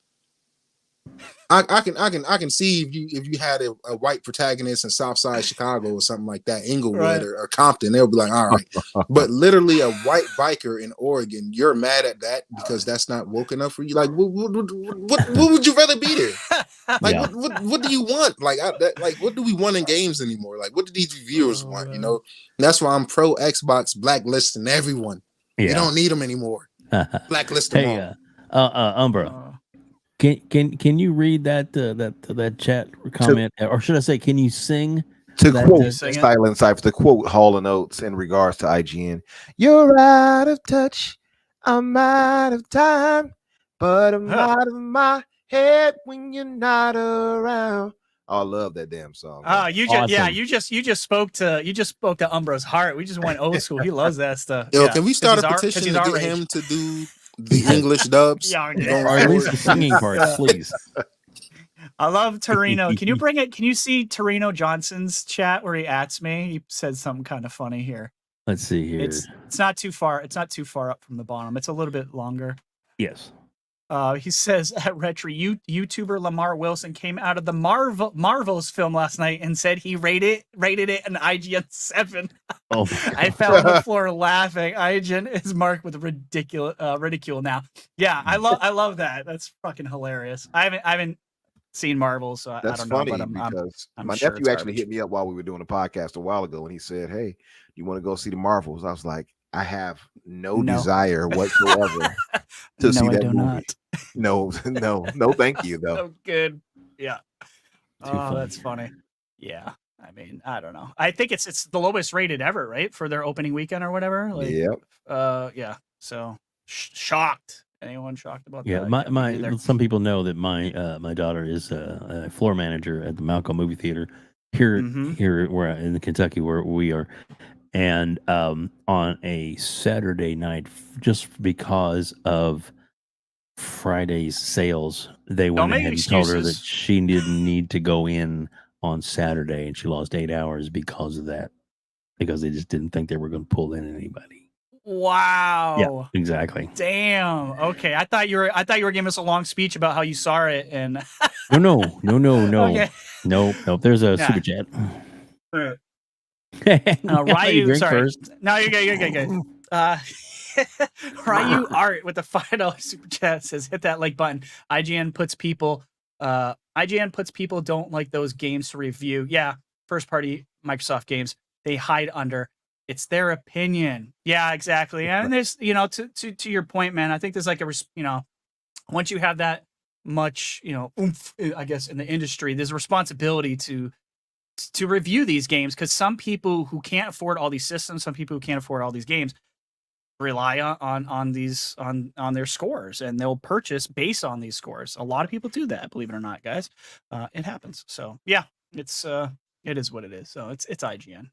I can see if you had a white protagonist in Southside Chicago or something like that, Inglewood Right. or Compton, they'll be like, all right. But literally a white biker in Oregon, you're mad at that because that's not woke enough for you. Like, what would you rather be there? Like, Yeah. what do you want? Like, what do we want in games anymore? Like, what do these reviewers want? You know, and that's why I'm pro Xbox blacklisting everyone. You don't need them anymore. Blacklist them all. Umbra. Can you read that chat comment, or should I say, can you sing? To that, quote Silent Cypher, to quote Hall & Oates in regards to IGN, "You're out of touch, I'm out of time, but I'm out of my head when you're not around." I love that damn song. Oh, you just spoke to Umbra's heart. We just went old school. He loves that stuff. Yo, can we start a petition to get him to do the English dubs? Yeah, or at least the singing parts, please. I love Torino. Can you bring it? Can you see Torino Johnson's chat where he @s me? He said something kind of funny here. Let's see here. It's not too far. It's not too far up from the bottom. It's a little bit longer. Yes. He says at RHETRI, YouTuber Lamar Wilson came out of the Marvels film last night and said he rated it an IGN 7. Oh, I fell on the floor laughing. IGN is marked with ridicule now. Yeah, I love that. That's fucking hilarious. I haven't seen Marvels, so That's I don't funny know. But because I'm my sure nephew actually hit me up while we were doing a podcast a while ago, and he said, "Hey, you want to go see the Marvels?" I was like, "I have no desire whatsoever to see that movie." No, thank you though. So good. Yeah. funny. That's funny. Yeah. I mean, I don't know. I think it's the lowest rated ever, right? For their opening weekend or whatever. Like, yep. Yeah. So shocked. Anyone shocked about yeah, that? some people know that my daughter is a floor manager at the Malcolm movie theater here where in Kentucky where we are, and on a Saturday night, just because of Friday's sales, they went ahead and told her that she didn't need to go in on Saturday, and she lost 8 hours because of that, because they just didn't think they were going to pull in anybody. Wow. Yeah, exactly. Damn. Okay. I thought you were giving us a long speech about how you saw it and No. Okay. No. There's a super chat. Ryu, sorry. First. No, you're good. Ryu Art with the $5 super chat says, "Hit that like button. IGN puts people don't like those games to review. Yeah, first party Microsoft games they hide under. It's their opinion. Yeah, exactly. And there's, to your point, man, I think there's like once you have that much, oomph, I guess, in the industry, there's a responsibility to review these games, because some people who can't afford all these systems, some people who can't afford all these games rely on their scores, and they'll purchase based on these scores. A lot of people do that, believe it or not, guys. It happens. So yeah, it is what it is. So it's IGN.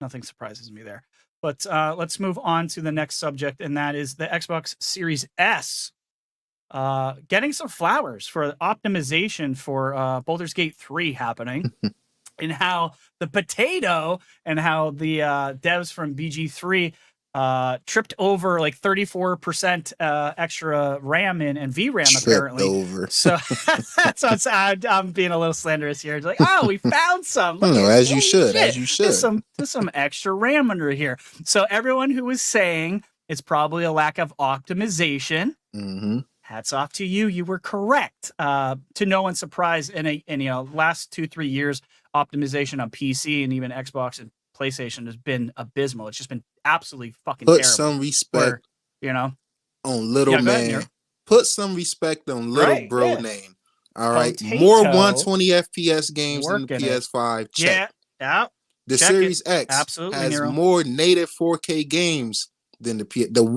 Nothing surprises me there. But let's move on to the next subject, and that is the Xbox Series S getting some flowers for optimization for Baldur's Gate 3 happening, and how the potato and how the devs from BG3 tripped over like 34% extra RAM and VRAM apparently. Over. So I'm being a little slanderous here. It's like, oh, we found some. As you should. There's some extra RAM under here. So everyone who was saying it's probably a lack of optimization. Mm-hmm. Hats off to you. You were correct. To no one's surprise, in last 2-3 years, optimization on PC and even Xbox and PlayStation has been abysmal. It's just been absolutely fucking terrible. Put some respect, on little man. Put some respect on little bro name. All right, Potato more 120 FPS games than the PS5. Check. Yeah. The Check Series it. X Absolutely, has Nero. more native 4K games than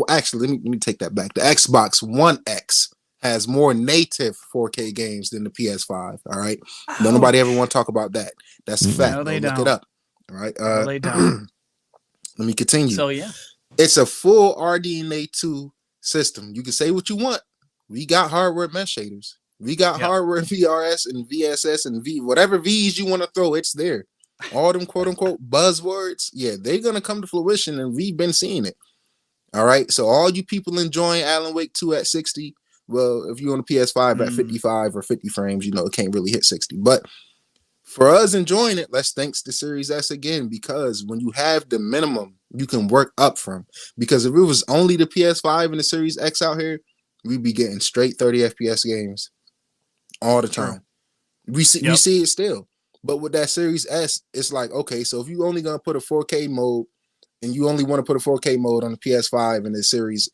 actually, let me take that back. The Xbox One X has more native 4K games than the PS5. All right, don't nobody ever want to talk about that. That's a fact. No, they look don't. it up. All right. They don't. Let me continue. So yeah, it's a full RDNA 2 system. You can say what you want. We got hardware mesh shaders. We got hardware VRS and VSS and whatever V's you want to throw, it's there. All them quote unquote buzzwords, they're gonna come to fruition, and we've been seeing it. All right. So all you people enjoying Alan Wake 2 at 60, Well, if you're on the PS5 at 55 or 50 frames, you know, it can't really hit 60. But for us enjoying it, let's thanks the Series S again, because when you have the minimum, you can work up from. Because if it was only the PS5 and the Series X out here, we'd be getting straight 30 FPS games all the time. We see it still. But with that Series S, it's like, okay, so if you only gonna put a 4K mode and you only want to put a 4K mode on the PS5 and the Series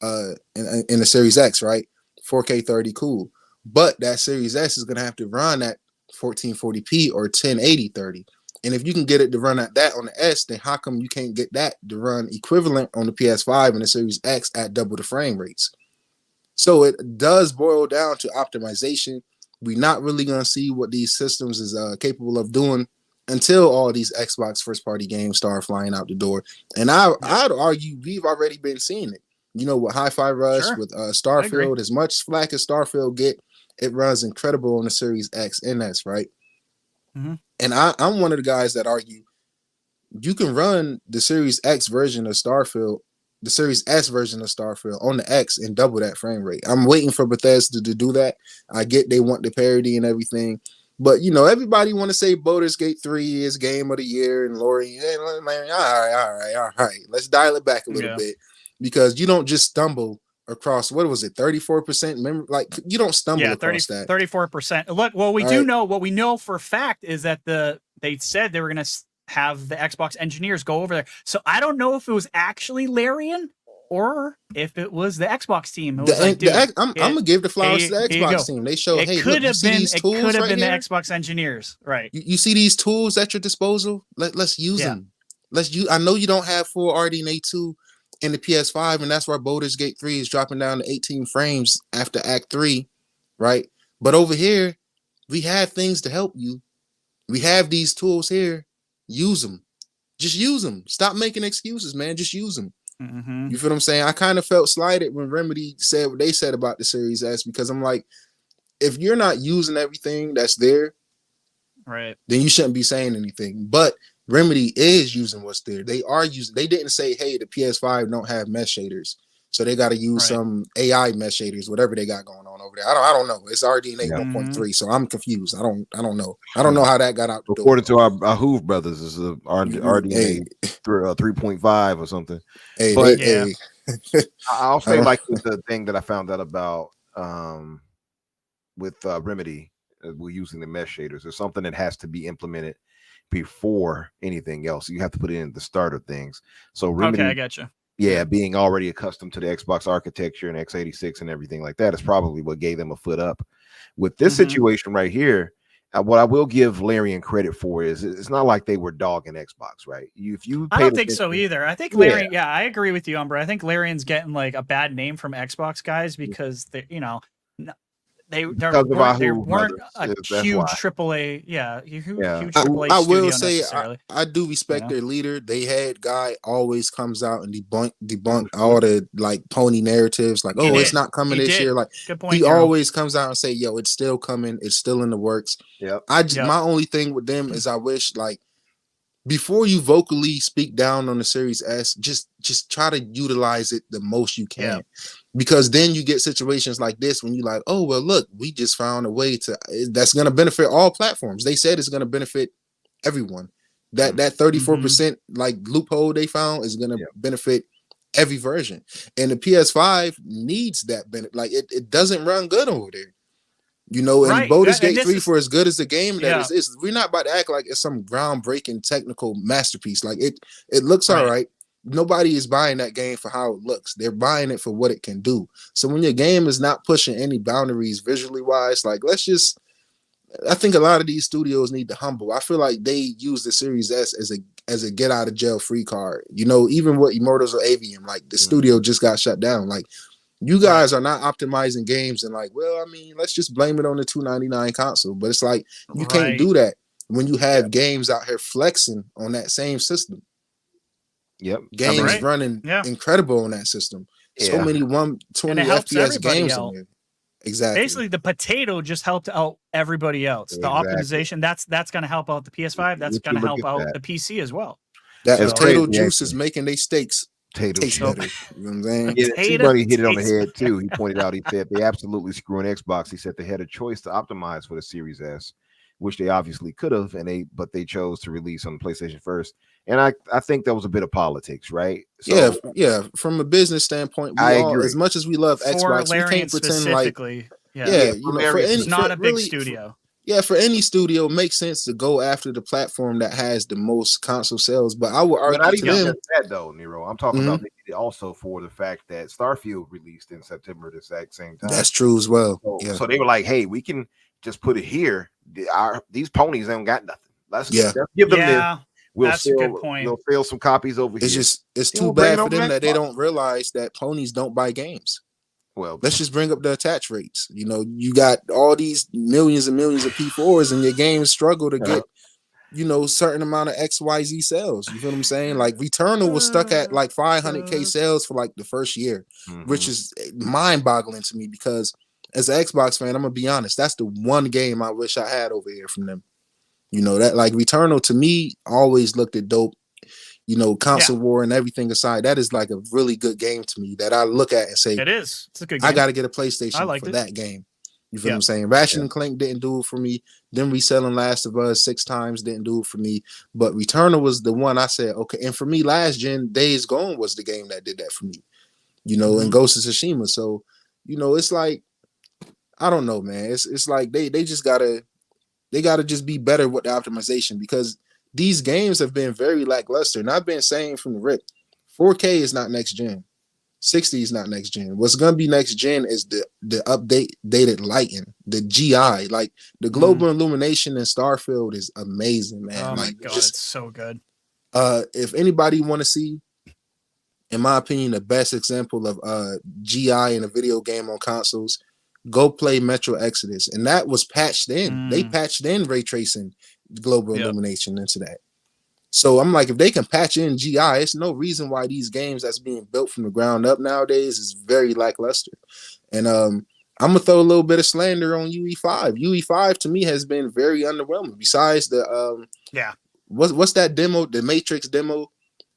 in the Series X, right? 4K 30, cool. But that Series S is gonna have to run at 1440p or 1080 30. And if you can get it to run at that on the S, then how come you can't get that to run equivalent on the PS5 and the Series X at double the frame rates? So it does boil down to optimization. We're not really going to see what these systems is capable of doing until all these Xbox first-party games start flying out the door. And I'd argue we've already been seeing it. You know, with Hi-Fi Rush, with Starfield, as much slack as Starfield get, it runs incredible on the Series X and S, right? And I'm one of the guys that argue you can run the Series X version of Starfield, the Series S version of Starfield on the X and double that frame rate. I'm waiting for Bethesda to do that. I get they want the parity and everything, but you know, everybody want to say Baldur's Gate 3 is game of the year and Lori. All right. Let's dial it back a little bit, because you don't just stumble across, what was it, 34%? Like, you don't stumble across that. 34%. Look, what we know for a fact is that they said they were going to have the Xbox engineers go over there. So I don't know if it was actually Larian or if it was the Xbox team. I'm gonna give the flowers to the Xbox team. They show, hey, look, you see these tools right here? It could have been the Xbox engineers, right? You see these tools at your disposal? Let's use them. I know you don't have full RDNA 2 in the PS5, and that's why Baldur's Gate 3 is dropping down to 18 frames after Act 3, right? But over here, we have things to help you. We have these tools here. Use them. Just use them. Stop making excuses, man. Just use them. You feel what I'm saying? I kind of felt slighted when Remedy said what they said about the Series S, because I'm like, if you're not using everything that's there, right, then you shouldn't be saying anything. But Remedy is using what's there. They are using. They didn't say, hey, the PS5 don't have mesh shaders, so they got to use some AI mesh shaders, whatever they got going on over there. I don't know. It's RDNA 1.3, so I'm confused. I don't know. I don't know how that got out the door. According to our Hoove brothers, is a RDNA 3.5 or something. I'll say, like, the thing that I found out about with Remedy, we're using the mesh shaders. There's something that has to be implemented before anything else. You have to put it in the start of things. So Remedy, I got you. Yeah, being already accustomed to the Xbox architecture and x86 and everything like that is probably what gave them a foot up. With this situation right here, what I will give Larian credit for is it's not like they were dogging Xbox, right? I don't think so either. I think Larian, I agree with you, Umbra. I think Larian's getting like a bad name from Xbox guys because they, you know, they weren't a huge AAA, huge AAA I will studio say I do respect their leader. They had guy always comes out and debunk all the like pony narratives, like it's not coming this year. Like good point, he always comes out and say, yo, it's still coming, it's still in the works. My only thing with them is I wish, like, before you vocally speak down on the Series S, just try to utilize it the most you can. Because then you get situations like this when you're like, oh, well, look, we just found a way that's going to benefit all platforms. They said it's going to benefit everyone. That 34% like loophole they found is going to benefit every version. And the PS5 needs that benefit. Like it doesn't run good over there. You know, and Baldur's Gate 3, for as good as the game that is, we're not about to act like it's some groundbreaking technical masterpiece. Like it looks all right. Nobody is buying that game for how it looks. They're buying it for what it can do. So when your game is not pushing any boundaries visually wise, like I think a lot of these studios need to humble. I feel like they use the Series S as a get out of jail free card. You know, even with Immortals of Avium, like the studio just got shut down. Like, you guys are not optimizing games and like, well, I mean, let's just blame it on the $299 console. But it's like, you can't do that when you have games out here flexing on that same system. Games running incredible on that system. So many 120 FPS games on there. Exactly. Basically, the potato just helped out everybody else. The optimization, that's going to help out the PS5. That's going to help out the PC as well. That potato juice is making their steaks potato Tastes chip. better. You know what I'm saying? Yeah, Potato T-Bunny hit it on the tastes head too. He pointed out, he said they absolutely screwing Xbox. He said they had a choice to optimize for the Series S, which they obviously could have, but they chose to release on the PlayStation first. And I think that was a bit of politics, right? So yeah. From a business standpoint, we I all, agree. as much as we love for Xbox, we Larian can't pretend like, specifically. yeah, for for Larian, any, It's not for a big really, studio. for any studio, it makes sense to go after the platform that has the most console sales. But I would But not argue to even them, just that though, Nero. I'm talking about maybe also for the fact that Starfield released in September the exact same time. that's true as well. So they were like, hey, we can just put it here. These ponies ain't got nothing. Let's give them this. We'll that's a good point. We'll sell some copies over It's here. it's Then too we'll bring bad it for over them to that they Xbox. don't realize that ponies don't buy games. Well, Let's just bring up the attach rates. You know, you got all these millions and millions of P4s, and your games struggle to get, certain amount of XYZ sales. You feel what I'm saying? Like Returnal was stuck at like 500K sales for like the first year, which is mind-boggling to me because as an Xbox fan, I'm gonna be honest, that's the one game I wish I had over here from them. You know, that like Returnal to me always looked at dope. You know, console war and everything aside, that is like a really good game to me that I look at and say, it is. It's a good game. I got to get a PlayStation for that game. You feel what I'm saying? Ratchet and Clank didn't do it for me. Them reselling Last of Us 6 times didn't do it for me. But Returnal was the one I said, okay. And for me, last gen, Days Gone was the game that did that for me. You know, and Ghost of Tsushima. So, you know, it's like, I don't know, man. It's like they just gotta just be better with the optimization because these games have been very lackluster. And I've been saying from the rip, 4K is not next gen. 60 is not next gen. What's gonna be next gen is the dated lighting, the GI, like the global illumination in Starfield is amazing, man. Oh like my god, it's so good. If anybody want to see, in my opinion, the best example of GI in a video game on consoles, go play Metro Exodus, and that was patched in. They patched in ray tracing, global illumination into that. So I'm like, if they can patch in GI, it's no reason why these games that's being built from the ground up nowadays is very lackluster. And I'm gonna throw a little bit of slander on UE5. UE5 to me has been very underwhelming. Besides the what's that demo, the Matrix demo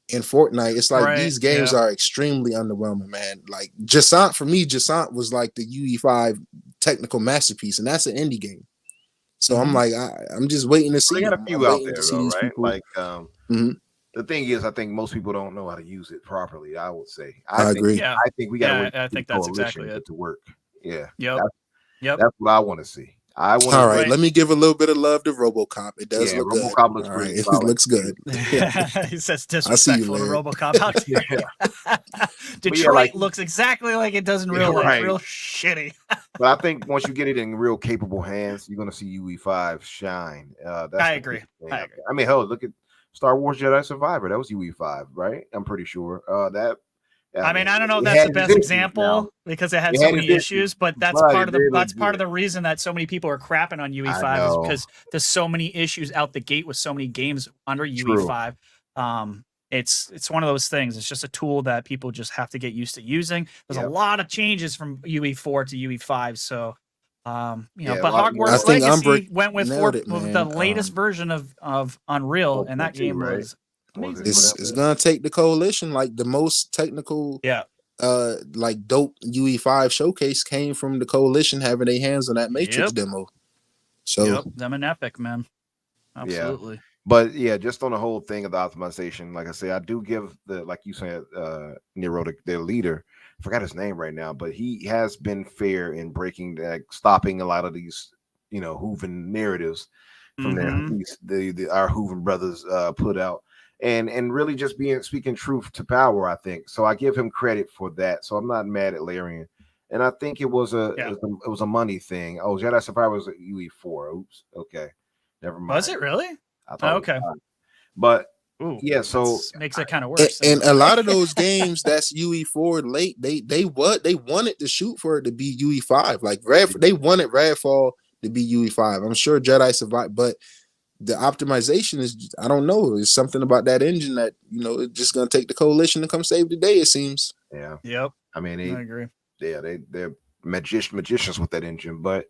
in Fortnite? It's like these games are extremely underwhelming, man. Like Jasant, for me, Jasant was like the UE5 technical masterpiece, and that's an indie game. So I'm like, I'm just waiting to see. They got a few out there, though, right? People. Like, the thing is, I think most people don't know how to use it properly. I would say. I agree. Yeah. I think we got to wait. I think that's exactly it to work. Yeah. Yep. That's what I want to see. All right, let me give a little bit of love to RoboCop. It does look good. RoboCop looks great. It looks good. He says disrespectful to RoboCop out here. Detroit looks exactly like it does in real life. Real shitty. But I think once you get it in real capable hands, you're going to see UE5 shine. I agree. I mean, hell, look at Star Wars Jedi Survivor. That was UE5, right? I'm pretty sure. I mean, I don't know if that's the best example because it had so many issues, but that's part of the reason that so many people are crapping on UE5 is because there's so many issues out the gate with so many games under UE5. It's one of those things. It's just a tool that people just have to get used to using. There's a lot of changes from UE4 to UE5 , so but Hogwarts Legacy Umbra went with the latest version of Unreal, and that game was amazing. It's gonna take the coalition, like the most technical, like dope UE5 showcase came from the coalition having their hands on that Matrix demo. So them and Epic, man, absolutely. Yeah. But just on the whole thing of the optimization, like I say, I do give like you said, Nero, their leader. I forgot his name right now, but he has been fair in stopping a lot of these, Hooven narratives from our Hooven brothers put out. And really just speaking truth to power, I think. So I give him credit for that. So I'm not mad at Larian. And I think it was a money thing. Oh, Jedi Survivor was a UE4. Oops. Okay. Never mind. Was it really? I thought okay. But so makes it kind of worse. And a lot of those games that's UE4 late, they wanted to shoot for it to be UE5. Like they wanted Redfall to be UE5. I'm sure Jedi survived, but the optimization is, I don't know. There's something about that engine that, it's just going to take the coalition to come save the day, it seems. Yeah. Yep. I mean, I agree. Yeah, they're magicians with that engine. But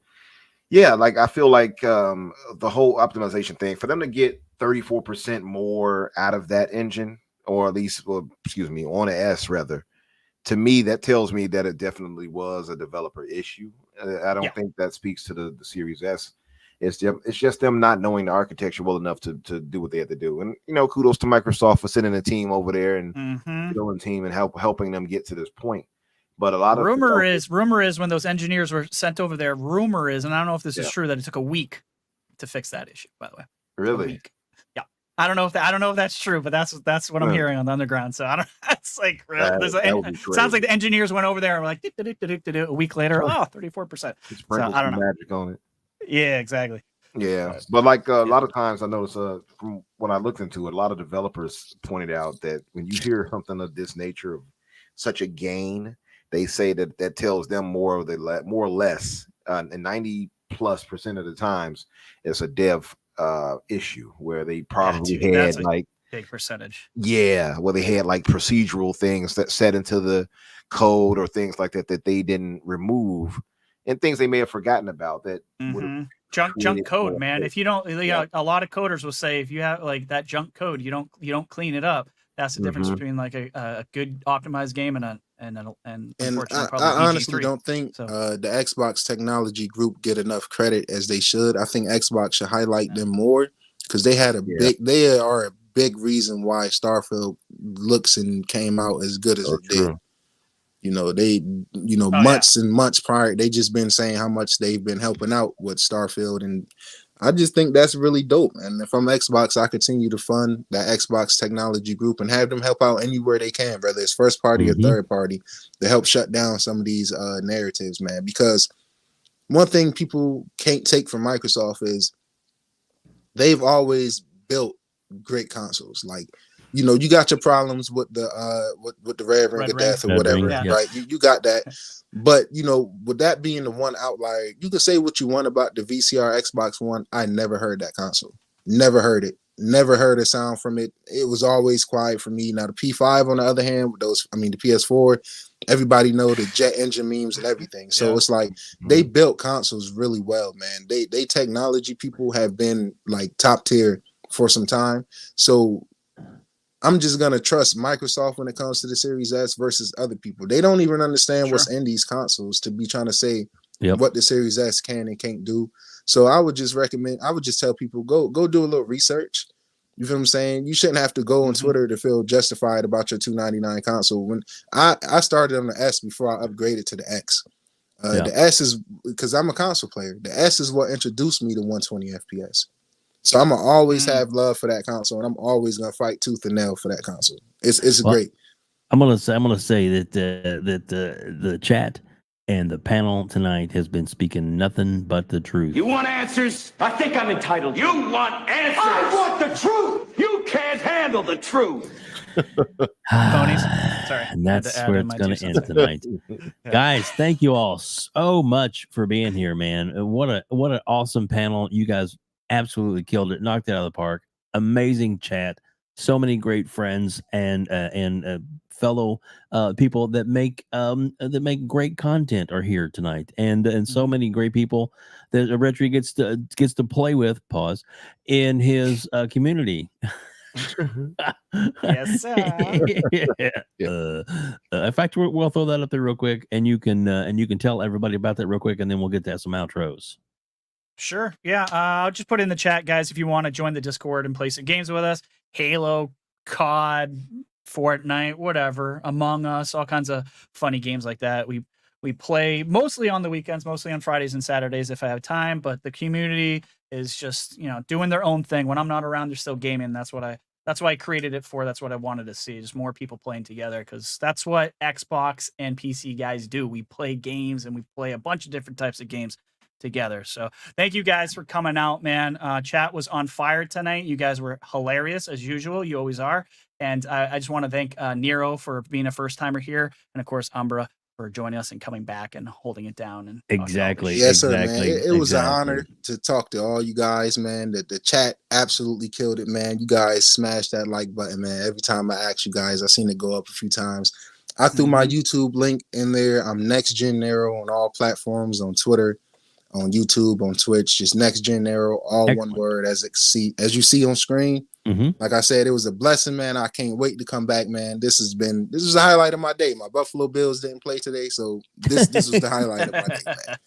yeah, like I feel like the whole optimization thing, for them to get 34% more out of that engine or at least, well, excuse me, on an S rather, to me, that tells me that it definitely was a developer issue. I don't think that speaks to the Series S. It's just them not knowing the architecture well enough to do what they had to do. And kudos to Microsoft for sending a team over there and building a team and helping them get to this point. But a lot of rumor is when those engineers were sent over there. Rumor is, and I don't know if this is true, that it took a week to fix that issue. By the way, really? Yeah, I don't know if that's true, but that's what I'm hearing on the underground. So I don't. It's like sounds like the engineers went over there and were like a week later. 34%. So I don't know. Magic on it. Yeah, exactly. Yeah, but like a lot of times I notice from when I looked into it, a lot of developers pointed out that when you hear something of this nature, of such a gain, they say that tells them more or less, and 90+% of the times it's a dev issue where they probably had like big percentage. Yeah, where they had like procedural things that set into the code or things like that they didn't remove, and things they may have forgotten about that. Junk code, man. If you don't, a lot of coders will say if you have like that junk code, you don't clean it up. That's the difference between like a good optimized game and unfortunately I honestly don't think the Xbox technology group get enough credit as they should. I think Xbox should highlight them more because they had they are a big reason why Starfield looks and came out as good as it did. Months and months prior, they just been saying how much they've been helping out with Starfield, and I just think that's really dope. And if I'm Xbox, I continue to fund that Xbox technology group and have them help out anywhere they can, whether it's first party or third party, to help shut down some of these narratives, man. Because one thing people can't take from Microsoft is they've always built great consoles. Like, you got your problems with the Red Ring of Death or whatever, right? You got that. But, with that being the one outlier, you can say what you want about the VCR Xbox One. I never heard that console. Never heard it. Never heard a sound from it. It was always quiet for me. Now, the P5, on the other hand, the PS4, everybody know the jet engine memes and everything. So it's like they built consoles really well, man. They technology people have been like top tier for some time. So I'm just going to trust Microsoft when it comes to the Series S versus other people. They don't even understand what's in these consoles to be trying to say what the Series S can and can't do. So I would just tell people, go do a little research. You feel what I'm saying? You shouldn't have to go on Twitter to feel justified about your $299 console. When I started on the S before I upgraded to the X. The S is, because I'm a console player, the S is what introduced me to 120 FPS. So I'm gonna always have love for that console, and I'm always gonna fight tooth and nail for that console. It's great. I'm gonna say that the chat and the panel tonight has been speaking nothing but the truth. You want answers? I think I'm entitled. You want answers? I want the truth. You can't handle the truth. Ponies. Sorry. And that's where it's going to end tonight. Guys, thank you all so much for being here, man. What an awesome panel. You guys absolutely killed it. Knocked it out of the park. Amazing chat. So many great friends and fellow people that make great content are here tonight, and so many great people that RHETRI gets to play with. Pause in his community. Yes, sir. In fact, we'll throw that up there real quick, and you can tell everybody about that real quick, and then we'll get to some outros. Sure. Yeah. I'll just put in the chat, guys, if you want to join the Discord and play some games with us. Halo, COD, Fortnite, whatever, Among Us, all kinds of funny games like that. We play mostly on the weekends, mostly on Fridays and Saturdays if I have time, but the community is just, doing their own thing. When I'm not around, they're still gaming. That's why I created it for. That's what I wanted to see, just more people playing together, because that's what Xbox and PC guys do. We play games, and we play a bunch of different types of games together. So thank you guys for coming out, man. Chat was on fire tonight. You guys were hilarious as usual. You always are. And I just want to thank Nero for being a first timer here, and of course Umbra for joining us and coming back and holding it down. And exactly. Yes, sir, man. It was an honor to talk to all you guys, man. The chat absolutely killed it, man. You guys smashed that like button, man. Every time I ask you guys, I've seen it go up a few times. I threw my YouTube link in there. I'm NextGenNero on all platforms, on Twitter, on YouTube, on Twitch, just NextGenNero, all one word, as you see on screen. Like I said, it was a blessing, man. I can't wait to come back, man. This is the highlight of my day. My Buffalo Bills didn't play today, so this was the highlight of my day, man.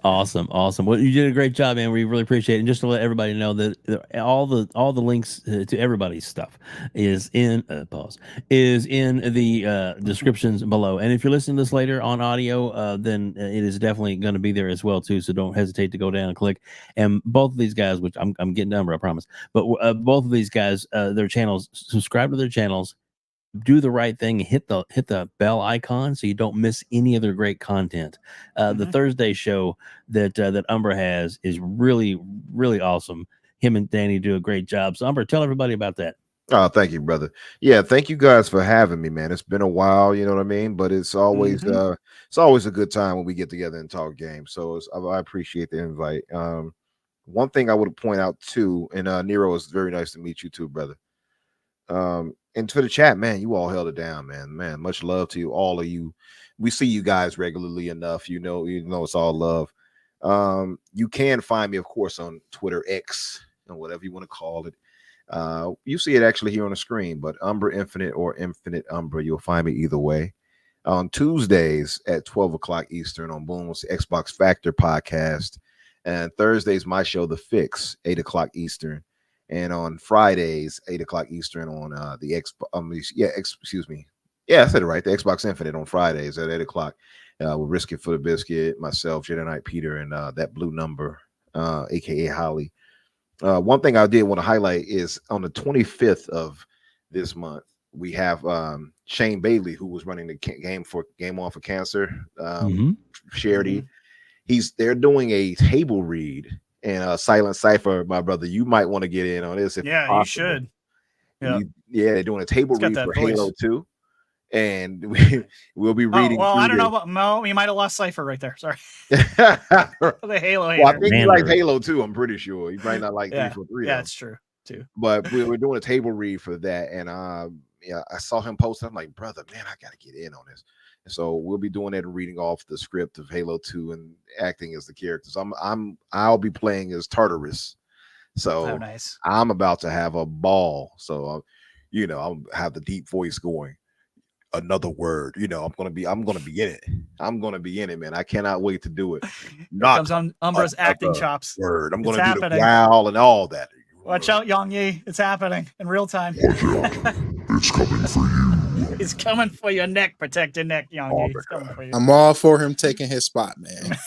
Awesome. Well, you did a great job, man. We really appreciate it. And just to let everybody know that all the links to everybody's stuff is in the descriptions below. And if you're listening to this later on audio, then it is definitely going to be there as well too. So don't hesitate to go down and click. And both of these guys, which I'm getting number, I promise. But both of these guys, their channels, subscribe to their channels. Do the right thing, hit the bell icon so you don't miss any of their great content. The Thursday show that Umbra has is really, really awesome. Him and Danny do a great job. So Umbra, tell everybody about that. Oh, thank you, brother. Yeah, thank you guys for having me, man. It's been a while, you know what I mean? But it's always a good time when we get together and talk games. So I appreciate the invite. One thing I would point out too, and Nero, it's very nice to meet you too, brother. And for the chat, man, you all held it down, man. Much love to you, all of you. We see you guys regularly enough, you know it's all love. You can find me, of course, on Twitter, X, and whatever you want to call it. You see it actually here on the screen, but Umbra Infinite or Infinite Umbra, you'll find me either way. On Tuesdays at 12 o'clock Eastern on Boom's Xbox Factor podcast, and Thursdays my show, The Fix, 8 o'clock Eastern. And on Fridays, 8 o'clock Eastern on the excuse me. Yeah, I said it right. The Xbox Infinite on Fridays at 8 o'clock. With Risk It for the Biscuit, myself, Jedi Knight Peter, and that blue number, aka Holly. One thing I did want to highlight is on the 25th of this month, we have Shane Bailey, who was running the Game On for Cancer charity. They're doing a table read. And Silent Cypher, my brother, you might want to get in on this. You should. Yeah, they're doing a table read for Halo 2. And we'll be reading. Well, I don't know about Mo. You might have lost Cypher right there. Sorry. The Halo hater. Well, I think he likes Halo 2, I'm pretty sure. He might not like 343. Yeah, it's true too. But we're doing a table read for that. And I saw him post. I'm like, brother, man, I gotta get in on this. So we'll be doing that and reading off the script of Halo 2 and acting as the characters. I'll be playing as Tartarus. So nice. I'm about to have a ball. So I'll have the deep voice going. Another word. I'm gonna be in it. I'm gonna be in it, man. I cannot wait to do it. Not comes Umbra's acting chops. Word. I'm gonna do the growl and all that. Watch out, Yang Yi. It's happening in real time. It's coming for you. He's coming for your neck. Protect your neck, Yang Yi. He's coming for you. I'm all for him taking his spot, man.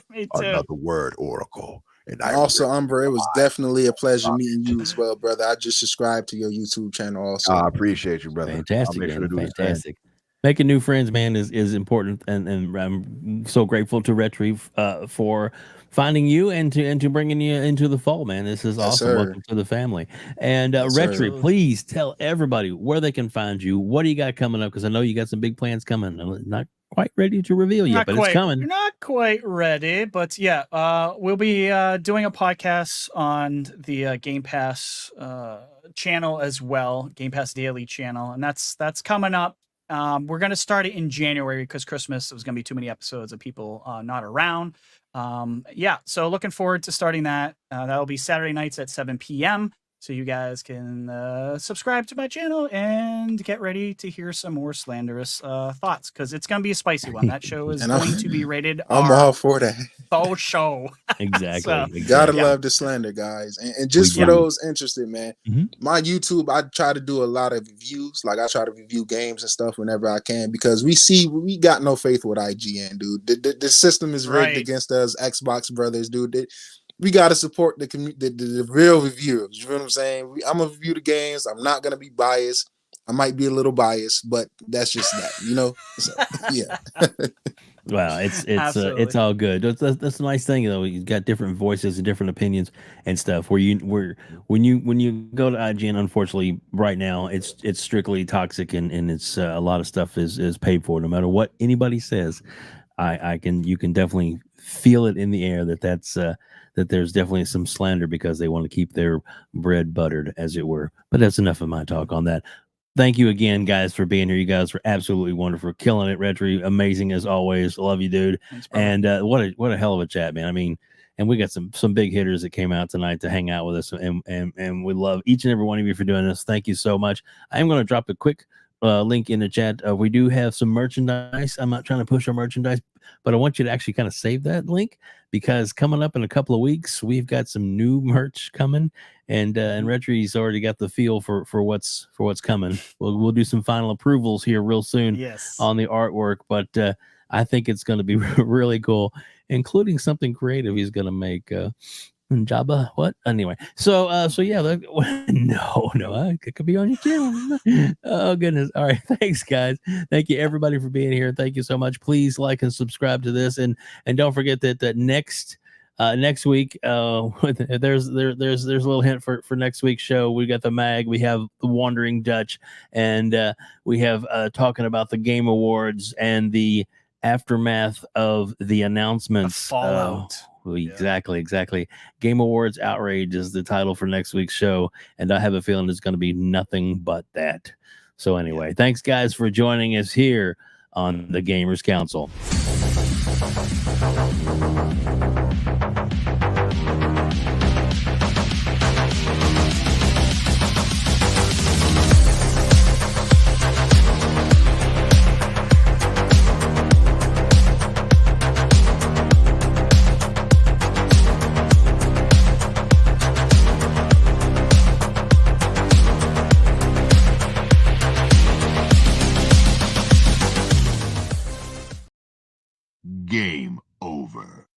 Me too. Another word, Oracle. And also, Umbra, it was definitely a pleasure meeting you as well, brother. I just subscribed to your YouTube channel also. I appreciate you, brother. Fantastic. Fantastic. Making new friends, man, is important, and I'm so grateful to RHETRI for finding you and to bringing you into the fold, man. This is awesome. Sir. Welcome to the family. And RHETRI, please tell everybody where they can find you. What do you got coming up? Because I know you got some big plans coming. I'm not quite ready to reveal yet, but it's coming. You're not quite ready, but yeah, we'll be doing a podcast on the Game Pass channel as well, Game Pass Daily channel, and that's coming up. We're going to start it in January because Christmas, there's going to be too many episodes of people not around. So looking forward to starting that. That'll be Saturday nights at 7 p.m. So you guys can subscribe to my channel and get ready to hear some more slanderous thoughts, because it's going to be a spicy one. That show is going to be rated I'm all for that. Full show. Exactly. Gotta love the slander, guys. And just for those interested, man, my YouTube, I try to do a lot of reviews. Like I try to review games and stuff whenever I can, because we got no faith with IGN, dude. The system is rigged against us, Xbox brothers, dude. We got to support the real reviewers. You know what I'm saying? I'm going to review the games. I'm not going to be biased. I might be a little biased, but that's just that, So, yeah. Wow, it's all good. That's the nice thing, though. You've got different voices and different opinions and stuff. When you go to IGN, unfortunately, right now it's strictly toxic, and it's a lot of stuff is paid for. No matter what anybody says, you can definitely feel it in the air that there's definitely some slander because they want to keep their bread buttered, as it were. But that's enough of my talk on that. Thank you again, guys, for being here. You guys were absolutely wonderful, killing it. RHETRI, amazing as always. Love you, dude. Thanks, and what a hell of a chat, man. I mean, and we got some big hitters that came out tonight to hang out with us, and we love each and every one of you for doing this. Thank you so much. I am going to drop a quick link in the chat. We do have some merchandise. I'm not trying to push our merchandise, but I want you to actually kind of save that link, because coming up in a couple of weeks, we've got some new merch coming, and RHETRI's already got the feel for what's coming. We'll do some final approvals here real soon on the artwork, but I think it's going to be really cool, including something creative he's going to make. Jabba, what? Anyway, so yeah, no, it could be on your channel. Oh goodness! All right, thanks guys. Thank you everybody for being here. Thank you so much. Please like and subscribe to this, and don't forget that next week there's a little hint for next week's show. We got the mag, we have the Wandering Dutch, and we have talking about the Game Awards and the aftermath of the announcements. Fallout. Exactly. Game Awards Outrage is the title for next week's show, and I have a feeling it's going to be nothing but that. So anyway, thanks guys for joining us here on the Gamers Council. Game over.